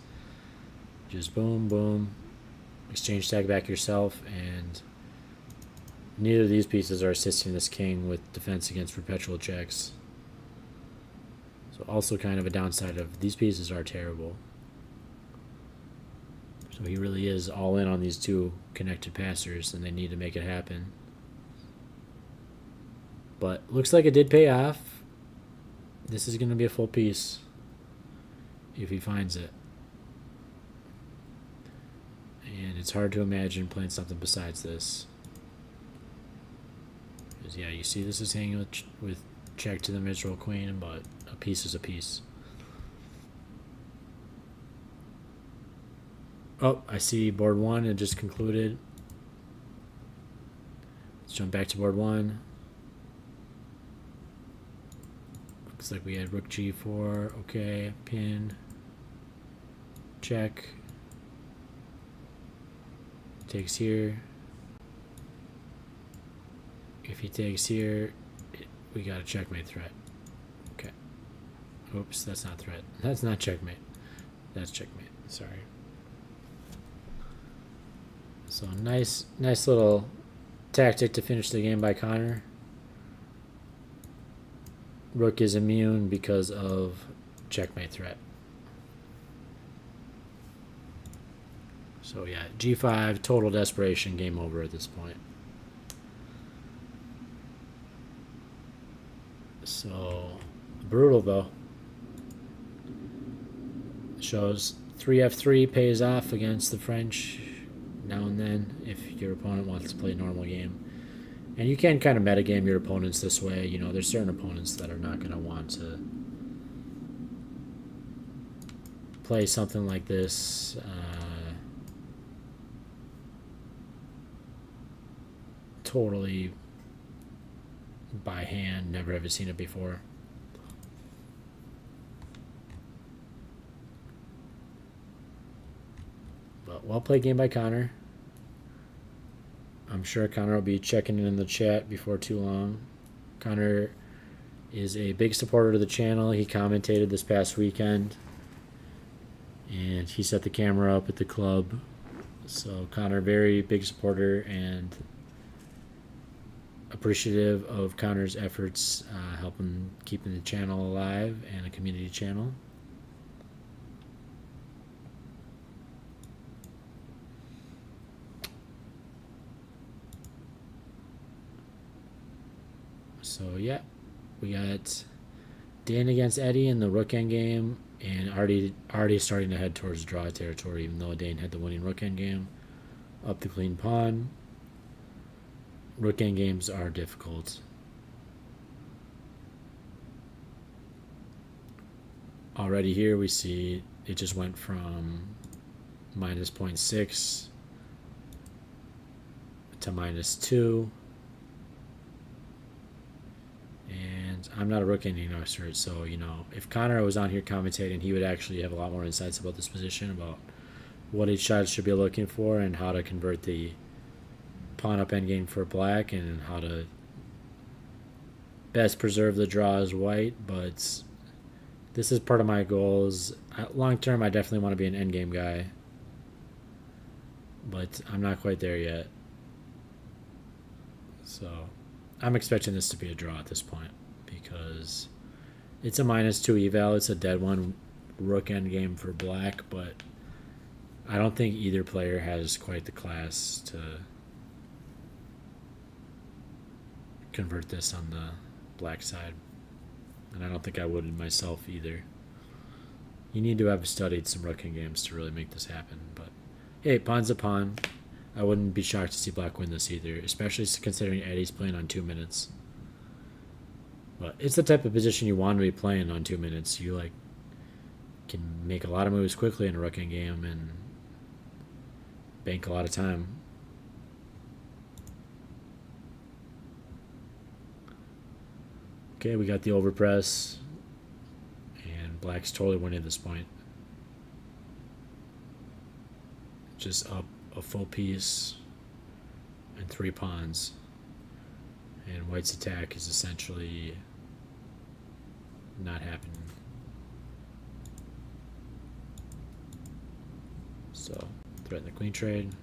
Just boom, boom, exchange stack back yourself, and neither of these pieces are assisting this king with defense against perpetual checks. So also kind of a downside of these pieces are terrible. So he really is all in on these two connected passers, and they need to make it happen. But looks like it did pay off. This is going to be a full piece if he finds it. And it's hard to imagine playing something besides this. Because, yeah, you see this is hanging with check to the miserable queen, but a piece is a piece. Oh, I see board one. It just concluded. Let's jump back to board one. Looks like we had rook g4. Okay, pin. Check. Takes here. If he takes here, we got a checkmate threat. Okay. Oops, that's not threat. That's not checkmate. That's checkmate. Sorry. So nice little tactic to finish the game by Connor. Rook is immune because of checkmate threat. So yeah, g5, total desperation, game over at this point. So brutal though. Shows 3f3 pays off against the French now and then if your opponent wants to play a normal game. And you can kind of metagame your opponents this way. You know, there's certain opponents that are not going to want to play something like this. Totally by hand, never ever seen it before. But well played game by Connor. I'm sure Connor will be checking in the chat before too long. Connor is a big supporter of the channel. He commentated this past weekend. And he set the camera up at the club. So Connor, very big supporter and appreciative of Connor's efforts helping keeping the channel alive and a community channel. So yeah, we got Dane against Eddie in the rook endgame, and already starting to head towards draw territory, even though Dane had the winning rook endgame. Up the clean pawn. Rook endgames are difficult. Already here we see it just went from minus 0.6 to -2. And I'm not a rook ending expert, so you know, if Connor was on here commentating, he would actually have a lot more insights about this position, about what each side should be looking for and how to convert the pawn up endgame for black and how to best preserve the draw as white. But this is part of my goals. Long term, I definitely want to be an endgame guy, but I'm not quite there yet. So I'm expecting this to be a draw at this point because it's a -2 eval. It's a dead one rook endgame for black, but I don't think either player has quite the class to convert this on the black side. And I don't think I would myself either. You need to have studied some rook endgames to really make this happen. But hey, pawn's a pawn. I wouldn't be shocked to see black win this either, especially considering Eddie's playing on 2 minutes. But it's the type of position you want to be playing on 2 minutes. You can make a lot of moves quickly in a rook endgame and bank a lot of time. Okay, we got the overpress, and black's totally winning at this point. Just up a full piece and 3 pawns, and white's attack is essentially not happening. So threaten the queen trade.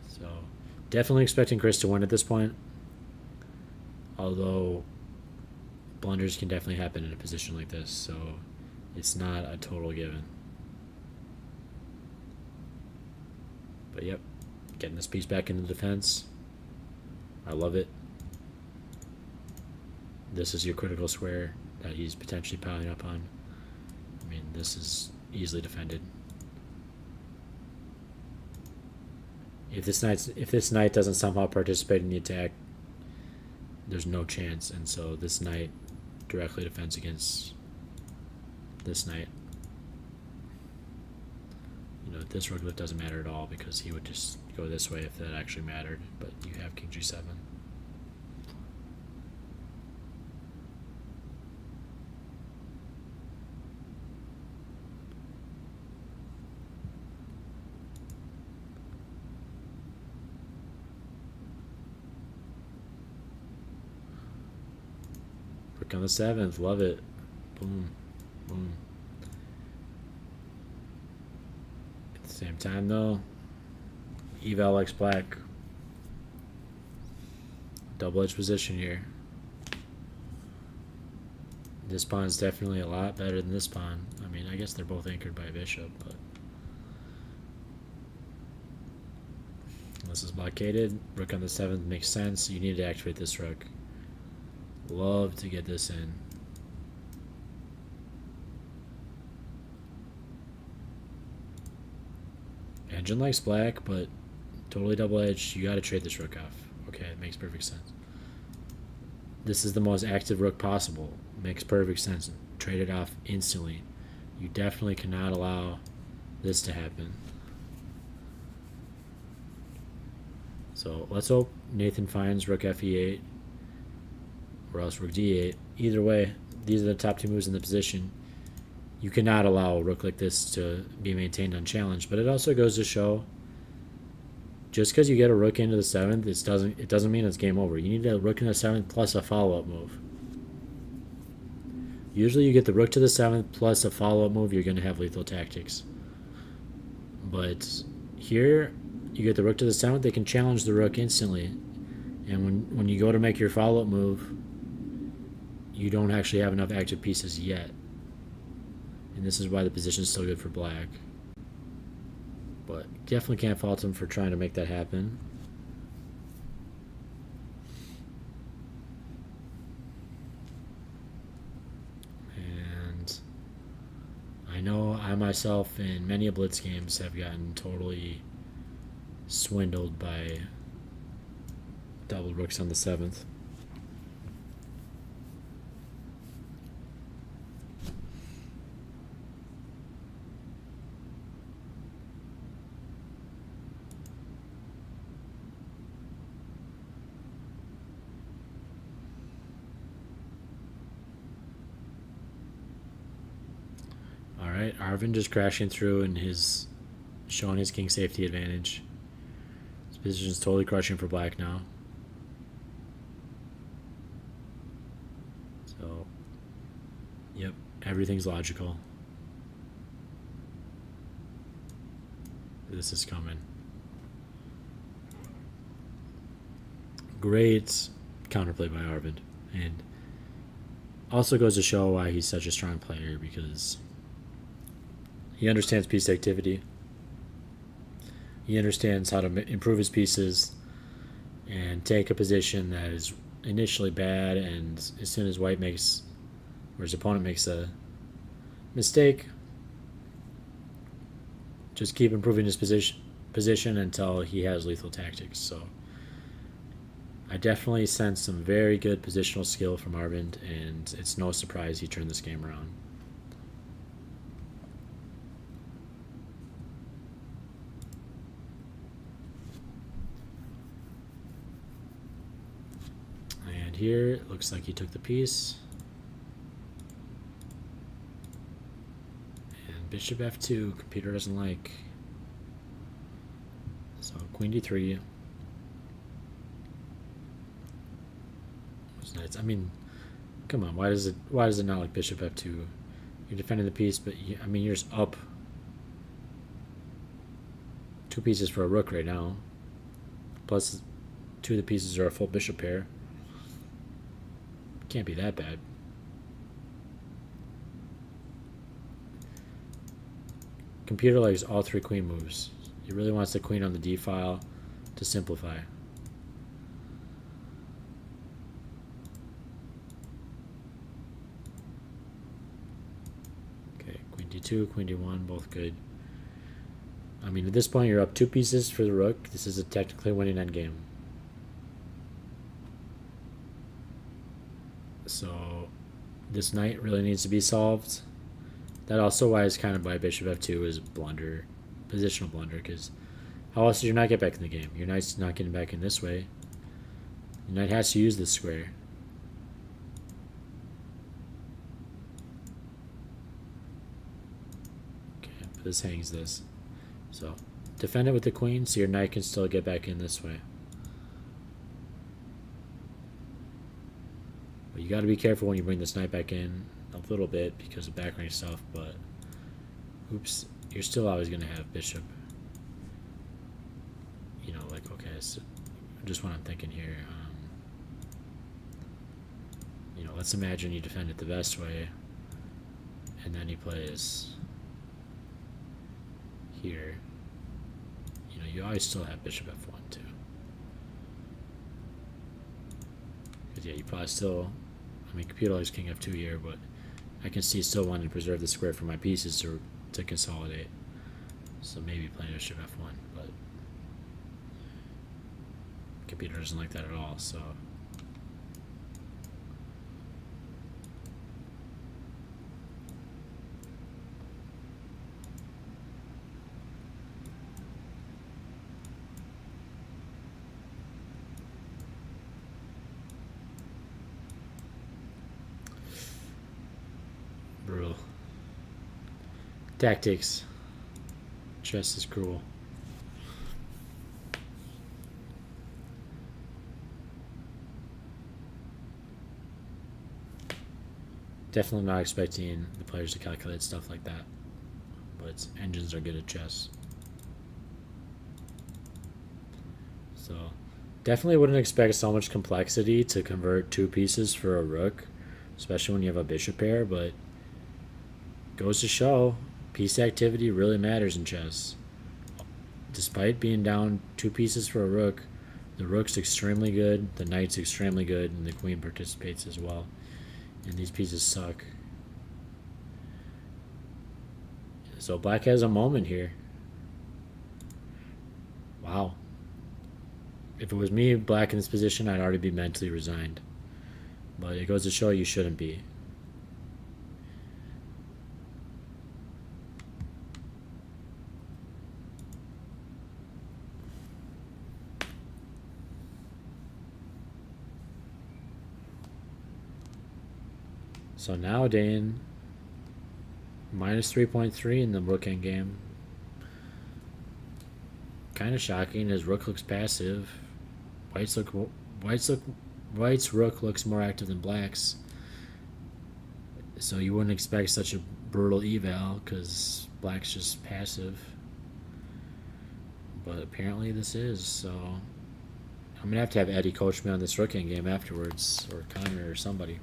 So definitely expecting Chris to win at this point, although blunders can definitely happen in a position like this, so it's not a total given. But yep, getting this piece back into defense. I love it. This is your critical square that he's potentially piling up on. I mean, this is easily defended. If this knight doesn't somehow participate in the attack, there's no chance, and so this knight directly defends against this knight. You know, this rook lift doesn't matter at all because he would just go this way if that actually mattered, but you have king g7. Rook on the 7th, love it. Boom, boom. At the same time though, eval likes black. Double-edged position here. This pawn is definitely a lot better than this pawn. I mean, I guess they're both anchored by a bishop, but this is blockaded. Rook on the 7th makes sense. You need to activate this rook. Love to get this in. Engine likes black, but totally double-edged. You got to trade this rook off. Okay, it makes perfect sense. This is the most active rook possible. Makes perfect sense. Trade it off instantly. You definitely cannot allow this to happen. So let's hope Nathan finds rook fe8 or else rook d8. Either way, these are the top two moves in the position. You cannot allow a rook like this to be maintained unchallenged, but it also goes to show just because you get a rook into the 7th, it doesn't mean it's game over. You need a rook in the 7th plus a follow-up move. Usually you get the rook to the 7th plus a follow-up move, you're going to have lethal tactics. But here, you get the rook to the 7th, they can challenge the rook instantly. And when you go to make your follow-up move, you don't actually have enough active pieces yet. And this is why the position is still good for black. But definitely can't fault him for trying to make that happen. And I know I myself in many of blitz games have gotten totally swindled by double rooks on the 7th. Alright, Arvin just crashing through and showing his king safety advantage. His position is totally crushing for black now. So, yep, everything's logical. This is coming. Great counterplay by Arvind. And also goes to show why he's such a strong player, because he understands piece activity. He understands how to improve his pieces and take a position that is initially bad, and as soon as white makes, or his opponent makes a mistake, just keep improving his position until he has lethal tactics. So I definitely sense some very good positional skill from Arvind, and it's no surprise he turned this game around. And here it looks like he took the piece. And bishop f2, computer doesn't like. So queen d3. I mean, come on, why does it not like bishop f2? You're defending the piece, but I mean, you're just up 2 pieces for a rook right now. Plus 2 of the pieces are a full bishop pair. Can't be that bad. Computer likes all 3 queen moves. He really wants the queen on the d file to simplify. d2, queen d1, both good. I mean, at this point, you're up 2 pieces for the rook. This is a technically winning endgame. So this knight really needs to be solved. That also why it's kind of why bishop f2 is blunder, positional blunder, because how else did your knight get back in the game? Your knight's not getting back in this way. Your knight has to use this square. Okay, but this hangs this. So defend it with the queen so your knight can still get back in this way. But you got to be careful when you bring this knight back in a little bit because of backrange stuff, but oops, you're still always going to have bishop. You know, like, okay, so just what I'm thinking here. You know, let's imagine you defend it the best way, and then he plays here. You know, you always still have bishop f1 too. Because yeah, you probably still, I mean, computer always king f2 here, but I can see still wanting to preserve the square for my pieces to consolidate. So maybe playing bishop f1, but computer doesn't like that at all, so. Brutal. Tactics. Chess is cruel. Definitely not expecting the players to calculate stuff like that, but engines are good at chess. So definitely wouldn't expect so much complexity to convert 2 pieces for a rook, especially when you have a bishop pair, but goes to show piece activity really matters in chess. Despite being down 2 pieces for a rook, the rook's extremely good, the knight's extremely good, and the queen participates as well. And these pieces suck. So black has a moment here. Wow. If it was me, black in this position, I'd already be mentally resigned. But it goes to show you shouldn't be. So now Dane minus 3.3 in the rook endgame. Kind of shocking. His rook looks passive. White's rook looks more active than black's. So you wouldn't expect such a brutal eval because black's just passive. But apparently this is, so I'm gonna have to have Eddie coach me on this rook endgame afterwards, or Connor or somebody.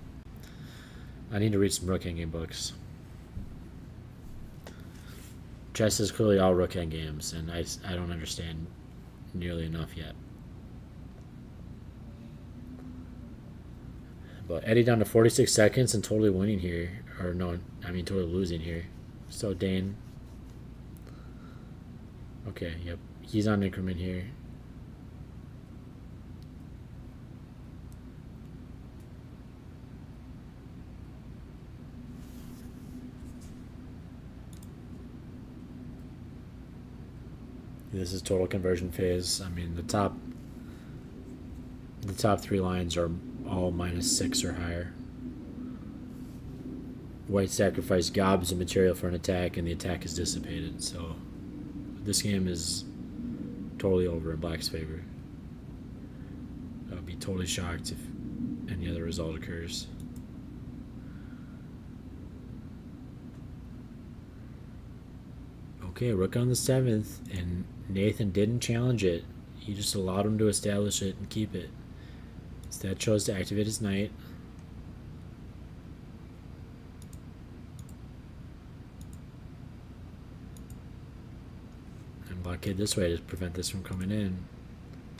I need to read some rook endgame books. Chess is clearly all rook endgames, and I don't understand nearly enough yet. But Eddie down to 46 seconds and totally winning here. Or no, I mean totally losing here. So Dane. Okay, yep. He's on increment here. This is total conversion phase. I mean, the top 3 lines are all -6 or higher. White sacrificed gobs of material for an attack, and the attack is dissipated. So this game is totally over in black's favor. I would be totally shocked if any other result occurs. Okay, rook on the 7th, and Nathan didn't challenge it. He just allowed him to establish it and keep it. Instead chose to activate his knight. And blockade this way to prevent this from coming in.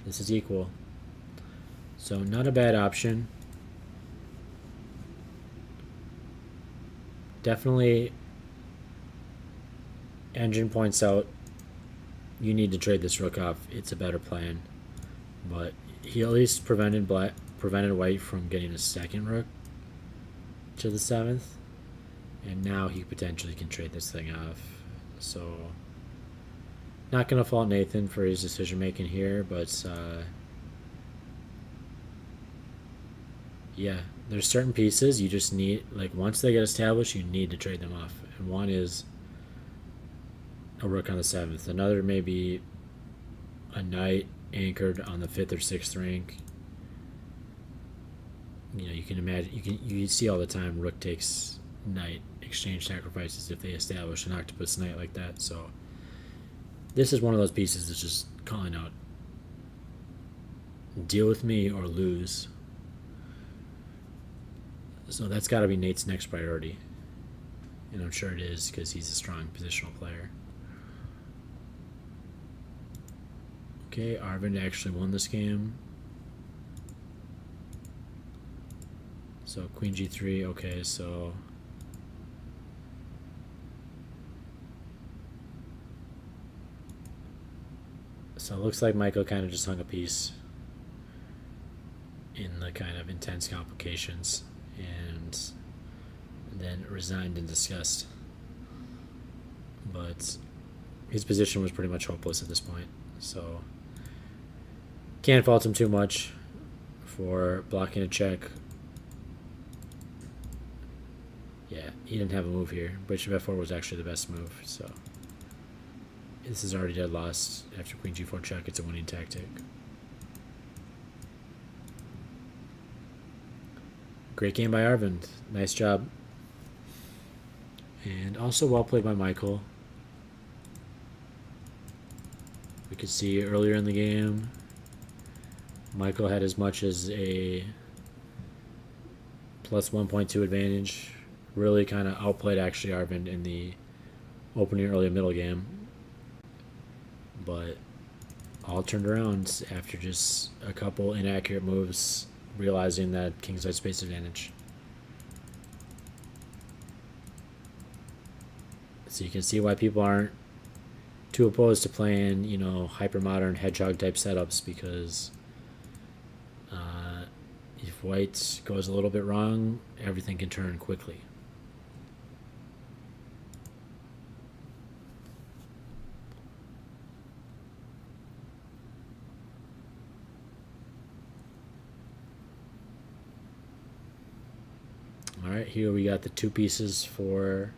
This is equal. So not a bad option. Definitely Engine points out you need to trade this rook off. It's a better plan. But he at least prevented white from getting a second rook to the 7th. And now he potentially can trade this thing off. So, not going to fault Nathan for his decision making here, but yeah, there's certain pieces you just need, like once they get established, you need to trade them off. And one is a rook on the 7th. Another may be a knight anchored on the 5th or 6th rank. You know, you can imagine, you see all the time rook takes knight exchange sacrifices if they establish an octopus knight like that. So this is one of those pieces that's just calling out, deal with me or lose. So that's got to be Nate's next priority, and I'm sure it is because he's a strong positional player. Okay, Arvind actually won this game. So queen g3. Okay, so it looks like Michael kind of just hung a piece in the kind of intense complications and then resigned in disgust. But his position was pretty much hopeless at this point, so can't fault him too much for blocking a check. Yeah, he didn't have a move here. Bishop f4 was actually the best move, so this is already dead lost. After queen g4 check, it's a winning tactic. Great game by Arvind. Nice job. And also well played by Michael. We could see earlier in the game, Michael had as much as a plus 1.2 advantage. Really kind of outplayed actually Arvind in the opening early middle game. But all turned around after just a couple inaccurate moves, realizing that kingside space advantage. So you can see why people aren't too opposed to playing, you know, hyper modern hedgehog type setups, because if white goes a little bit wrong, everything can turn quickly. Alright, here we got the two pieces for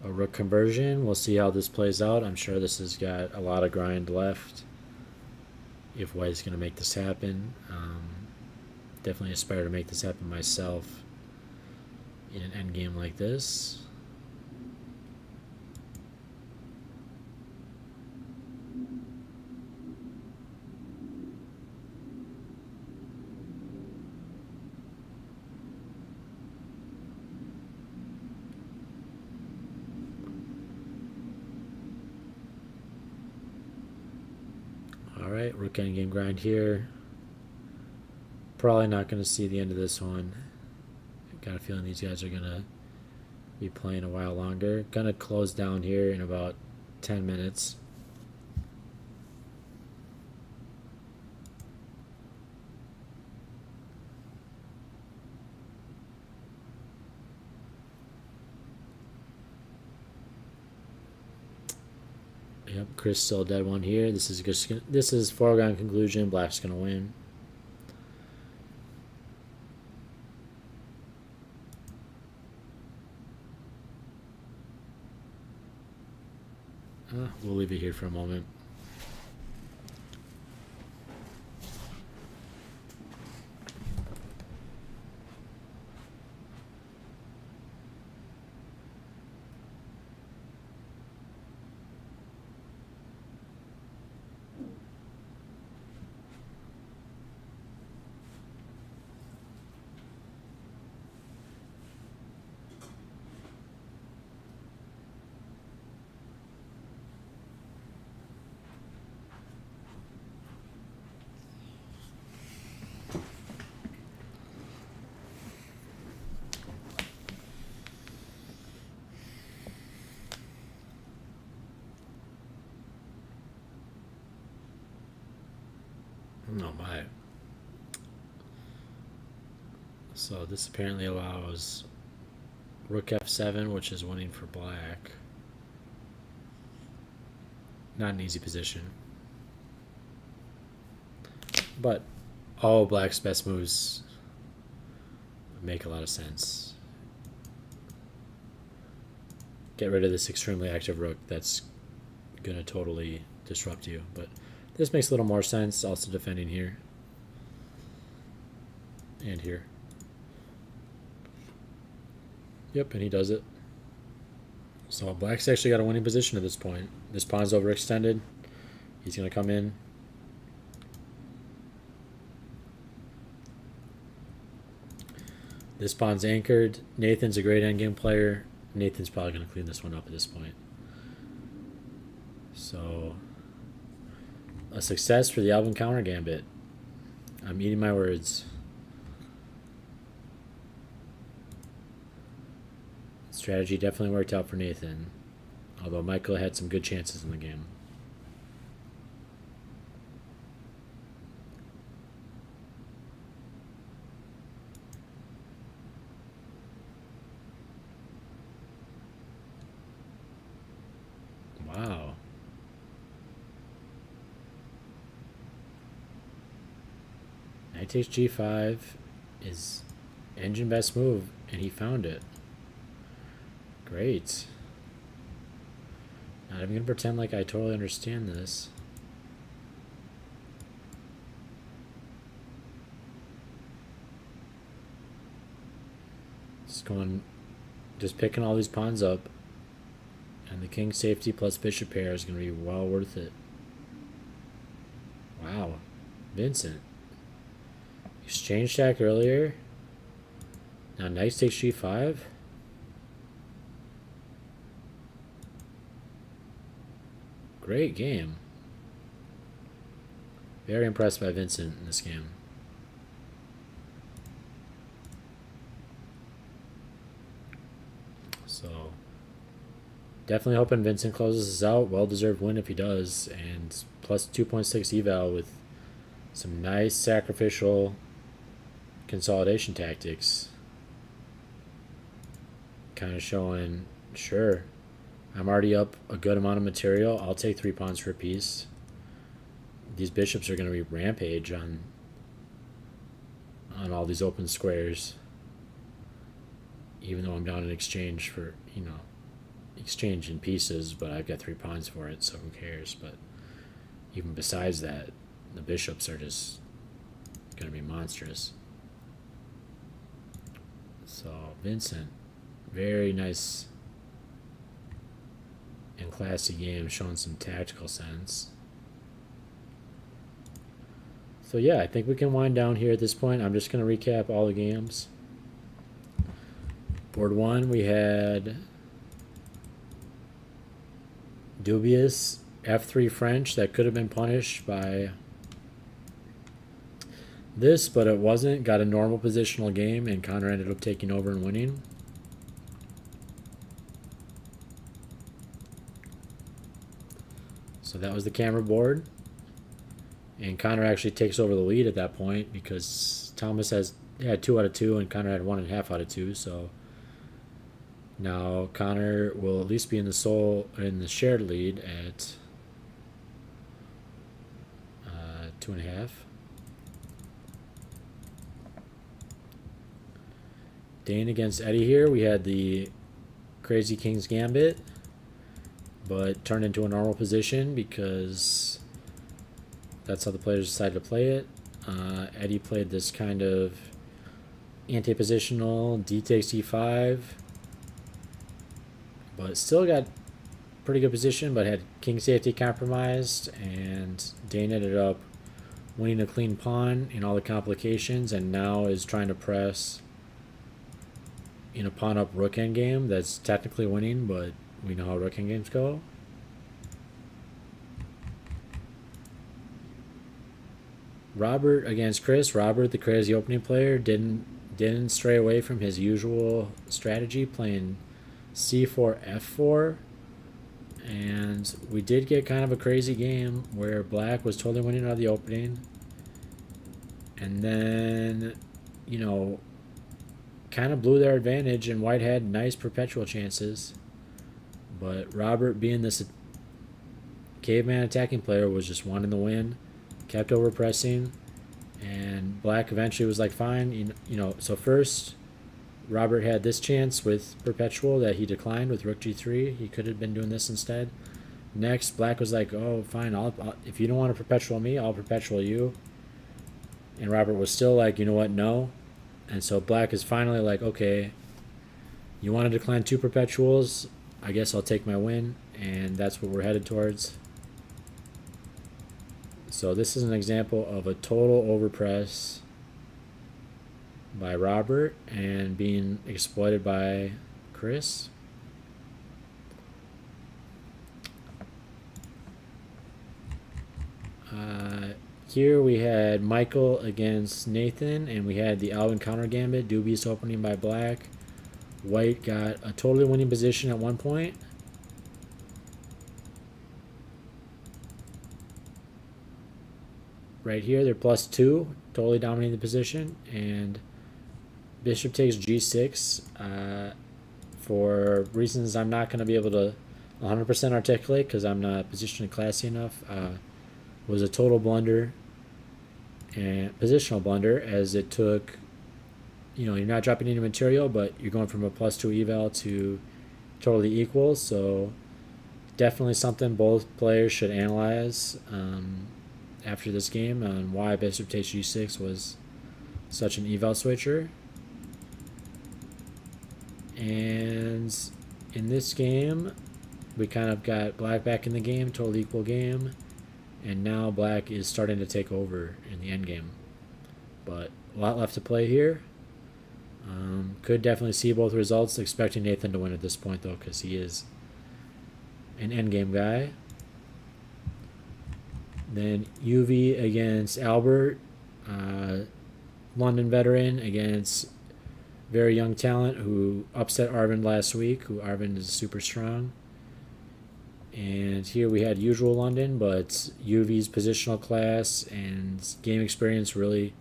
a rook conversion. We'll see how this plays out. I'm sure this has got a lot of grind left if white is going to make this happen. Definitely aspire to make this happen myself in an endgame like this. Alright, rook endgame grind here. Probably not going to see the end of this one. Got a feeling these guys are going to be playing a while longer. Going to close down here in about 10 minutes. Yep, Chris still dead one here. This is foregone conclusion. Black's going to win. We'll leave it here for a moment. Oh my. So this apparently allows rook f7, which is winning for black. Not an easy position. But all black's best moves make a lot of sense. Get rid of this extremely active rook that's going to totally disrupt you. But this makes a little more sense, also defending here. And here. Yep, and he does it. So black's actually got a winning position at this point. This pawn's overextended. He's going to come in. This pawn's anchored. Nathan's a great endgame player. Nathan's probably going to clean this one up at this point. So, a success for the Alvin counter gambit. I'm eating my words. Strategy definitely worked out for Nathan, although Michael had some good chances in the game. Wow. Knight takes g5 is engine best move, and he found it. Great. Not even going to pretend like I totally understand this. Just picking all these pawns up, and the king safety plus bishop pair is going to be well worth it. Wow. Vincent. Exchange stack earlier. Now knight takes g5. Great game. Very impressed by Vincent in this game. So, definitely hoping Vincent closes this out. Well-deserved win if he does. And plus 2.6 eval with some nice sacrificial consolidation tactics. Kind of showing, sure, I'm already up a good amount of material. I'll take 3 pawns for a piece. These bishops are going to be rampage on all these open squares. Even though I'm down in exchange for, exchange in pieces, but I've got 3 pawns for it, so who cares? But even besides that, the bishops are just going to be monstrous. So Vincent, very nice and classy game, showing some tactical sense. So yeah, I think we can wind down here at this point. I'm just going to recap all the games. Board 1, we had dubious f3 French that could have been punished by this, but it wasn't. Got a normal positional game, and Connor ended up taking over and winning. So that was the camera board. And Connor actually takes over the lead at that point because Thomas had 2 out of 2 and Connor had 1.5 out of 2. So now Connor will at least be in the shared lead at 2.5. Dane against Eddie here. We had the Crazy King's Gambit, but turned into a normal position because that's how the players decided to play it. Eddie played this kind of anti-positional d takes e5, but still got pretty good position, but had king safety compromised, and Dane ended up winning a clean pawn in all the complications, and now is trying to press in a pawn up rook endgame that's technically winning, but we know how rook endgames go. Robert against Chris. Robert, the crazy opening player, didn't stray away from his usual strategy, playing c4 f4, and we did get kind of a crazy game where black was totally winning out of the opening, And then, you know, kind of blew their advantage, and white had nice perpetual chances. But Robert, being this caveman attacking player, was just wanting the win, kept over pressing, and black eventually was like, fine, so first Robert had this chance with perpetual that he declined with rook g3. He could have been doing this instead. Next, black was like, oh, fine, I'll if you don't want to perpetual me, I'll perpetual you. And Robert was still like, you know what, no. And so black is finally like, okay, you want to decline 2 perpetuals, I guess I'll take my win. And that's what we're headed towards. So this is an example of a total overpress by Robert and being exploited by Chris. Here we had Michael against Nathan, and we had the Alvin counter gambit, dubious opening by black. White got a totally winning position at one point. Right here, they're +2, totally dominating the position, and bishop takes g6 for reasons I'm not going to be able to 100% articulate because I'm not positionally classy enough. Was a total blunder and positional blunder, as it took, you're not dropping any material, but you're going from a +2 eval to totally equal. So definitely something both players should analyze after this game on why bishop takes g6 was such an eval switcher. And in this game, we kind of got black back in the game, totally equal game. And now black is starting to take over in the endgame. But a lot left to play here. Could definitely see both results. Expecting Nathan to win at this point, though, because he is an endgame guy. Then UV against Albert. London veteran against very young talent who upset Arvind last week, who Arvind is super strong. And here we had usual London, but UV's positional class and game experience really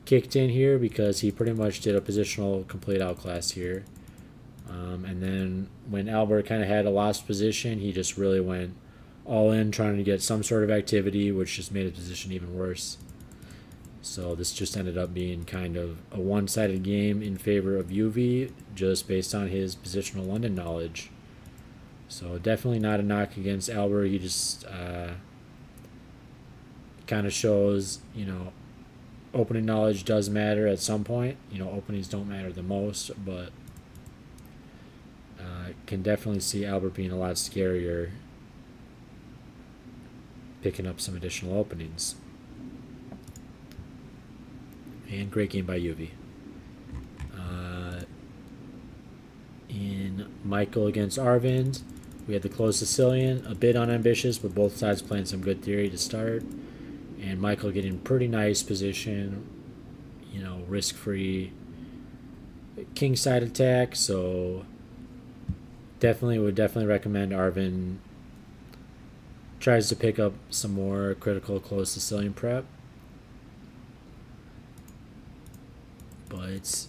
kicked in here because he pretty much did a positional complete outclass here. And then when Albert kind of had a lost position, he just really went all in trying to get some sort of activity, which just made his position even worse. So this just ended up being kind of a one-sided game in favor of UV, just based on his positional London knowledge. So definitely not a knock against Albert. He just kind of shows, opening knowledge does matter at some point. Openings don't matter the most, but can definitely see Albert being a lot scarier, picking up some additional openings. And great game by UV. In Michael against Arvind, we had the closed Sicilian, a bit unambitious, but both sides playing some good theory to start. And Michael getting pretty nice position, risk-free king side attack. So would definitely recommend Arvind tries to pick up some more critical closed Sicilian prep. But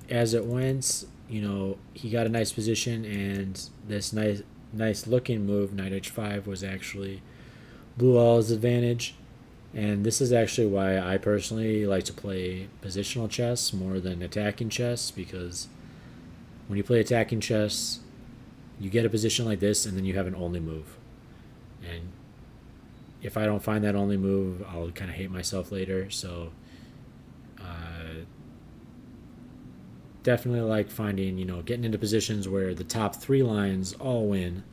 as it went, he got a nice position, and this nice looking move, knight h5, was actually blue all his advantage. And this is actually why I personally like to play positional chess more than attacking chess, because when you play attacking chess, you get a position like this and then you have an only move. And if I don't find that only move, I'll kind of hate myself later. So definitely like finding, getting into positions where the top 3 lines all win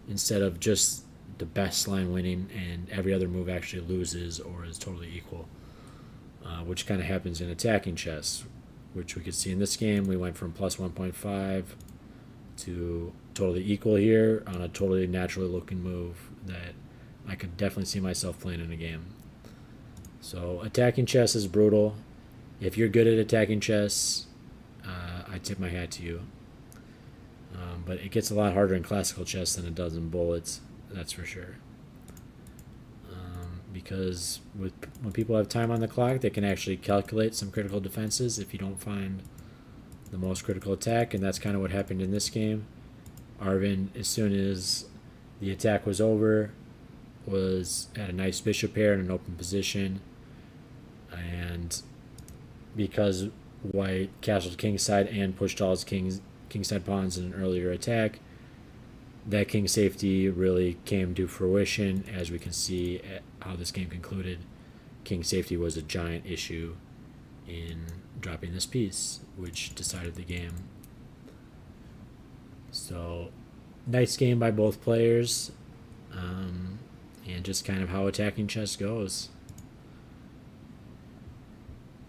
instead of just the best line winning and every other move actually loses or is totally equal, which kind of happens in attacking chess, which we could see in this game. We went from +1.5 to totally equal here on a totally naturally looking move that I could definitely see myself playing in a game. So attacking chess is brutal. If you're good at attacking chess, I tip my hat to you. But it gets a lot harder in classical chess than it does in bullets, that's for sure. because when people have time on the clock, they can actually calculate some critical defenses if you don't find the most critical attack, and that's kind of what happened in this game. Arvin, as soon as the attack was over, was at a nice bishop pair in an open position, and because white castled kingside and pushed all his kingside pawns in an earlier attack, that king safety really came to fruition. As we can see at how this game concluded, king safety was a giant issue in dropping this piece, which decided the game. So, nice game by both players, and just kind of how attacking chess goes.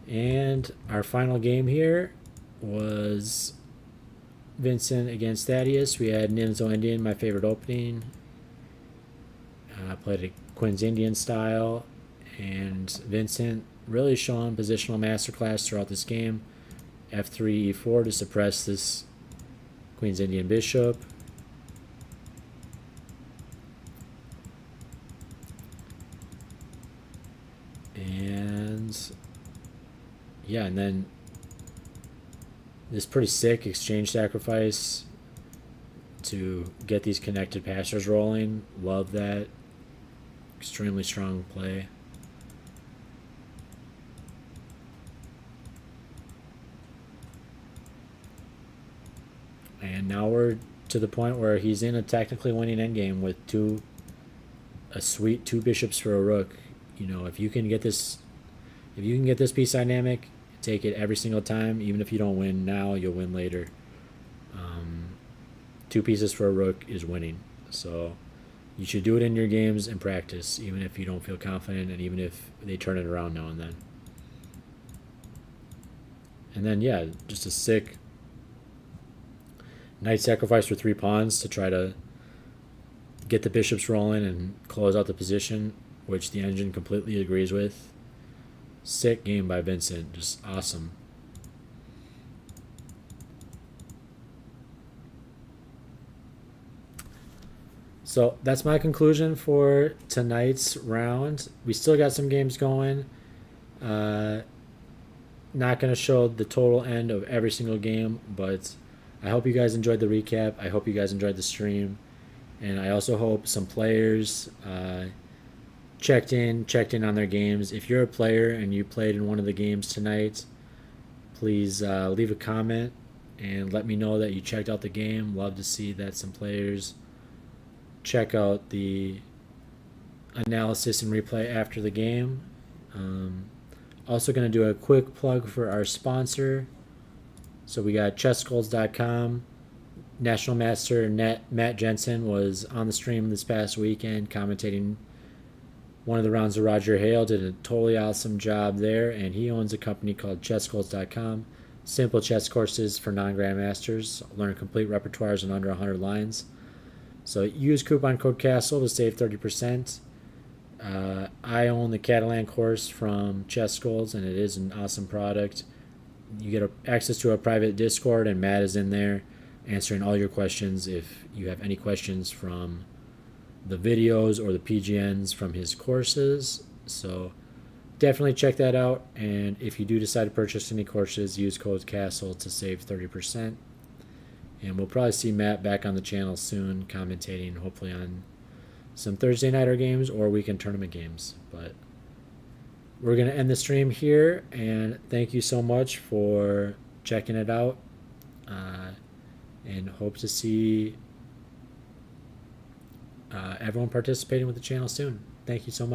And our final game here was Vincent against Thaddeus. We had Nimzo Indian, my favorite opening. Played a Queen's Indian style, and Vincent really showing positional masterclass throughout this game. F3, E4 to suppress this Queen's Indian bishop. And yeah, and then this pretty sick exchange sacrifice to get these connected passers rolling. Love that. Extremely strong play. And now we're to the point where he's in a technically winning endgame with a sweet two bishops for a rook. If you can get this piece dynamic, take it every single time. Even if you don't win now, you'll win later. Two pieces for a rook is winning. So you should do it in your games and practice, even if you don't feel confident, and even if they turn it around now and then. And then, yeah, just a sick knight sacrifice for 3 pawns to try to get the bishops rolling and close out the position, which the engine completely agrees with. Sick game by Vincent. Just awesome. So that's my conclusion for tonight's round. We still got some games going. Not going to show the total end of every single game, but I hope you guys enjoyed the recap. I hope you guys enjoyed the stream. And I also hope some players checked in on their games. If you're a player and you played in one of the games tonight, please leave a comment and let me know that you checked out the game. Love to see that some players check out the analysis and replay after the game. Also going to do a quick plug for our sponsor. So we got chessgoals.com. National Master Matt Jensen was on the stream this past weekend commentating one of the rounds of Roger Hale. Did a totally awesome job there, and he owns a company called chessgoals.com. Simple chess courses for non-grandmasters. Learn complete repertoires in under 100 lines. So use coupon code CASTLE to save 30%. I own the Catalan course from Chess Goals, and it is an awesome product. You get access to a private Discord, and Matt is in there answering all your questions. If you have any questions from the videos or the PGNs from his courses, so definitely check that out. And if you do decide to purchase any courses, use code CASTLE to save 30%. And we'll probably see Matt back on the channel soon, commentating hopefully on some Thursday nighter games or weekend tournament games. But we're going to end the stream here, and thank you so much for checking it out, and hope to see everyone participating with the channel soon. Thank you so much.